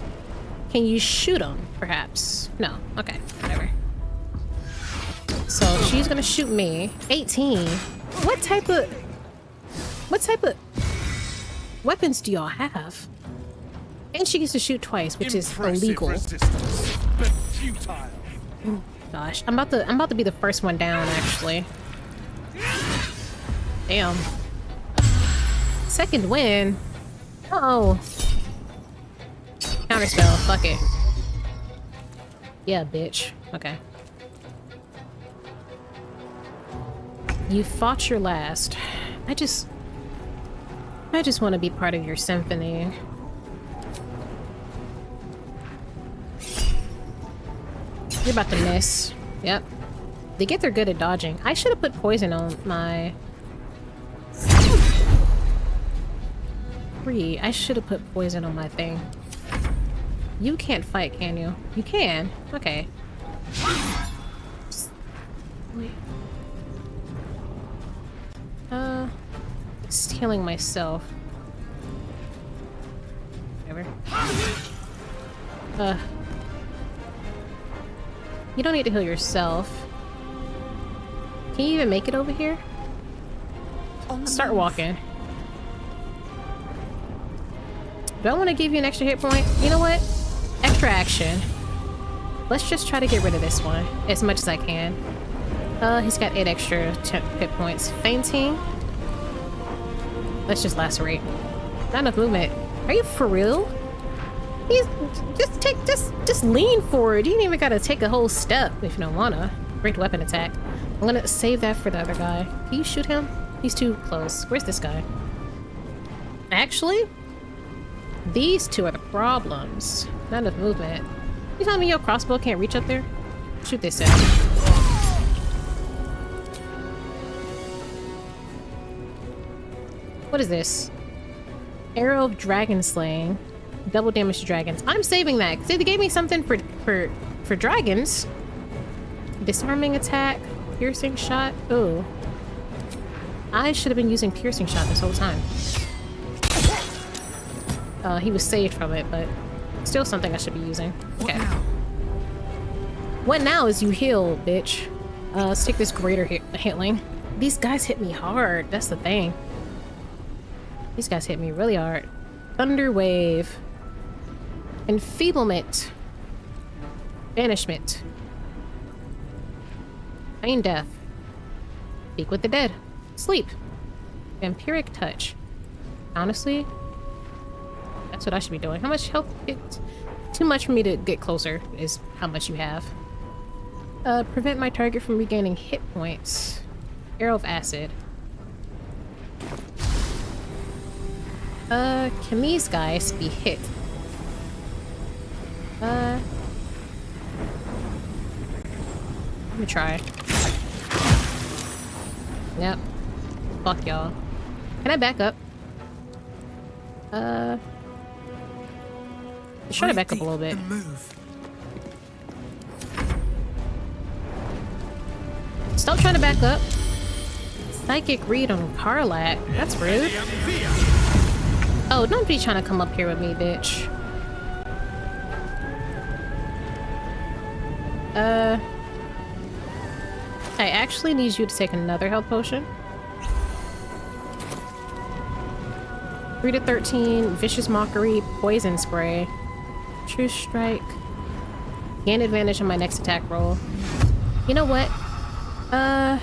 Can you shoot them, perhaps? No. Okay, whatever. So she's gonna shoot me. 18. What type of weapons do y'all have? And she gets to shoot twice, which is illegal. Oh, gosh, I'm about to be the first one down, actually. Damn. Second win. Uh-oh. Counterspell, fuck it. Yeah, bitch. Okay. You fought your last. I just want to be part of your symphony. You're about to miss. Yep. They get they're good at dodging. I should have put poison on my... I should have put poison on my thing. You can't fight, can you? You can. Okay. Wait. Just healing myself. Whatever. You don't need to heal yourself. Can you even make it over here? Start walking. Do I want to give you an extra hit point? You know what? Extra action. Let's just try to get rid of this one as much as I can. He's got 8 extra hit points. Fainting. Let's just lacerate. Not enough movement. Are you for real? He's just lean forward. You ain't even gotta take a whole step if you don't wanna. Great weapon attack. I'm gonna save that for the other guy. Can you shoot him? He's too close. Where's this guy? Actually, these two are the problems. Not enough movement. You telling me your crossbow can't reach up there? Shoot this out. What is this? Arrow of dragon slaying. Double damage to dragons. I'm saving that because they gave me something for dragons. Disarming attack. Piercing shot. Oh. I should have been using piercing shot this whole time. He was saved from it, but still something I should be using. Okay. What now is you heal, bitch. Let's take this greater healing. These guys hit me hard. That's the thing. These guys hit me really hard. Thunder wave. Enfeeblement. Banishment. Feign death. Speak with the dead. Sleep. Vampiric touch. Honestly, that's what I should be doing. How much health? It's too much for me to get closer is how much you have. Prevent my target from regaining hit points. Arrow of acid. Can these guys be hit? Let me try. Yep. Fuck y'all. Can I back up? Let's try to back up a little bit. Stop trying to back up. Psychic read on Karlach. That's rude. Oh, don't be trying to come up here with me, bitch. I actually need you to take another health potion. 3 to 13, Vicious Mockery, Poison Spray, True Strike. Gain advantage on my next attack roll. You know what? Let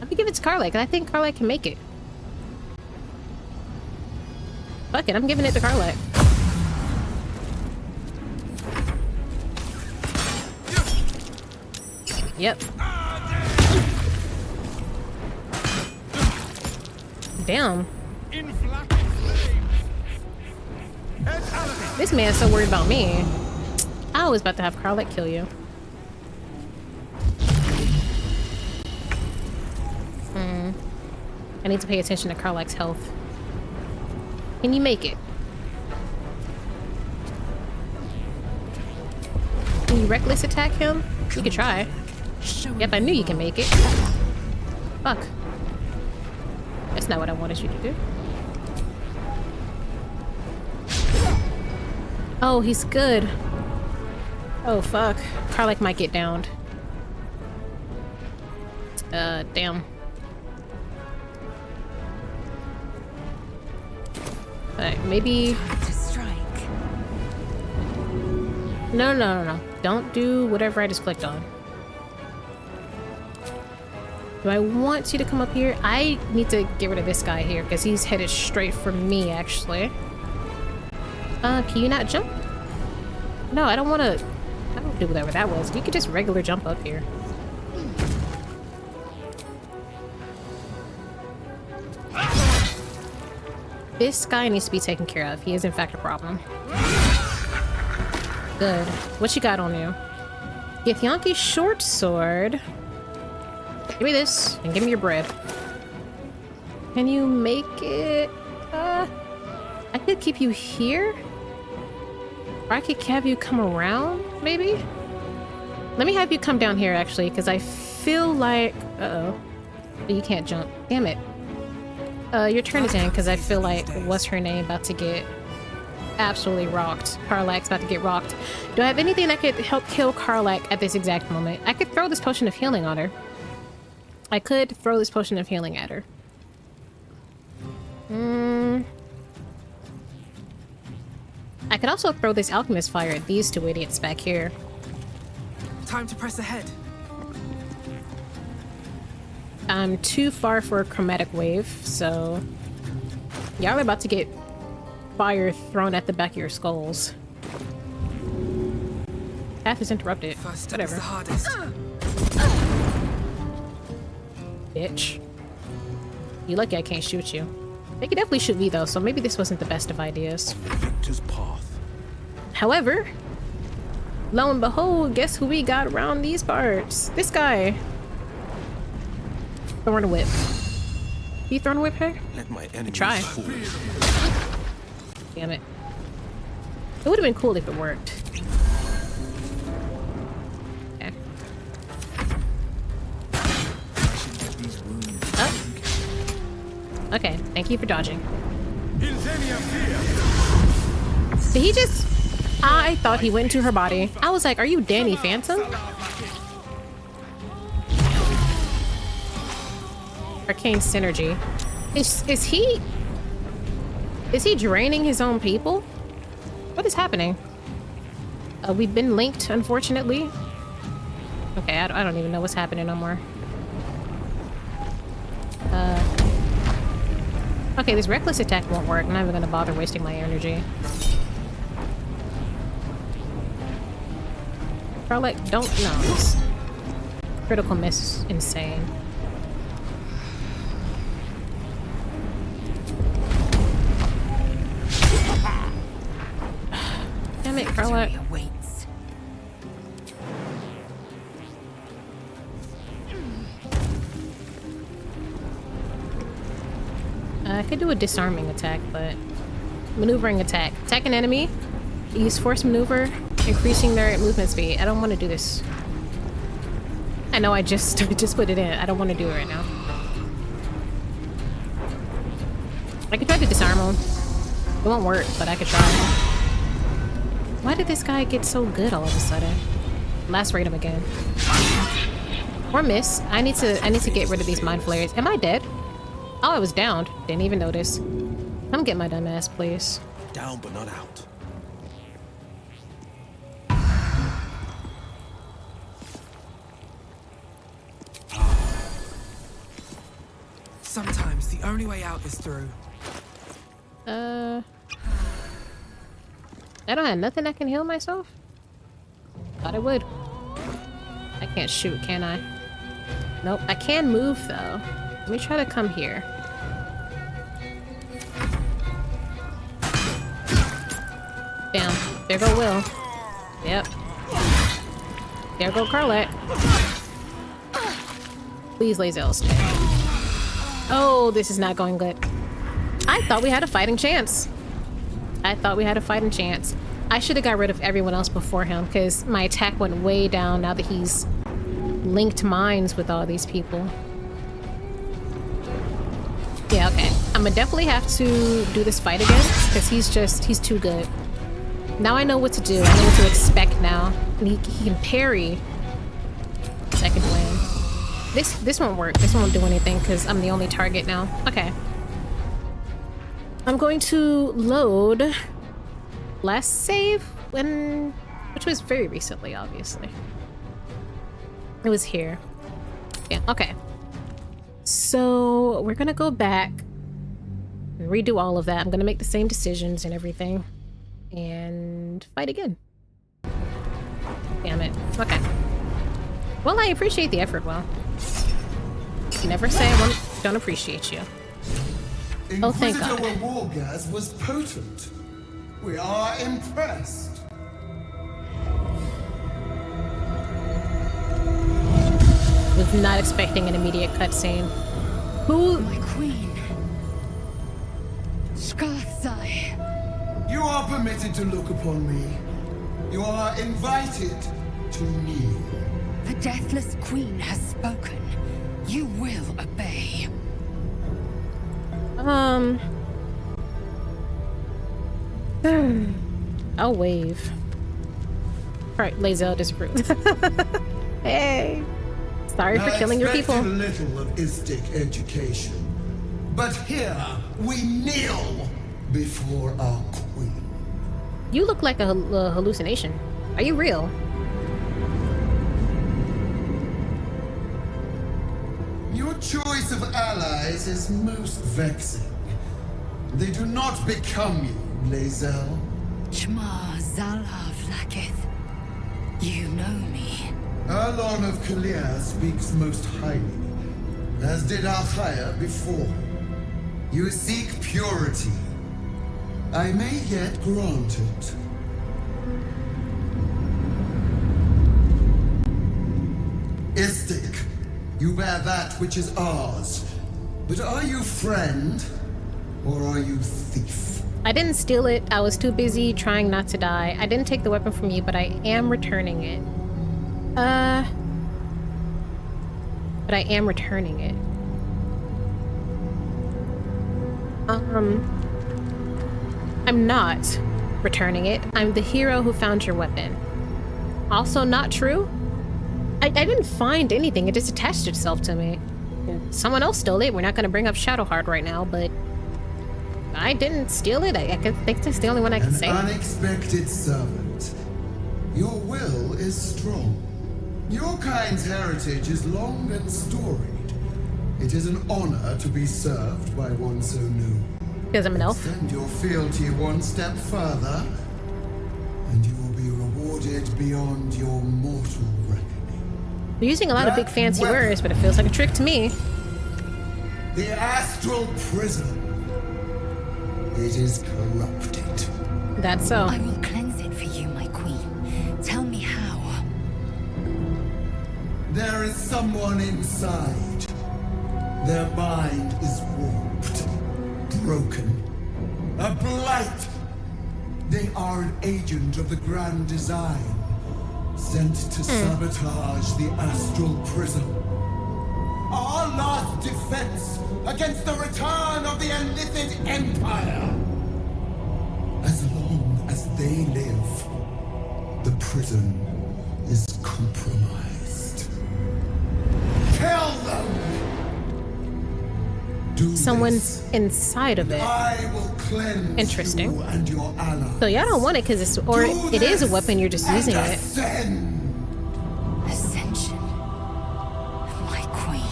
me give it to Karlach, and I think Karlach can make it. Fuck it, I'm giving it to Karlach. Yep. Damn. This man's so worried about me. I was about to have Karlach kill you. I need to pay attention to Karlach's health. Can you make it? Can you reckless attack him? You could try. Yep, I knew you can make it. Fuck. That's not what I wanted you to do. Oh, he's good. Oh, fuck. Karlach might get downed. Damn. Alright, maybe... No. Don't do whatever I just clicked on. Do I want you to come up here? I need to get rid of this guy here because he's headed straight for me, actually. Can you not jump? No, I don't want to... I don't do whatever that was. You could just regular jump up here. This guy needs to be taken care of. He is, in fact, a problem. Good. What you got on you? Githyanki short sword. Give me this, and give me your bread. Can you make it? I could keep you here? Or I could have you come around, maybe? Let me have you come down here, actually, because I feel like... Uh-oh. You can't jump. Damn it. Your turn is in, because I feel like... What's her name? About to get... absolutely rocked. Karlach's about to get rocked. Do I have anything that could help kill Karlach at this exact moment? I could throw this potion of healing on her. I could throw this potion of healing at her. I could also throw this alchemist fire at these two idiots back here. Time to press ahead. I'm too far for a chromatic wave, so y'all are about to get fire thrown at the back of your skulls. Path is interrupted. First Whatever. is the hardest. Bitch. You lucky I can't shoot you. They could definitely shoot me though, so maybe this wasn't the best of ideas. Victor's path. However, lo and behold, guess who we got around these parts? This guy. Throwing a whip. You throwing a whip here? Let my enemies Try. fall. Damn it. It would have been cool if it worked. Okay. Oh. Okay, thank you for dodging. Did he just... I thought he went into her body. I was like, are you Danny Phantom? Arcane synergy. Is he draining his own people? What is happening? We've been linked, unfortunately. Okay, I don't even know what's happening no more. Okay, this reckless attack won't work. I'm not even gonna bother wasting my energy. Karlach, don't know. This critical miss is insane. Damn it, Karlach. I could do a disarming attack, but maneuvering attack. Attack an enemy, use force maneuver, increasing their movement speed. I don't want to do this. I know I just put it in. I don't want to do it right now. I could try to disarm him. It won't work, but I could try. Why did this guy get so good all of a sudden? Lacerate him again. Or miss. I need to get rid of these mind flayers. Am I dead? Oh, I was downed. Didn't even notice. Come get my dumb ass, please. Down but not out. Sometimes the only way out is through. I don't have nothing I can heal myself? Thought I would. I can't shoot, can I? Nope. I can move, though. Let me try to come here. Bam. There go Will. Yep. There go Karlach. Please, Lae'Zel, stay. Oh, this is not going good. I thought we had a fighting chance. I should have got rid of everyone else before him, because my attack went way down now that he's linked minds with all these people. Yeah, okay. I'm gonna definitely have to do this fight again, because he's too good. Now I know what to do. I know what to expect now. And he can parry second win. This won't work. This won't do anything, because I'm the only target now. Okay. I'm going to load last save which was very recently, obviously. It was here. Yeah, okay. So we're gonna go back and redo all of that. I'm gonna make the same decisions and everything and fight again. Damn it. Okay. Well, I appreciate the effort, Will. Never say I don't appreciate you. Oh, thank God. Inquisitor Wargaz was potent. We are impressed. Was not expecting an immediate cutscene. Who? My queen. Skathzai. You are permitted to look upon me. You are invited to kneel. The Deathless Queen has spoken. You will obey. I'll wave. Alright, Lae'Zel disapproves. Hey! Sorry for killing your people. I expected little of Istic education, but here we kneel before our queen. You look like a hallucination. Are you real? Your choice of allies is most vexing. They do not become you, Lae'Zel. Chma Zala Vlakith. You know me. Arlon of Kalir speaks most highly, as did Alchaya before. You seek purity. I may yet grant it. Istic, you bear that which is ours. But are you friend, or are you thief? I didn't steal it. I was too busy trying not to die. I didn't take the weapon from you, but I am returning it. But I am returning it. I'm not returning it. I'm the hero who found your weapon. Also not true. I didn't find anything. It just attached itself to me. Someone else stole it. We're not going to bring up Shadowheart right now, but I didn't steal it. I think that's the only one I can say. An unexpected servant. Your will is strong. Your kind's heritage is long and storied. It is an honor to be served by one so new. Because I'm an elf. Extend your fealty one step further, and you will be rewarded beyond your mortal reckoning. We're using a lot of big fancy words, but it feels like a trick to me. The astral prism. It is corrupted. That's so. I will cleanse it for you, my queen. Tell me how. There is someone inside. Their mind is warped, broken, a blight. They are an agent of the grand design, sent to sabotage the astral prism. Our last defense against the return of the Illithid Empire. As long as they live, the prison is compromised. Kill them! Someone's inside of it. I will cleanse Interesting. you and your allies. So y'all don't want it because it's, or it is a weapon, you're just using it. Ascension. My queen.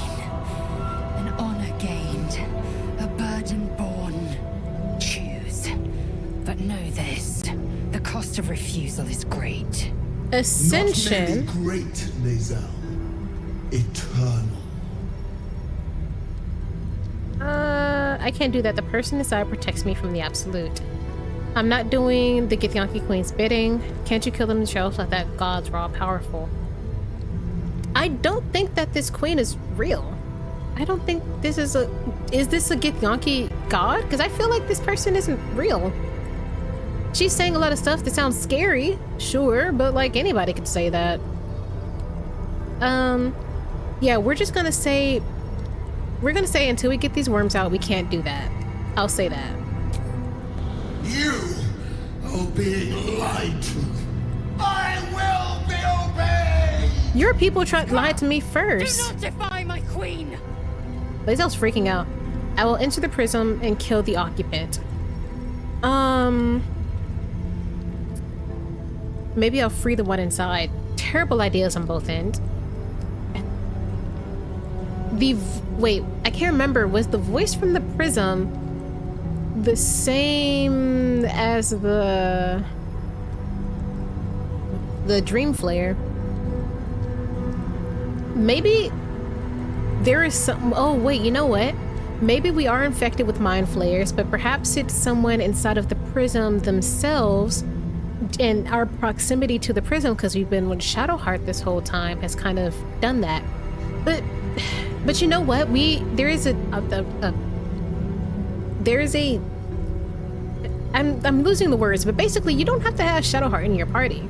An honor gained. A burden borne. Choose. But know this. The cost of refusal is great. Ascension. Not merely great, Lae'Zel. Eternal. I can't do that. The person inside protects me from the absolute. I'm not doing the Githyanki Queen's bidding. Can't you kill them yourself? Like that gods are all powerful. I don't think that this queen is real. I don't think this is a... Is this a Githyanki god? Because I feel like this person isn't real. She's saying a lot of stuff that sounds scary, sure, but like anybody could say that. Yeah, we're just gonna say... We're gonna say until we get these worms out, we can't do that. I'll say that. You are being lied to. I will be obeyed! Your people lied to me first. Do not defy my queen! Lae'Zel's freaking out. I will enter the prism and kill the occupant. Maybe I'll free the one inside. Terrible ideas on both ends. Wait, I can't remember. Was the voice from the prism the same as the dream flare? Maybe there is some... Oh, wait, you know what? Maybe we are infected with mind flayers, but perhaps it's someone inside of the prism themselves, and our proximity to the prism, because we've been with Shadowheart this whole time, has kind of done that. But you know what? There is a I'm losing the words, but basically you don't have to have Shadowheart in your party.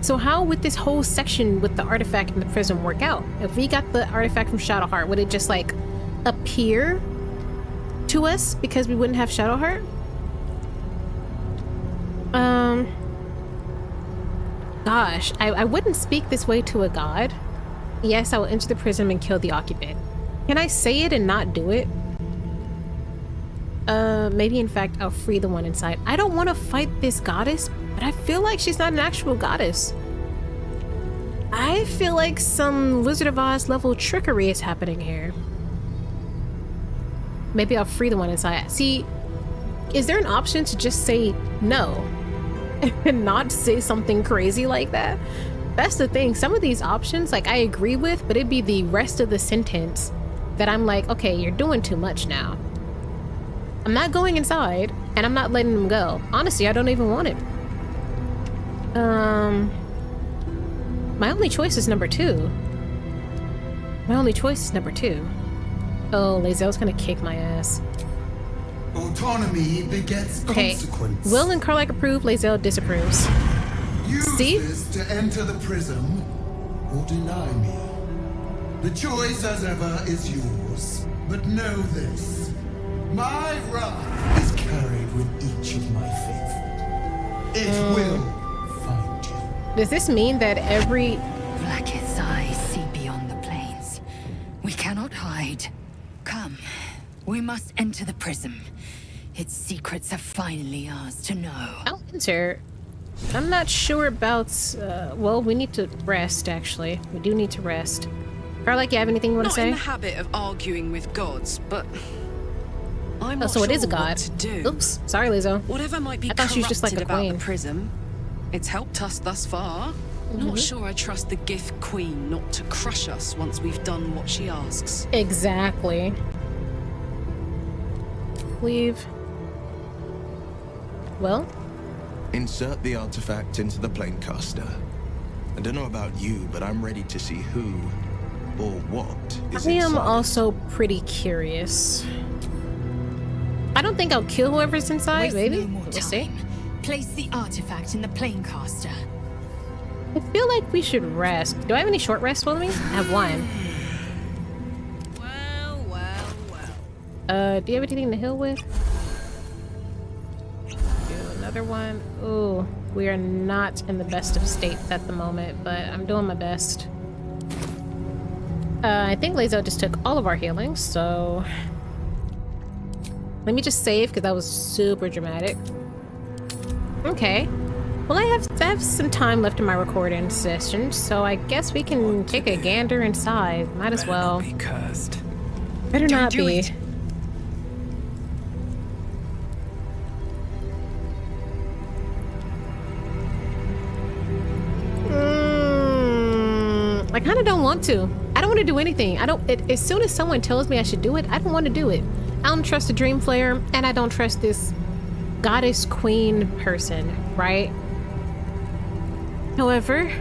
So how would this whole section with the artifact and the prism work out? If we got the artifact from Shadowheart, would it just like appear to us because we wouldn't have Shadowheart? Gosh, I wouldn't speak this way to a god. Yes, I will enter the prison and kill the occupant. Can I say it and not do it? Maybe in fact I'll free the one inside. I don't want to fight this goddess, but I feel like she's not an actual goddess. I feel like some Wizard of Oz level trickery is happening here. Maybe I'll free the one inside. See, is there an option to just say no and not say something crazy like that? That's the thing. Some of these options, like, I agree with, but it'd be the rest of the sentence that I'm like, okay, you're doing too much now. I'm not going inside, and I'm not letting them go. Honestly, I don't even want it. My only choice is number 2. My only choice is number 2. Oh, Lae'Zel's gonna kick my ass. Autonomy begets consequence. Will and Karlach approve, Lae'Zel disapproves. Use See? this to enter the prism, or deny me. The choice, as ever, is yours. But know this. My wrath is carried with each of my faith. It will find you. Does this mean that every... Blacketh's eyes see beyond the plains. We cannot hide. Come, we must enter the prism. Its secrets are finally ours to know. I'll enter. I'm not sure about... well, we need to rest, actually. We do need to rest. Karlach, you have anything you want to say? Not in the habit of arguing with gods, but... I'm not so sure it is a god. what to do. Oops, sorry, Lae'Zel. Whatever might be I thought she was just like a about queen. the prism, it's helped us thus far. Not sure I trust the Gith Queen not to crush us once we've done what she asks. Exactly. Leave. Well? Insert the artifact into the planecaster. I don't know about you, but I'm ready to see who or what is I am inside. also pretty curious. I don't think I'll kill whoever's inside, Waste maybe. no more We'll see. time. Place the artifact in the planecaster. I feel like we should rest. Do I have any short rests with me? I have one. Do you have anything to heal with? Do another one. Ooh, we are not in the best of states at the moment, but I'm doing my best. I think Lae'Zel just took all of our healings, so... Let me just save, because that was super dramatic. Okay. Well, I have some time left in my recording session, so I guess we can take a gander inside. Might as well. Better not be cursed. Better Don't not do be. it. I kind of don't want to. I don't want to do anything. As soon as someone tells me I should do it, I don't want to do it. I don't trust the Dream Flayer, and I don't trust this goddess queen person, right? However,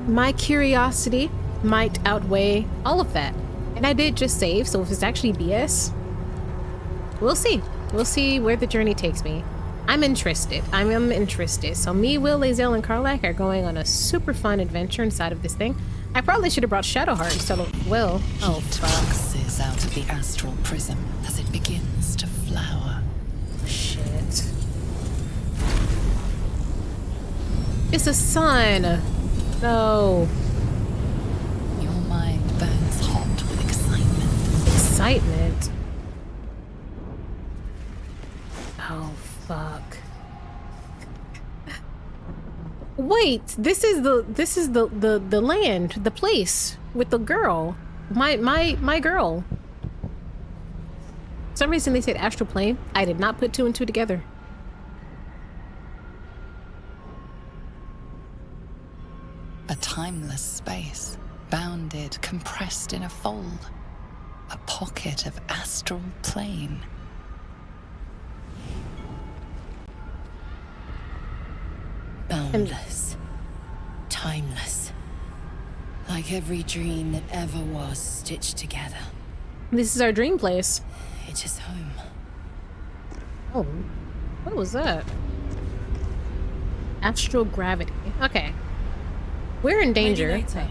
my curiosity might outweigh all of that. And I did just save, so if it's actually BS, we'll see. We'll see where the journey takes me. I'm interested. I am interested. So me, Will, Lae'Zel, and Karlach are going on a super fun adventure inside of this thing. I probably should have brought Shadowheart instead of Will. Oh, fuck. Toxes out of the astral prism as it begins to flower. Shit. It's a sun. No. Your mind burns hot with excitement. Excitement? Oh, fuck. Wait, this is the land, the place with the girl. My girl. For some reason they said astral plane. I did not put 2 and 2 together. A timeless space, bounded, compressed in a fold. A pocket of astral plane. Boundless. Timeless. Like every dream that ever was stitched together. This is our dream place. It is home. Oh, what was that? Astral gravity. Okay. We're in danger. Maybe later.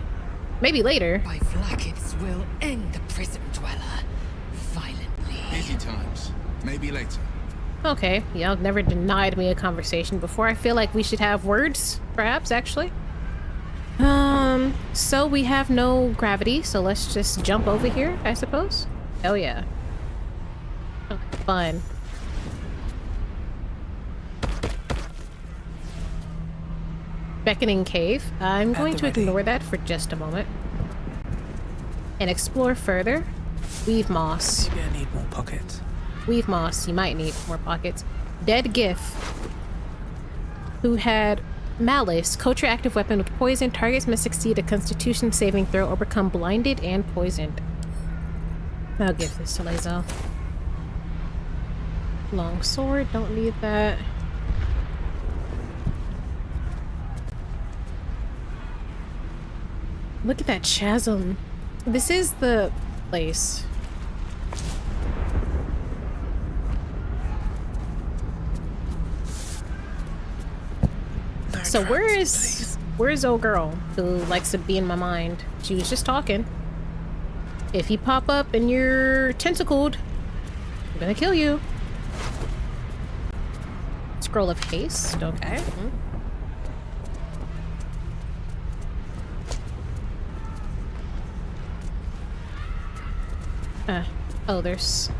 Maybe later. By Blacketh's will end the prism dweller. Violently. Busy times. Maybe later. Okay, y'all never denied me a conversation before. I feel like we should have words, perhaps, actually. So we have no gravity, so let's just jump over here, I suppose. Hell yeah. Oh, fun. Beckoning cave. I'm going to ignore that for just a moment. And explore further. Weave moss. Maybe I need more pockets. Weave moss. You might need more pockets. Dead Gith. Who had malice. Coat your active weapon with poison. Targets must succeed a constitution saving throw or become blinded and poisoned. I'll give this to Lae'Zel. Long sword. Don't need that. Look at that chasm. This is the place. So where's old girl who likes to be in my mind? She was just talking. If you pop up and you're tentacled, I'm gonna kill you. Scroll of haste, okay. Oh, there's...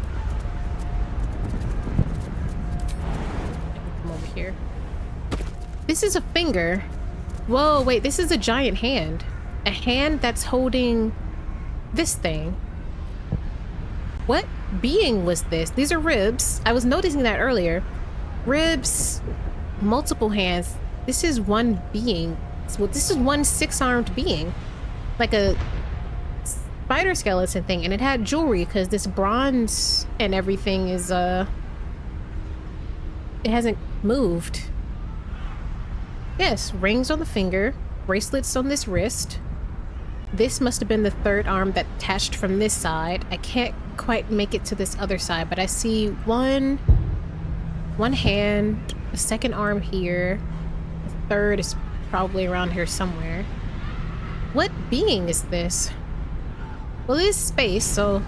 Come over here. This is a finger. Whoa, wait, this is a giant hand. A hand that's holding this thing. What being was this? These are ribs. I was noticing that earlier. Ribs, multiple hands. This is one being. Well, this is one 6-armed being. Like a spider skeleton thing, and it had jewelry because this bronze and everything is it hasn't moved. Yes, rings on the finger, bracelets on this wrist. This must have been the third arm that attached from this side. I can't quite make it to this other side, but I see one hand, a second arm here, the third is probably around here somewhere. What being is this? Well, it is space, so...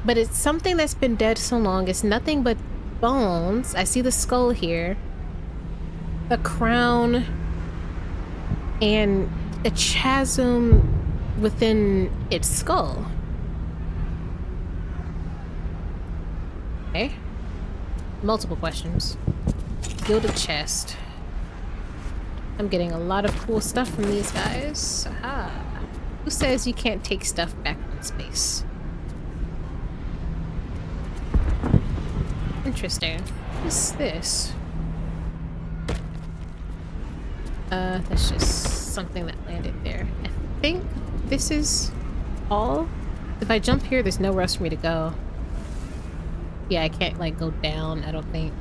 But it's something that's been dead so long. It's nothing but bones. I see the skull here. A crown. And a chasm within its skull. Okay. Multiple questions. Gilded chest. I'm getting a lot of cool stuff from these guys. Aha. Who says you can't take stuff back from space? Interesting. What's this? That's just something that landed there. I think this is all. If I jump here, there's nowhere else for me to go. Yeah, I can't, like, go down, I don't think.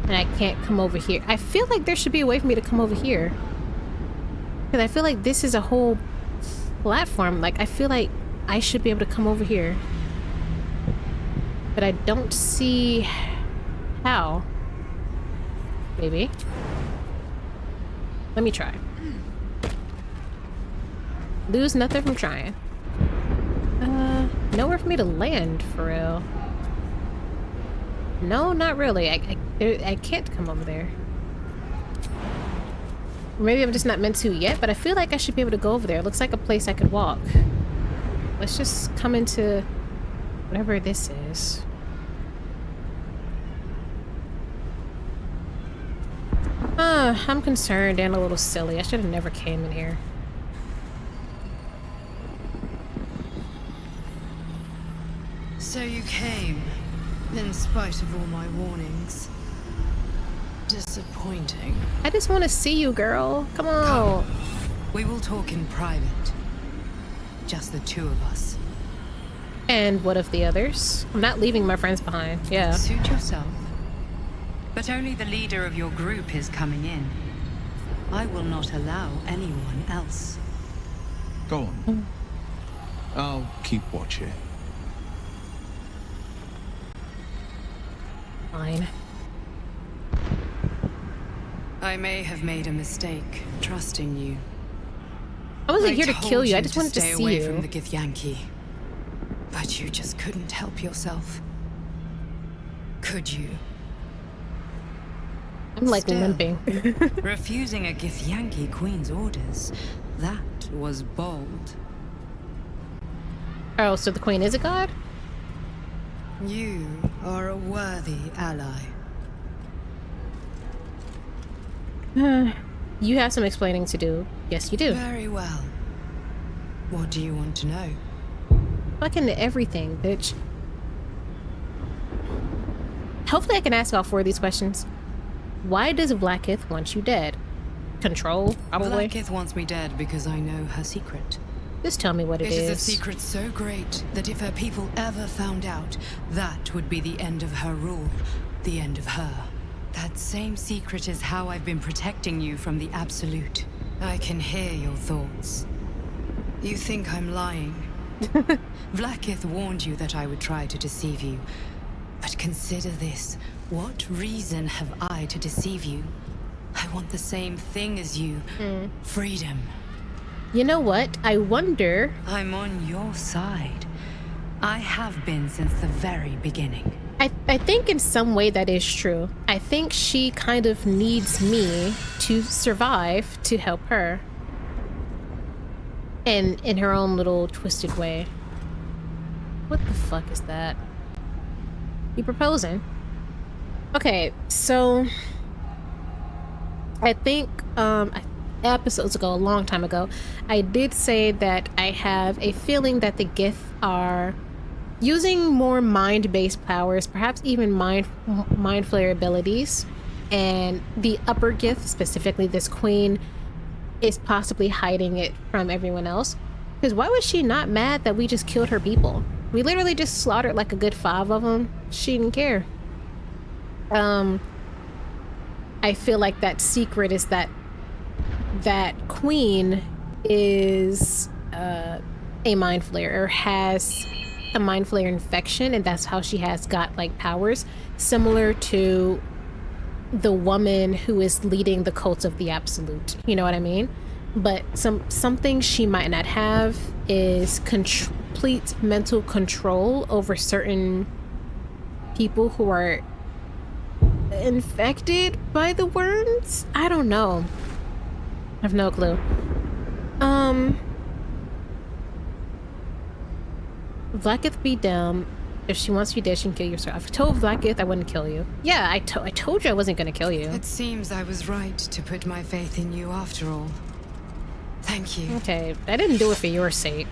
And I can't come over here. I feel like there should be a way for me to come over here. Because I feel like this is a whole platform. Like, I feel like I should be able to come over here. But I don't see how. Maybe. Let me try. Lose nothing from trying. Nowhere for me to land, for real. No, not really. I can't come over there. Or maybe I'm just not meant to yet, but I feel like I should be able to go over there. It looks like a place I could walk. Let's just come into whatever this is. I'm concerned and a little silly. I should have never came in here. So you came, in spite of all my warnings. Disappointing. I just want to see you, girl. Come on. Come. We will talk in private. Just the two of us. And what of the others? I'm not leaving my friends behind. Yeah. Suit yourself. But only the leader of your group is coming in. I will not allow anyone else. Go on. I'll keep watching. Fine. I may have made a mistake trusting you. I wasn't here to kill you. I just wanted to stay see away you. from the Githyanki. But you just couldn't help yourself. could you? I'm like Still, limping. refusing a Githyanki queen's orders, that was bold. Oh, so the queen is a god? You are a worthy ally. You have some explaining to do. Yes, you do. Very well. What do you want to know? Fucking everything, bitch. Hopefully I can ask all 4 of these questions. Why does Blackith want you dead? Control, probably? Blackith wants me dead because I know her secret. Just tell me what it is. It is a secret so great that if her people ever found out, that would be the end of her rule, the end of her. That same secret is how I've been protecting you from the Absolute. I can hear your thoughts. You think I'm lying. Blackith warned you that I would try to deceive you. But consider this. What reason have I to deceive you? I want the same thing as you. Freedom. You know what? I wonder... I'm on your side. I have been since the very beginning. I think in some way that is true. I think she kind of needs me to survive to help her. And in her own little twisted way. What the fuck is that? You proposing? Okay, so I think episodes ago, a long time ago, I did say that I have a feeling that the Gith are using more mind-based powers, perhaps even mind flayer abilities, and the upper Gith, specifically this queen, is possibly hiding it from everyone else. Because why was she not mad that we just killed her people? We literally just slaughtered like a good 5 of them. She didn't care. I feel like that secret is that queen is a mind flayer, or has a mind flayer infection, and that's how she has got like powers similar to the woman who is leading the cults of the Absolute. You know what I mean? But something she might not have is complete mental control over certain people who are infected by the worms. I don't know. I have no clue. Blackith be dumb. If she wants you dead, she can kill yourself. I've told Blackith I wouldn't kill you. Yeah, I told you I wasn't gonna kill you. It seems I was right to put my faith in you after all. Thank you. Okay, I didn't do it for your sake.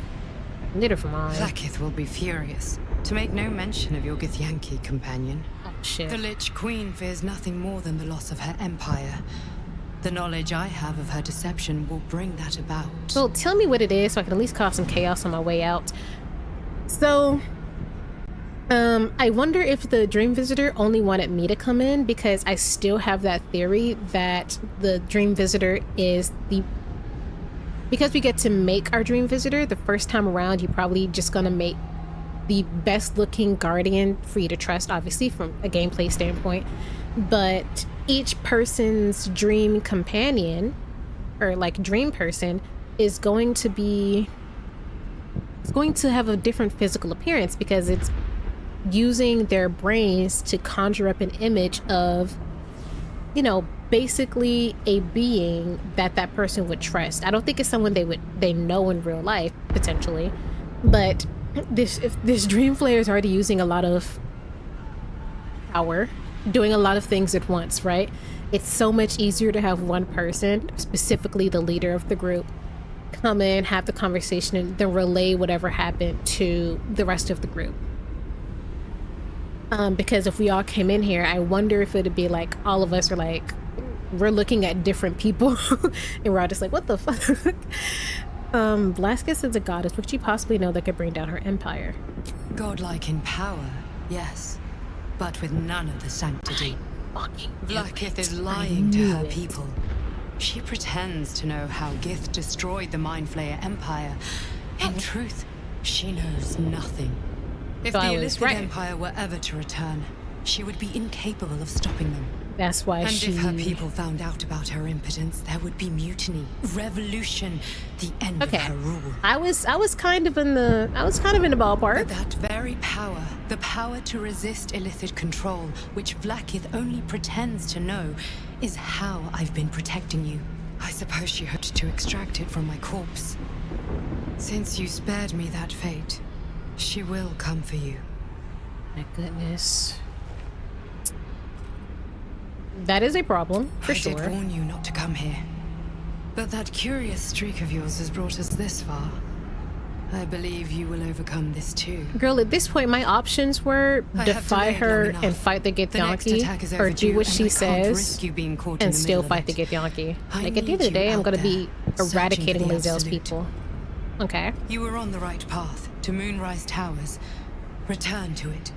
I did it for mine. Blackith will be furious, to make no mention of your Githyanki companion. Oh, shit. The Lich Queen fears nothing more than the loss of her empire. The knowledge I have of her deception will bring that about. Well, tell me what it is so I can at least cause some chaos on my way out. So, I wonder if the Dream Visitor only wanted me to come in, because I still have that theory that the Dream Visitor is because we get to make our Dream Visitor the first time around, you're probably just gonna make the best looking guardian for you to trust, obviously from a gameplay standpoint. But each person's dream companion, or like dream person, is going to have a different physical appearance, because it's using their brains to conjure up an image of, you know, basically a being that person would trust. I don't think it's someone they know in real life, potentially, but if this Dream Flayer is already using a lot of power, doing a lot of things at once, right? It's so much easier to have one person, specifically the leader of the group, come in, have the conversation, and then relay whatever happened to the rest of the group. Because if we all came in here, I wonder if it'd be like all of us are like, we're looking at different people and we're all just like, what the fuck? Blaskis is a goddess. Would she possibly know that could bring down her empire? Godlike in power, yes, but with none of the sanctity. Blackith is lying to her people. She pretends to know how Gith destroyed the Mind Flayer Empire. In truth, she knows nothing. If the Illicit Empire were ever to return, she would be incapable of stopping them. That's why and she... if her people found out about her impotence, there would be mutiny, revolution, the end of her rule. I was kind of in the ballpark. But that very power, the power to resist illicit control, which Vlaakith only pretends to know, is how I've been protecting you. I suppose she hoped to extract it from my corpse. Since you spared me that fate, she will come for you. My goodness. That is a problem, for sure. I did warn you not to come here. But that curious streak of yours has brought us this far. I believe you will overcome this too. Girl, at this point, my options were defy her and fight the Githyanki, or do what she says and still fight the Githyanki. Like, at the end of the day, I'm gonna be eradicating Lae'Zel's people. Okay. You were on the right path, to Moonrise Towers. Return to it.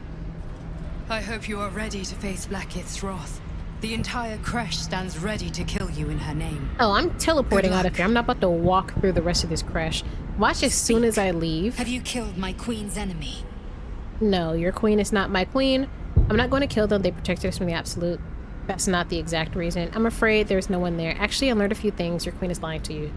I hope you are ready to face Vlaakith's wrath. The entire creche stands ready to kill you in her name. Oh, I'm teleporting out of here. I'm not about to walk through the rest of this creche. Watch as soon as I leave. Have you killed my queen's enemy? No, your queen is not my queen. I'm not going to kill them. They protected us from the absolute. That's not the exact reason. I'm afraid there's no one there. Actually, I learned a few things. Your queen is lying to you.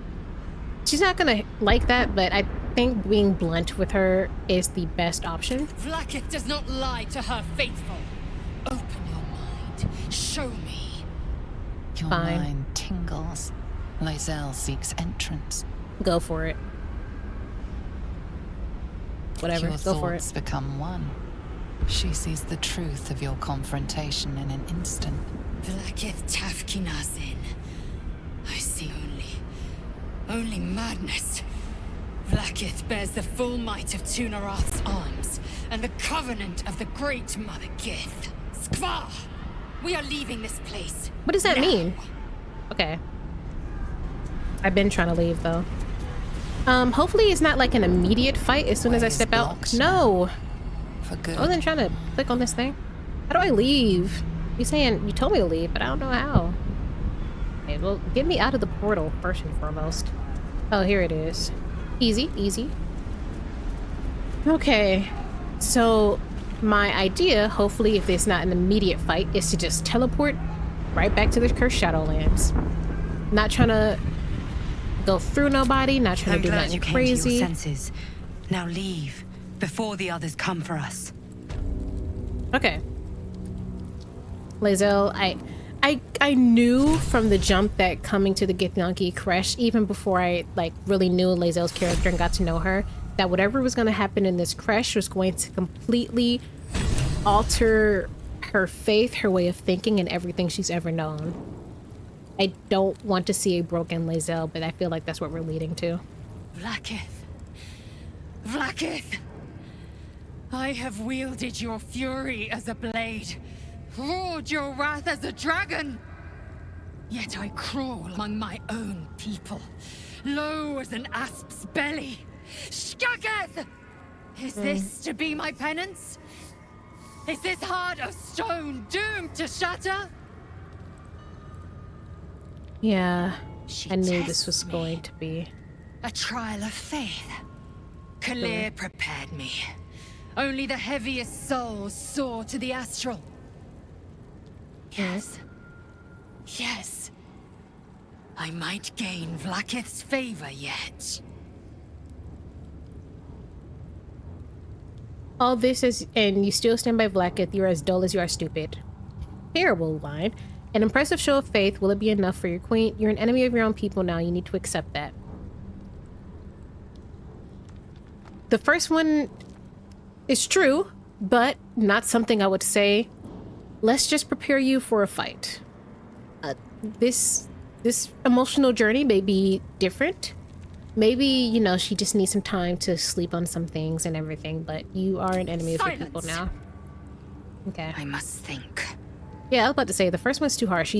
She's not going to like that, but I think being blunt with her is the best option. Vlaakith does not lie to her faithful. Open your mind. Show me. Your mind tingles. Lae'Zel seeks entrance. Go for it. Whatever, your go for it. Thoughts become one. She sees the truth of your confrontation in an instant. Vlaakith Tafkinazin. I see only madness. Vlaakith bears the full might of Tunarath's arms, and the covenant of the Great Mother Gith. Skvar! We are leaving this place. What does that mean? Okay. I've been trying to leave, though. Hopefully it's not like an immediate fight as soon as I step out. No! For good. I wasn't trying to click on this thing. How do I leave? You told me to leave, but I don't know how. Okay, well, get me out of the portal first and foremost. Oh, here it is. Easy, easy. Okay, so my idea, hopefully if it's not an immediate fight, is to just teleport right back to the Cursed Shadowlands. Not trying to go through nobody, not trying to do nothing crazy. Your senses. Now leave before the others come for us. Okay. Lae'Zel, I knew from the jump that coming to the Githyanki creche, even before I really knew Lae'Zel's character and got to know her, that whatever was going to happen in this creche was going to completely alter her faith, her way of thinking, and everything she's ever known. I don't want to see a broken Lae'Zel, but I feel like that's what we're leading to. Vlaakith! Vlaakith! I have wielded your fury as a blade, roared your wrath as a dragon. Yet I crawl among my own people, low as an asp's belly. Skaketh! Is this to be my penance? Is this heart of stone doomed to shatter? Yeah, I knew this was going to be a trial of faith. Kalir prepared me. Only the heaviest souls soar to the astral. Yes. Yes. I might gain Vlaakith's favor yet. All this is, and you still stand by Vlaakith, you're as dull as you are stupid. Terrible line. An impressive show of faith. Will it be enough for your queen? You're an enemy of your own people now. You need to accept that. The first one is true, but not something I would say. Let's just prepare you for a fight. This emotional journey may be different. Maybe, you know, she just needs some time to sleep on some things and everything, but you are an enemy of your people now. Okay. I must think. Yeah, I was about to say, the first one's too harsh.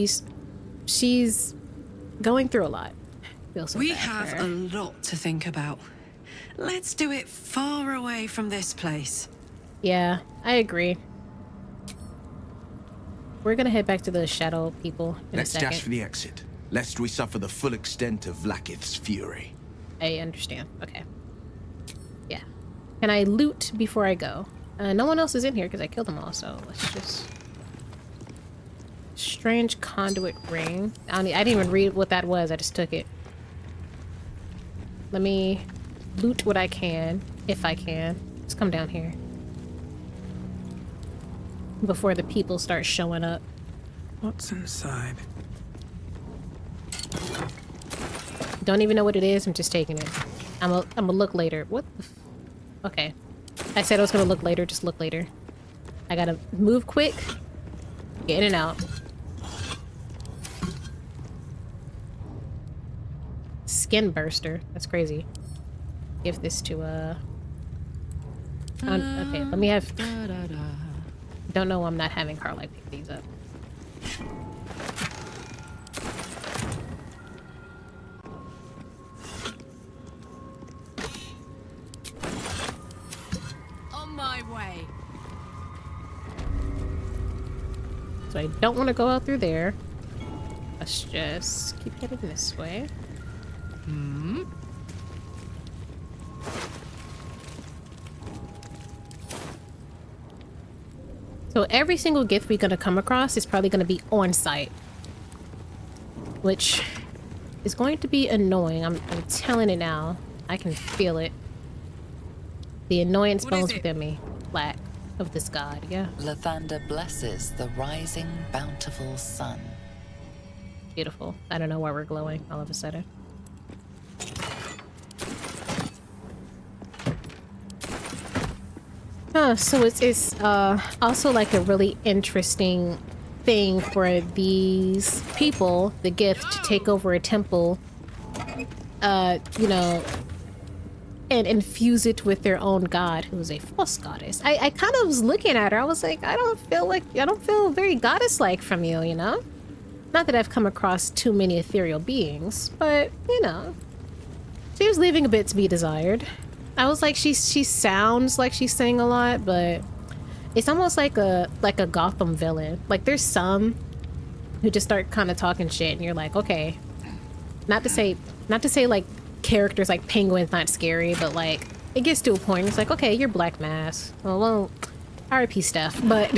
She's going through a lot. Feel so we bad have for her. a lot to think about. Let's do it far away from this place. Yeah, I agree. We're gonna head back to the shadow people in Let's a second. dash for the exit, lest we suffer the full extent of Vlaakith's fury. I understand. Okay. Yeah. Can I loot before I go? No one else is in here because I killed them all, so let's just... Strange conduit ring. I didn't even read what that was. I just took it. Let me loot what I can, if I can. Let's come down here. Before the people start showing up. What's inside? Don't even know what it is. I'm just taking it. I'm gonna look later. What the okay. I said I was gonna look later. Just look later. I gotta move quick. Get in and out. Skin burster. That's crazy. Give this to okay, let me have. Don't know. I'm not having Carly pick these up. On my way. So I don't want to go out through there. Let's just keep heading this way. Hmm. So every single gift we're gonna come across is probably gonna be on site, which is going to be annoying. I'm telling it now. I can feel it. The annoyance bones within me. Lack of this god, yeah. Lathander blesses the rising, bountiful sun. Beautiful. I don't know why we're glowing all of a sudden. So it's also like a really interesting thing for these people, the gift, to take over a temple, you know, and infuse it with their own god, who's a false goddess. I kind of was looking at her. I was like, I don't feel very goddess-like from you, you know? Not that I've come across too many ethereal beings, but, you know, she was leaving a bit to be desired. I was like, she sounds like she's saying a lot, but it's almost like a Gotham villain. Like, there's some who just start kind of talking shit, and you're like, okay. Not to say like characters like Penguin's not scary, but like it gets to a point. It's like, okay, you're Black Mass. Well, RIP stuff, but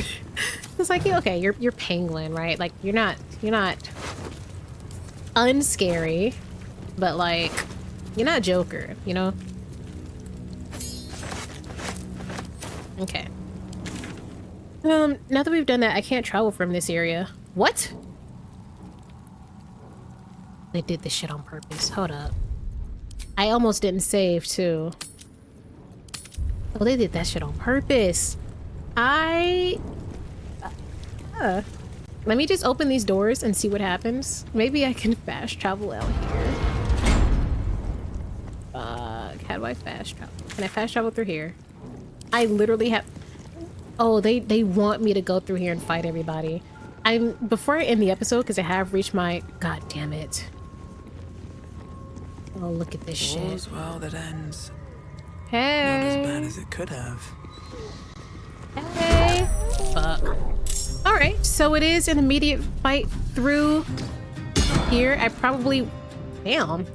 it's like, yeah, okay, you're Penguin, right? Like you're not unscary, but like you're not Joker, you know? Okay. Now that we've done that, I can't travel from this area. What? They did this shit on purpose. Hold up. I almost didn't save, too. Oh, they did that shit on purpose. Let me just open these doors and see what happens. Maybe I can fast travel out here. How do I fast travel? Can I fast travel through here? I literally have... Oh, they want me to go through here and fight everybody. Before I end the episode, because I have reached my... God damn it. Oh, look at this shit. All's well that ends. Hey. Not as bad as it could have. Hey. Fuck. Alright, so it is an immediate fight through here. I probably... Damn,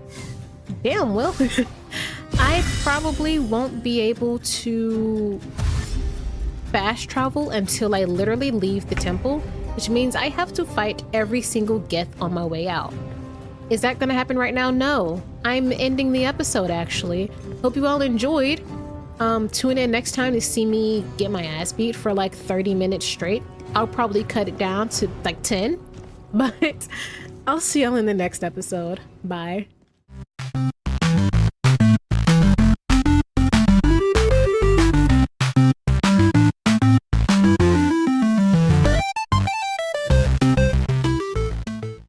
Will. I probably won't be able to fast travel until I literally leave the temple, which means I have to fight every single Gith on my way out. Is that gonna happen right now? No. I'm ending the episode, actually. Hope you all enjoyed. Tune in next time to see me get my ass beat for like 30 minutes straight. I'll probably cut it down to like 10, but I'll see y'all in the next episode. Bye.